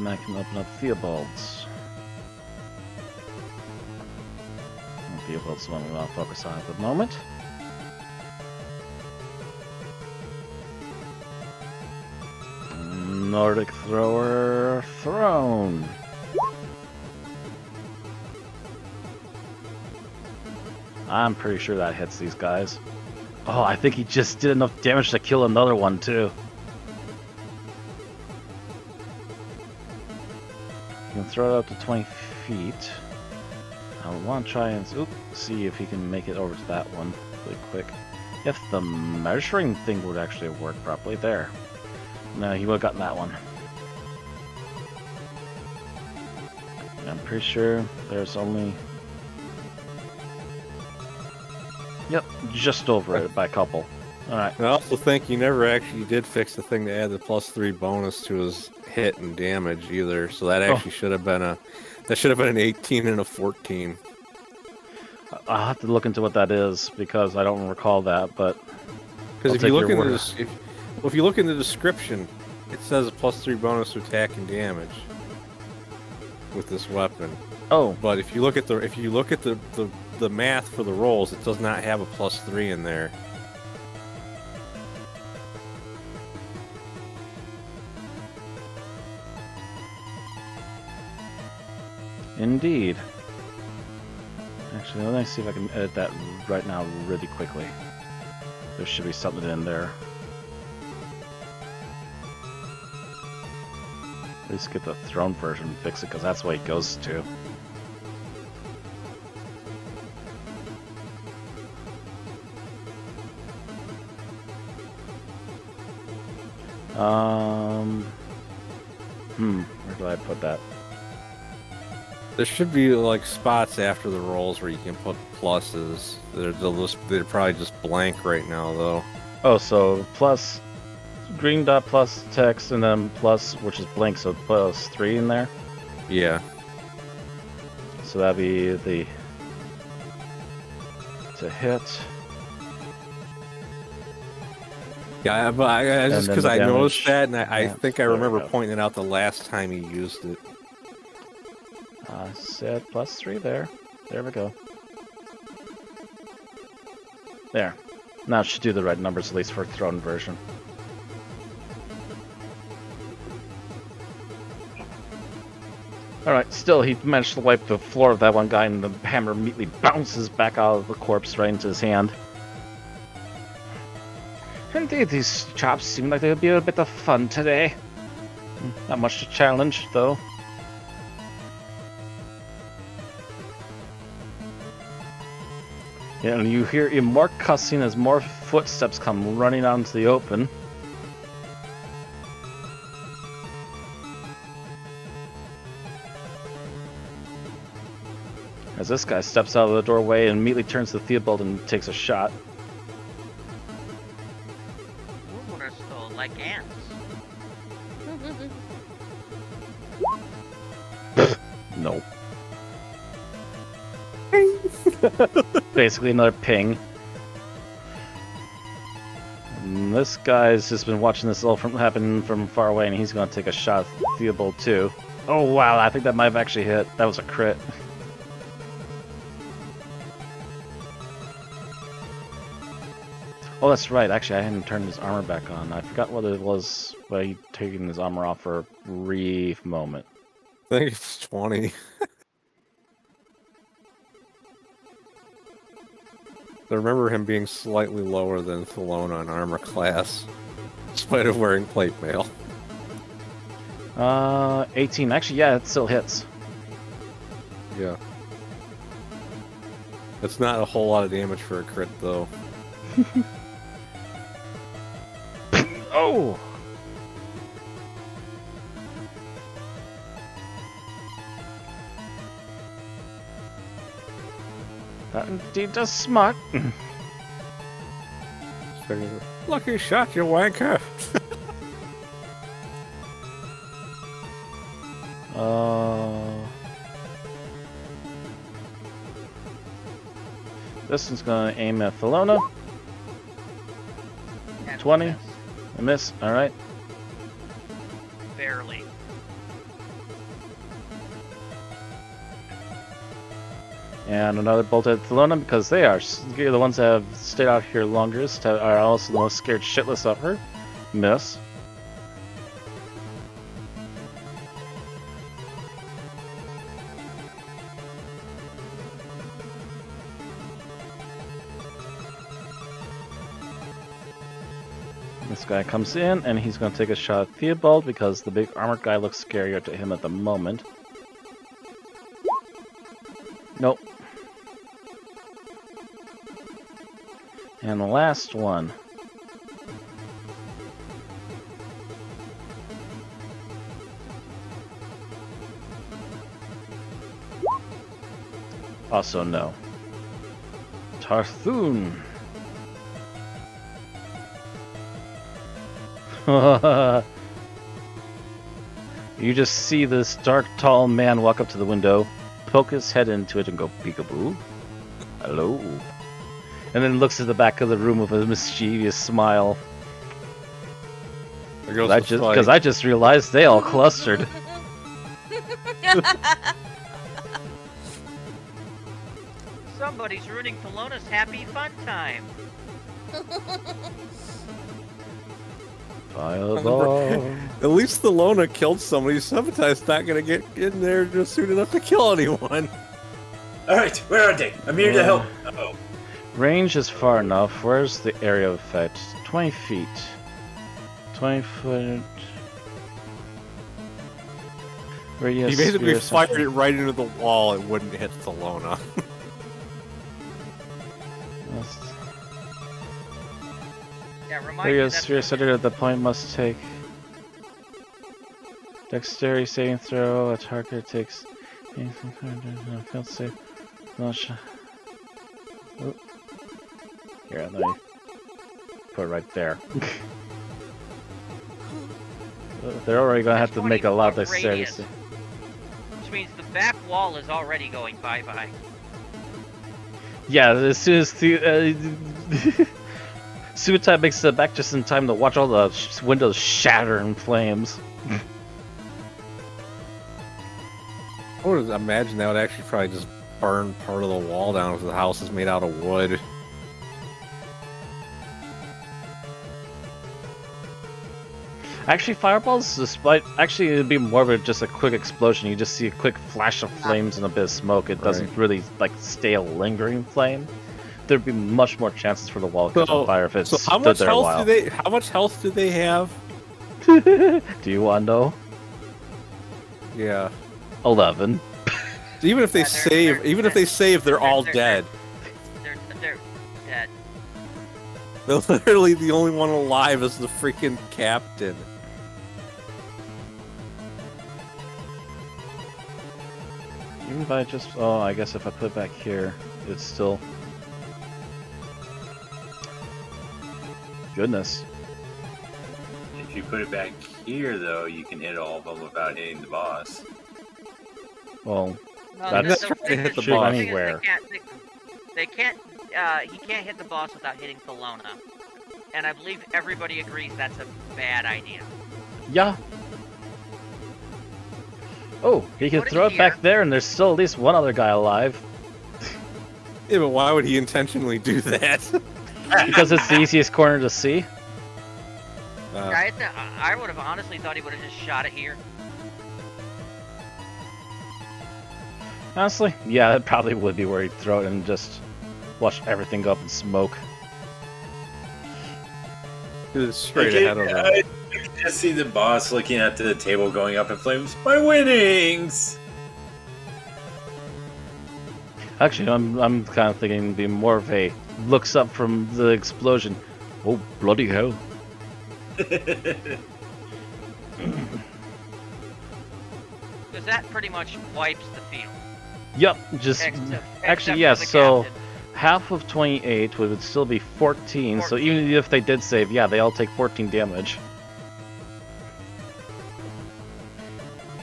then I can open up Theobald's. Theobald's the one we want to focus on at the moment. Nordic Thrower thrown. I'm pretty sure that hits these guys. Oh, I think he just did enough damage to kill another one too. You can throw it up to 20 feet. I want to try and see if he can make it over to that one really quick. If the measuring thing would actually work properly. There. No, he would have gotten that one. I'm pretty sure there's only... Yep, just over it by a couple. Alright. I also think he never actually did fix the thing to add the +3 bonus to his hit and damage either. So that actually should have been an 18 and a 14. I'll have to look into what that is because I don't recall that, but because if you look in the description, it says a +3 bonus to attack and damage with this weapon. Oh, but if you look at the math for the rolls, it does not have a +3 in there. indeed. Actually, let me see if I can edit that right now really quickly. There should be something in there. At least get the throne version and fix it, because that's what it goes to. Where do I put that? There should be like spots after the rolls where you can put pluses. They're probably just blank right now, though. Oh, so plus green dot plus text and then plus, which is blank, so +3 in there. Yeah. So that'd be the to hit. Yeah, but just because I noticed that, and I Yeah, think I there we remember go. pointing it out the last time he used it. Said +3 there. There we go. There. Now it should do the right numbers, at least for throne version. Alright, still, he managed to wipe the floor of that one guy, and the hammer immediately bounces back out of the corpse right into his hand. Indeed, these chops seem like they'll be a bit of fun today. Not much to challenge, though. Yeah, and you hear even more cussing as more footsteps come running out into the open. As this guy steps out of the doorway and immediately turns to Theobald and takes a shot. What are still like ants? No. Basically another ping. And this guy's just been watching this all happen from far away, and he's going to take a shot at Theobald too. Oh wow, I think that might have actually hit. That was a crit. Oh, that's right. Actually, I hadn't turned his armor back on. I forgot what it was by he taking his armor off for a brief moment. I think it's 20. I remember him being slightly lower than Thalone on armor class, in spite of wearing plate mail. 18. Actually, yeah, it still hits. Yeah. It's not a whole lot of damage for a crit, though. Oh! That indeed does smart. Lucky shot, you wanker! This one's gonna aim at Thalona. And 20. miss. A miss. Alright. Barely. And another bolt at Thelona because they are the ones that have stayed out here longest, are also the most scared shitless of her. Miss. This guy comes in and he's going to take a shot at Theobald because the big armored guy looks scarier to him at the moment. Nope. And the last one. Also no. Tarthun. You just see this dark, tall man walk up to the window, poke his head into it and go, peekaboo. Hello. And then looks at the back of the room with a mischievous smile. Because I just realized they all clustered. Somebody's ruining Thelona's happy fun time. Fireball. At least the Lona killed somebody. Sabotage's not gonna get in there just soon enough to kill anyone. Alright, where are they? I'm here to help. Uh-oh. Range is far enough. Where's the area of effect? 20 feet. 20 foot. Radius. He basically sphere, fired it right into the wall. It wouldn't hit the Lona. Yeah, remind Area me that's sphere centered at the point must take dexterity saving throw. A target takes field save. Launch. Oh. Here, let me put it right there. They're already gonna have to make a lot of dexterity. Which means the back wall is already going bye-bye. Yeah, as soon as the Suitai makes it back just in time to watch all the windows shatter in flames. I would imagine that would actually probably just burn part of the wall down because the house is made out of wood. Actually, fireballs, despite it'd be more of just a quick explosion. You just see a quick flash of flames and a bit of smoke. It doesn't really like stay a lingering flame. There'd be much more chances for the wall to catch on fire if it's how stood much there a health while. How much health do they have? Do you want to know? Yeah. 11. Even if they save, they're all dead. They're dead. They're literally the only one alive is the freaking captain. Even if I just... Oh, I guess if I put it back here, it's still... Goodness. If you put it back here, though, you can hit all of them without hitting the boss. Well, No, that's trying to hit the shoot boss. anywhere. They can't. He can't hit the boss without hitting Thelona, and I believe everybody agrees that's a bad idea. Yeah. Oh, he can Put it throw it back here. there and there's still at least one other guy alive. Yeah, but why would he intentionally do that? Because it's the easiest corner to see. I would have honestly thought he would have just shot it here. Honestly, yeah, that probably would be where he'd throw it and just watch everything go up in smoke. It's straight ahead of him. I can just see the boss looking at the table going up in flames. My winnings! Actually, I'm kind of thinking it'd be more of a looks up from the explosion. Oh, bloody hell. Because that pretty much wipes the field. Yep, just... Except Actually, for yes, the so... captain. Half of 28 would still be 14, so even if they did save, yeah, they all take 14 damage.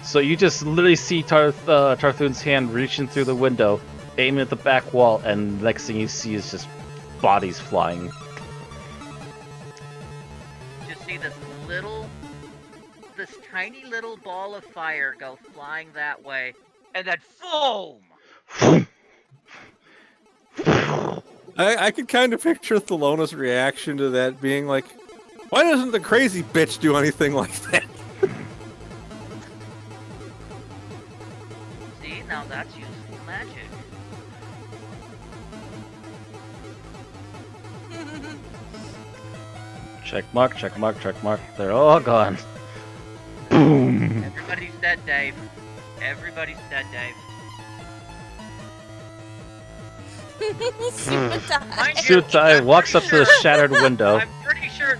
So you just literally see Tarthun's hand reaching through the window, aiming at the back wall, and the next thing you see is just bodies flying. Just see this tiny little ball of fire go flying that way, and then foam! I could kind of picture Thelonious' reaction to that being like, why doesn't the crazy bitch do anything like that? See, now that's useful magic. Check mark, check mark, check mark. They're all gone. Boom. Everybody's dead, Dave. Everybody's dead, Dave. Mind you, Sutai I'm walks up pretty to the sure- shattered window. I'm pretty sure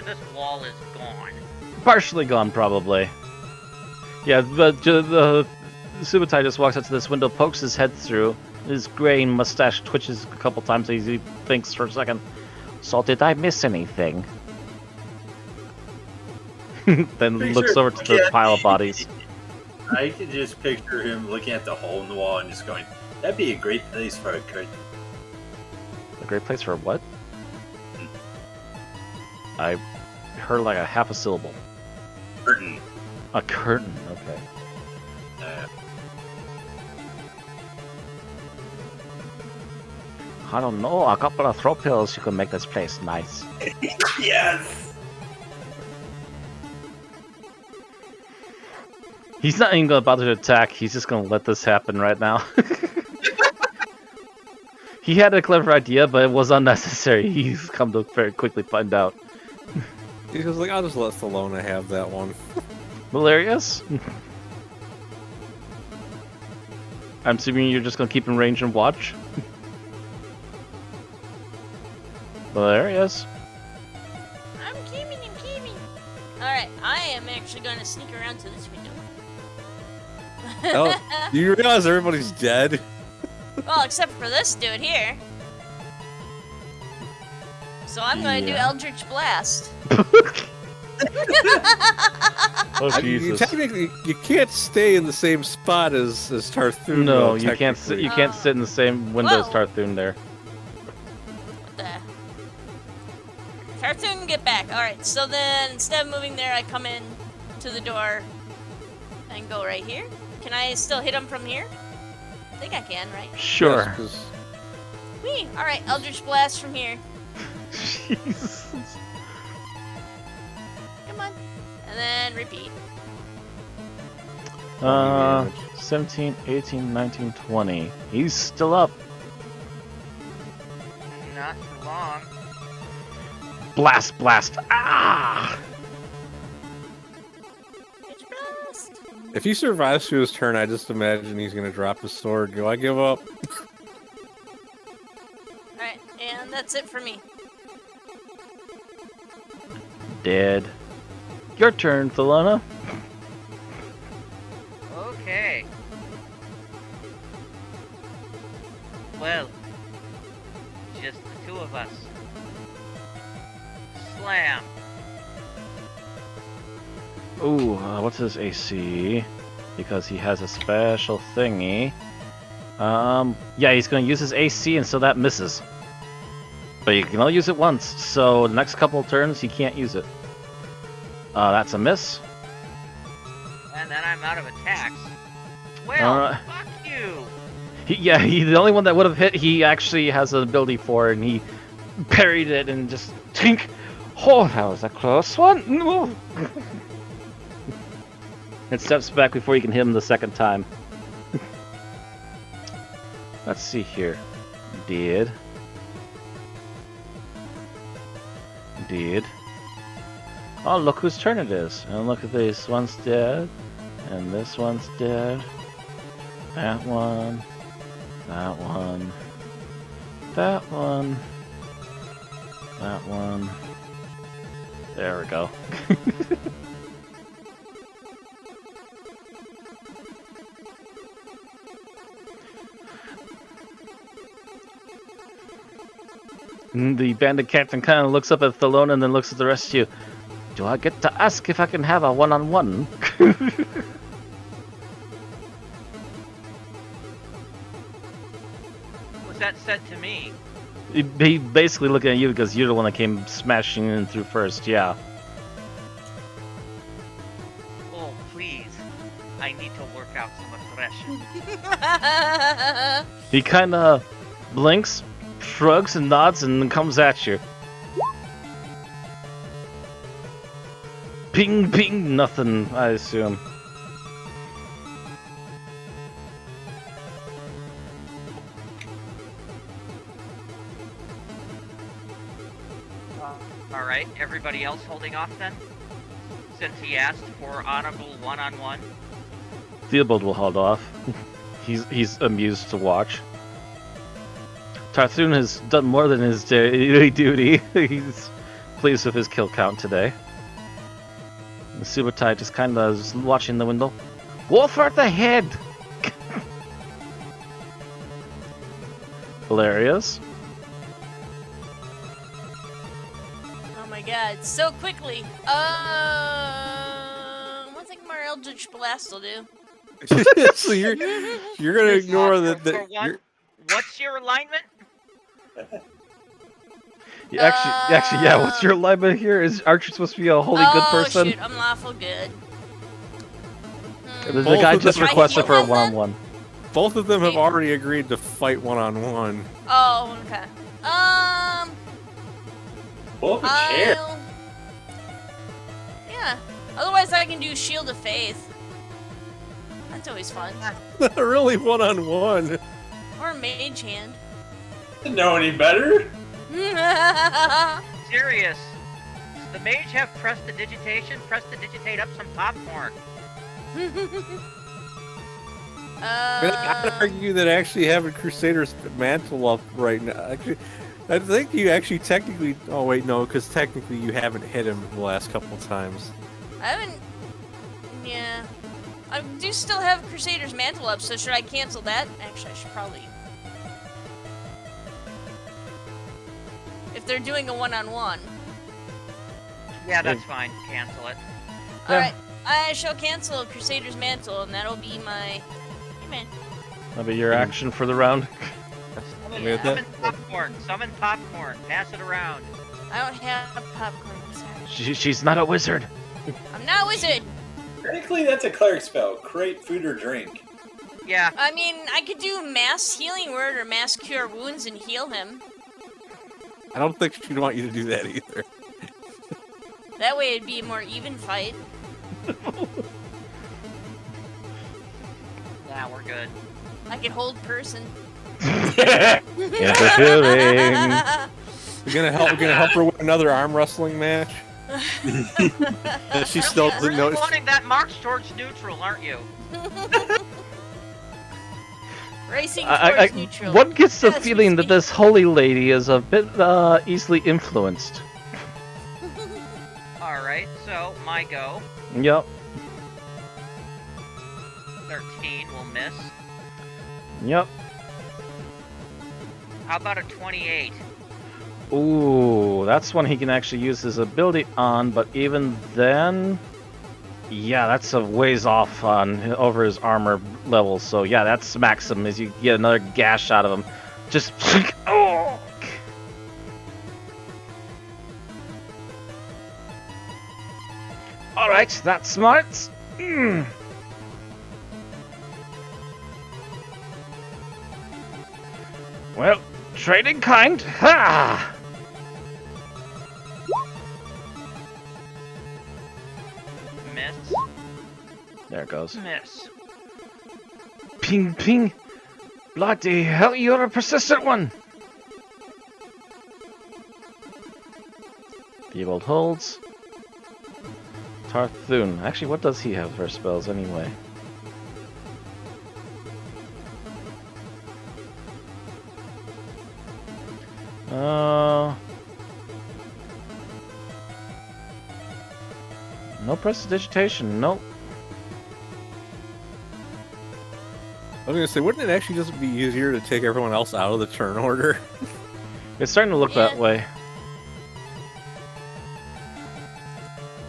this wall is gone. Partially gone, probably. Yeah, but the Subutai just walks up to this window, pokes his head through. His graying mustache twitches a couple times as he thinks for a second. So did I miss anything? Then Pretty looks sure over to the pile of bodies. I could just picture him looking at the hole in the wall and just going, "That'd be a great place for a curtain." A great place for what? I heard like a half a syllable. Curtain. A curtain, okay. I don't know, a couple of throw pills you can make this place nice. Yes. He's not even gonna bother to attack, he's just gonna let this happen right now. He had a clever idea, but it was unnecessary. He's come to very quickly find out. He's just like, I'll just let Thelona have that one. Hilarious? I'm assuming you're just gonna keep in range and watch? Hilarious. I'm keeping. Alright, I am actually going to sneak around to this window. Oh, do you realize everybody's dead? Well, except for this dude here. So I'm going to do Yeah. Eldritch Blast. Oh I mean, you technically, you can't stay in the same spot as Tarthun. No, though, you can't sit. You technically. can't sit in the same window as Whoa. Tarthun there. What the? Tartun, get back. Alright, so then instead of moving there, I come in to the door and go right here. Can I still hit him from here? I think I can, right? Sure. Yes, 'cause Whee! Alright, Eldritch Blast from here. Jesus. Come on. And then repeat. 17, 18, 19, 20. He's still up. Not for long. Blast, blast. Ah! Eldritch Blast! if he survives through his turn, I just imagine he's gonna drop his sword. Do I give up? Alright, and that's it for me. Dead. Your turn, Thelona. Okay. Well, just the two of us. Slam. Ooh, what's his AC? Because he has a special thingy. Yeah, he's gonna use his AC, and so that misses. But you can only use it once, so the next couple of turns he can't use it. That's a miss. And then I'm out of attacks. Well, Alright. fuck you. The only one that would have hit, he actually has an ability for, and he parried it and just tink. Oh, that was a close one. No. And steps back before you can hit him the second time. Let's see here. Did. Oh, look whose turn it is. And look at this one's dead. And this one's dead. That one. That one. That one. That one. There we go. The bandit captain kind of looks up at Thelona and then looks at the rest of you. Do I get to ask if I can have a one-on-one? Was that said to me? He basically looking at you because you're the one that came smashing in through first, yeah. Oh, please. I need to work out some aggression. He kind of blinks, shrugs and nods, and comes at you. Ping, ping, nothing, I assume. Alright, everybody else holding off then? Since he asked for honorable one-on-one? Theobald will hold off. He's amused to watch. Tarthun has done more than his daily duty. He's pleased with his kill count today. And Subutai just kind of is watching the window. Wolf at the head! Hilarious. Oh my god, so quickly. One thing more Eldritch Blast will do. So you're gonna ignore For the one, what's your alignment? Yeah, actually, yeah. What's your alignment here? Is Archer supposed to be a holy good person? Oh shoot, I'm lawful good. The Both guy of just them- requested for a Heal them then? one-on-one. both of them have already agreed to fight one-on-one. Oh, okay. Pull up a chair. I'll... Yeah. Otherwise, I can do Shield of Faith. That's always fun. Not really one-on-one. Or Mage Hand. Didn't know any better. Serious. Does the mage have prestidigitation? Prestidigitate up some popcorn. I mean, I'd argue that actually having Crusader's mantle up right now. Actually, I think you actually technically. Oh wait, no, because technically you haven't hit him the last couple times. I haven't... Yeah. I do still have Crusader's Mantle up, so should I cancel that? Actually, I should probably... If they're doing a one-on-one. Yeah, that's fine. Cancel it. Yeah. Alright, I shall cancel Crusader's Mantle, and that'll be my... Hey, man. That'll be your action for the round. Yeah. Summon popcorn. Summon popcorn. Pass it around. I don't have popcorn. Sorry. She's not a wizard. I'm not a wizard. Technically, that's a cleric spell. Create food or drink. Yeah. I mean, I could do Mass Healing Word or Mass Cure Wounds and heal him. I don't think she'd want you to do that either. That way it'd be a more even fight. Yeah, we're good. I could hold person. Interfering. We're gonna help her with another arm wrestling match. She still doesn't really know. wanting that march towards neutral, aren't you? Racing towards neutral. One gets the Yes, feeling that speak. this holy lady is a bit easily influenced. Alright, so my go. Yep. 13 will miss. Yep. How about a 28? Ooh, that's one he can actually use his ability on, but even then... Yeah, that's a ways off on over his armor level, so yeah, that smacks him as you get another gash out of him. Just... Oh! Alright, that's smart. Well, trading kind. Ha! Miss. There it goes. Miss. Ping, ping. Bloody hell, you're a persistent one. Theobald holds. Tarthun. Actually, what does he have for spells anyway? No prestidigitation, nope. I was gonna say, wouldn't it actually just be easier to take everyone else out of the turn order? It's starting to look that Yeah. way.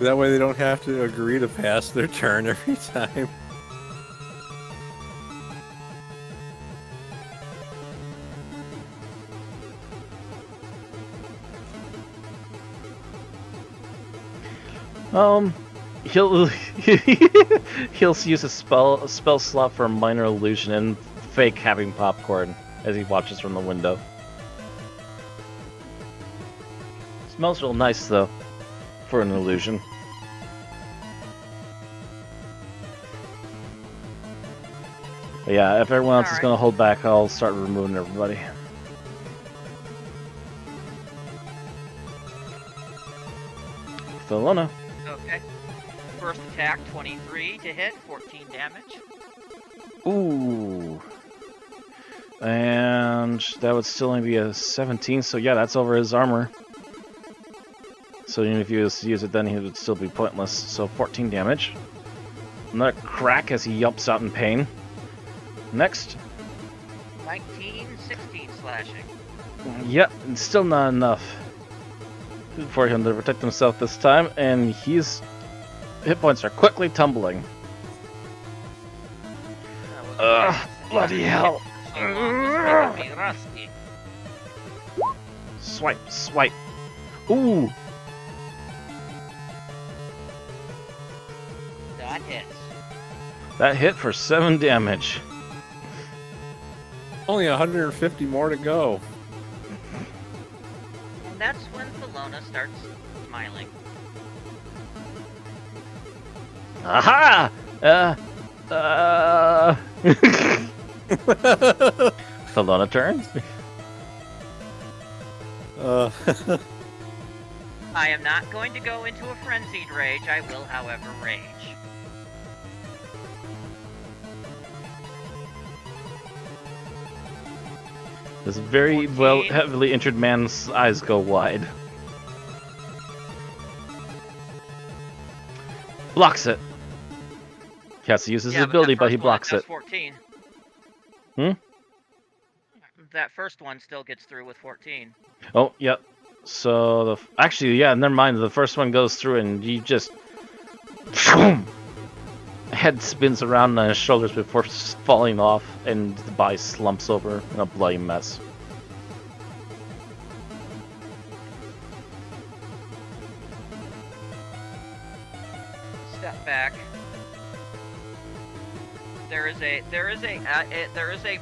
That way they don't have to agree to pass their turn every time. He'll he'll use a spell slot for minor illusion and fake having popcorn. as he watches from the window. Smells real nice though, for an illusion. But yeah, if everyone else is Alright. going to hold back, I'll start removing everybody. Thelona. Okay. First attack, 23 to hit, 14 damage. Ooh. And that would still only be a 17, so yeah, that's over his armor. So even if you use it, then he would still be pointless. So 14 damage. Another crack as he yelps out in pain. Next. 19, 16 slashing. Yep, it's still not enough for him to protect himself this time, and his hit points are quickly tumbling. That was Bloody hell. so long, it's making me rusty. Swipe, swipe. Ooh. That hits. That hit for 7 damage. Only 150 more to go. And that's when Thelona starts smiling. Aha! Thelona turn. I am not going to go into a frenzied rage. I will, however, rage. This very 14. heavily injured man's eyes go wide. Blocks it. He has to use his ability, but he that first one, blocks does it. 14. Hmm? That first one still gets through with 14. Oh, yep. So, actually, yeah, never mind. The first one goes through and he just... head spins around on his shoulders before falling off, and the body slumps over in a bloody mess. Step back. There is a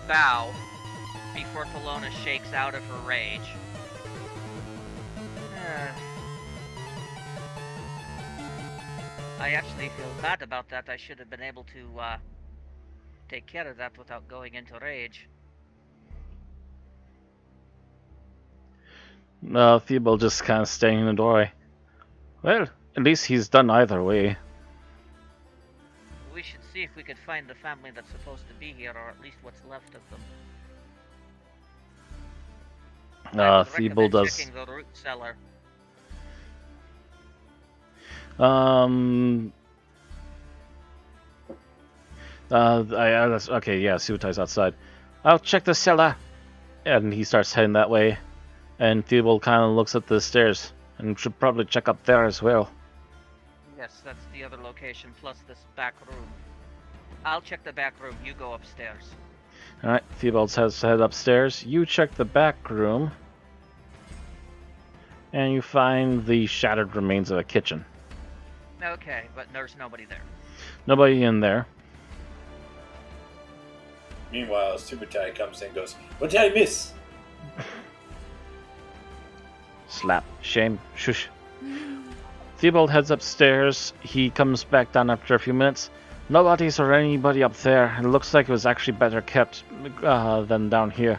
bow before Thelona shakes out of her rage. I actually feel bad about that. I should have been able to take care of that without going into rage. Theobald just kind of staying in the doorway. Well, at least he's done either way. We should see if we could find the family that's supposed to be here, or at least what's left of them. I would Theobald recommend does. checking the root cellar. Okay, yeah, Suitai's outside. I'll check the cellar. And he starts heading that way. And Theobald kind of looks at the stairs. And should probably check up there as well. Yes, that's the other location, plus this back room. I'll check the back room, you go upstairs. Alright, Theobald has to head upstairs. You check the back room. And you find the shattered remains of a kitchen. Okay, but there's nobody there. Nobody in there. Meanwhile, Subutai comes in and goes, "What did I miss?" Slap. Shame. Shush. Theobald heads upstairs. He comes back down after a few minutes. Nobody's or anybody up there. It looks like it was actually better kept than down here.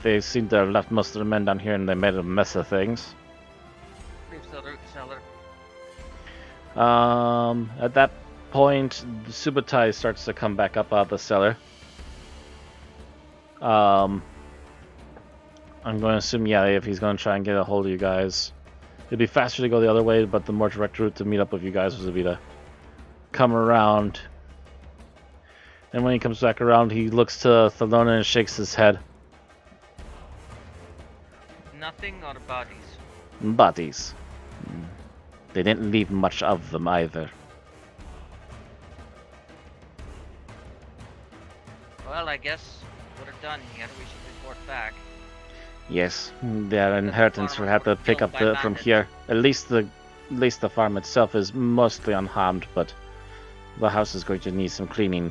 They seem to have left most of the men down here and they made a mess of things. Leaves the root cellar. At that point, Subutai starts to come back up out of the cellar. I'm going to assume, yeah, if he's going to try and get a hold of you guys. It'd be faster to go the other way, but the more direct route to meet up with you guys would be to come around. And when he comes back around, he looks to Thelona and shakes his head. Nothing or bodies. Bodies. They didn't leave much of them either. Well, I guess we're done here. We should report back. Yes, their inheritance will have to pick up from here. At least the farm itself is mostly unharmed, but the house is going to need some cleaning.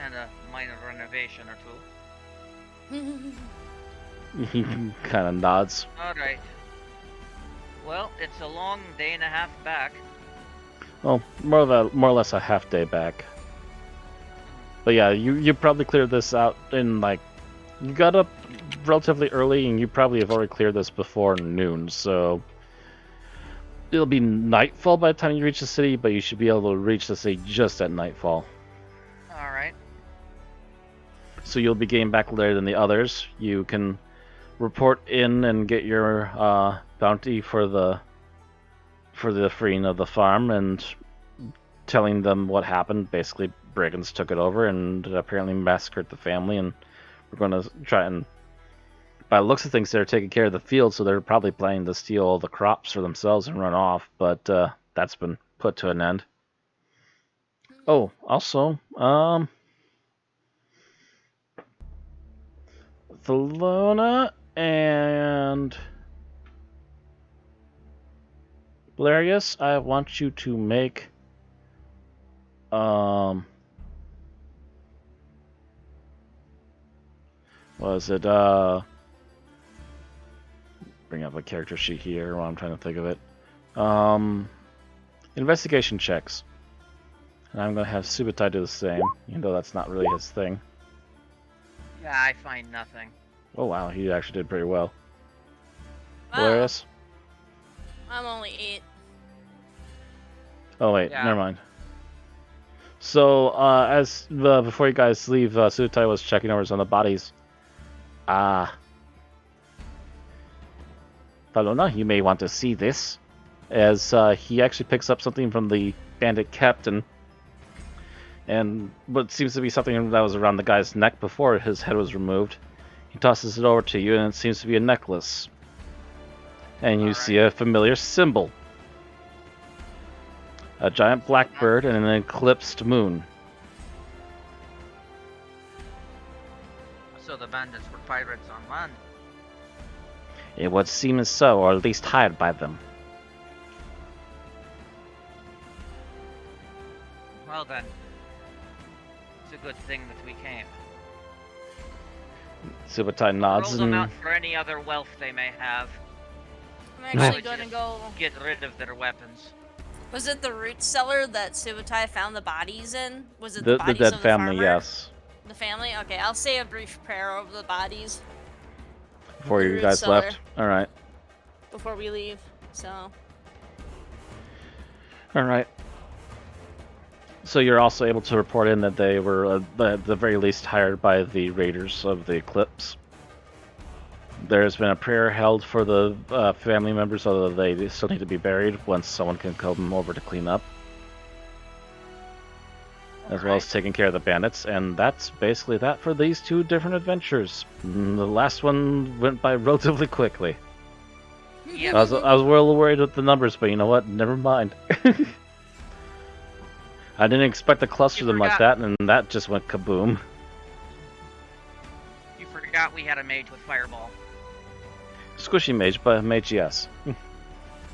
And a minor renovation or two. He kind of nods. Alright. Well, it's a long day and a half back. Well, more or less a half day back. But yeah, you probably cleared this out in like, you got up relatively early, and you probably have already cleared this before noon. So it'll be nightfall by the time you reach the city, but you should be able to reach the city just at nightfall. Alright. So you'll be getting back later than the others. You can report in and get your bounty for the freeing of the farm, and telling them what happened. Basically, brigands took it over and apparently massacred the family, and we're going to try and, by the looks of things, they're taking care of the field, so they're probably planning to steal all the crops for themselves and run off, but that's been put to an end. Oh, also, Thelona and Valerius, I want you to make bring up a character sheet here while I'm trying to think of it. Investigation checks. And I'm gonna have Subutai do the same, even though that's not really his thing. Yeah, I find nothing. Oh wow, he actually did pretty well. Wow. Valerius? I'm only 8. Oh wait, Yeah. never mind. So, as before you guys leave, Subutai was checking over some of the bodies. Thelona, you may want to see this, as he actually picks up something from the bandit captain, and what seems to be something that was around the guy's neck before his head was removed. He tosses it over to you, and it seems to be a necklace. And you see a familiar symbol. A giant blackbird and an eclipsed moon. So the bandits were pirates on land. It would seem as so, or at least hired by them. Well then, it's a good thing that we came. Subutai nods Roll them and out for any other wealth they may have. I'm actually gonna go. Get rid of their weapons. Was it the root cellar that Subutai found the bodies in? Was it the bodies dead of the family, farmer? yes. The family? Okay, I'll say a brief prayer over the bodies Before The you root guys cellar. left. Alright. before we leave. So, Alright. So you're also able to report in that they were, at the very least, hired by the raiders of the Eclipse. There's been a prayer held for the family members, although they still need to be buried once someone can come over to clean up. As well as taking care of the bandits, and that's basically that for these two different adventures. The last one went by relatively quickly. Yeah. I was a little worried with the numbers, but you know what? Never mind. I didn't expect to cluster You them like forgot. that, and that just went kaboom. You forgot we had a mage with fireball. Squishy mage, but mage yes.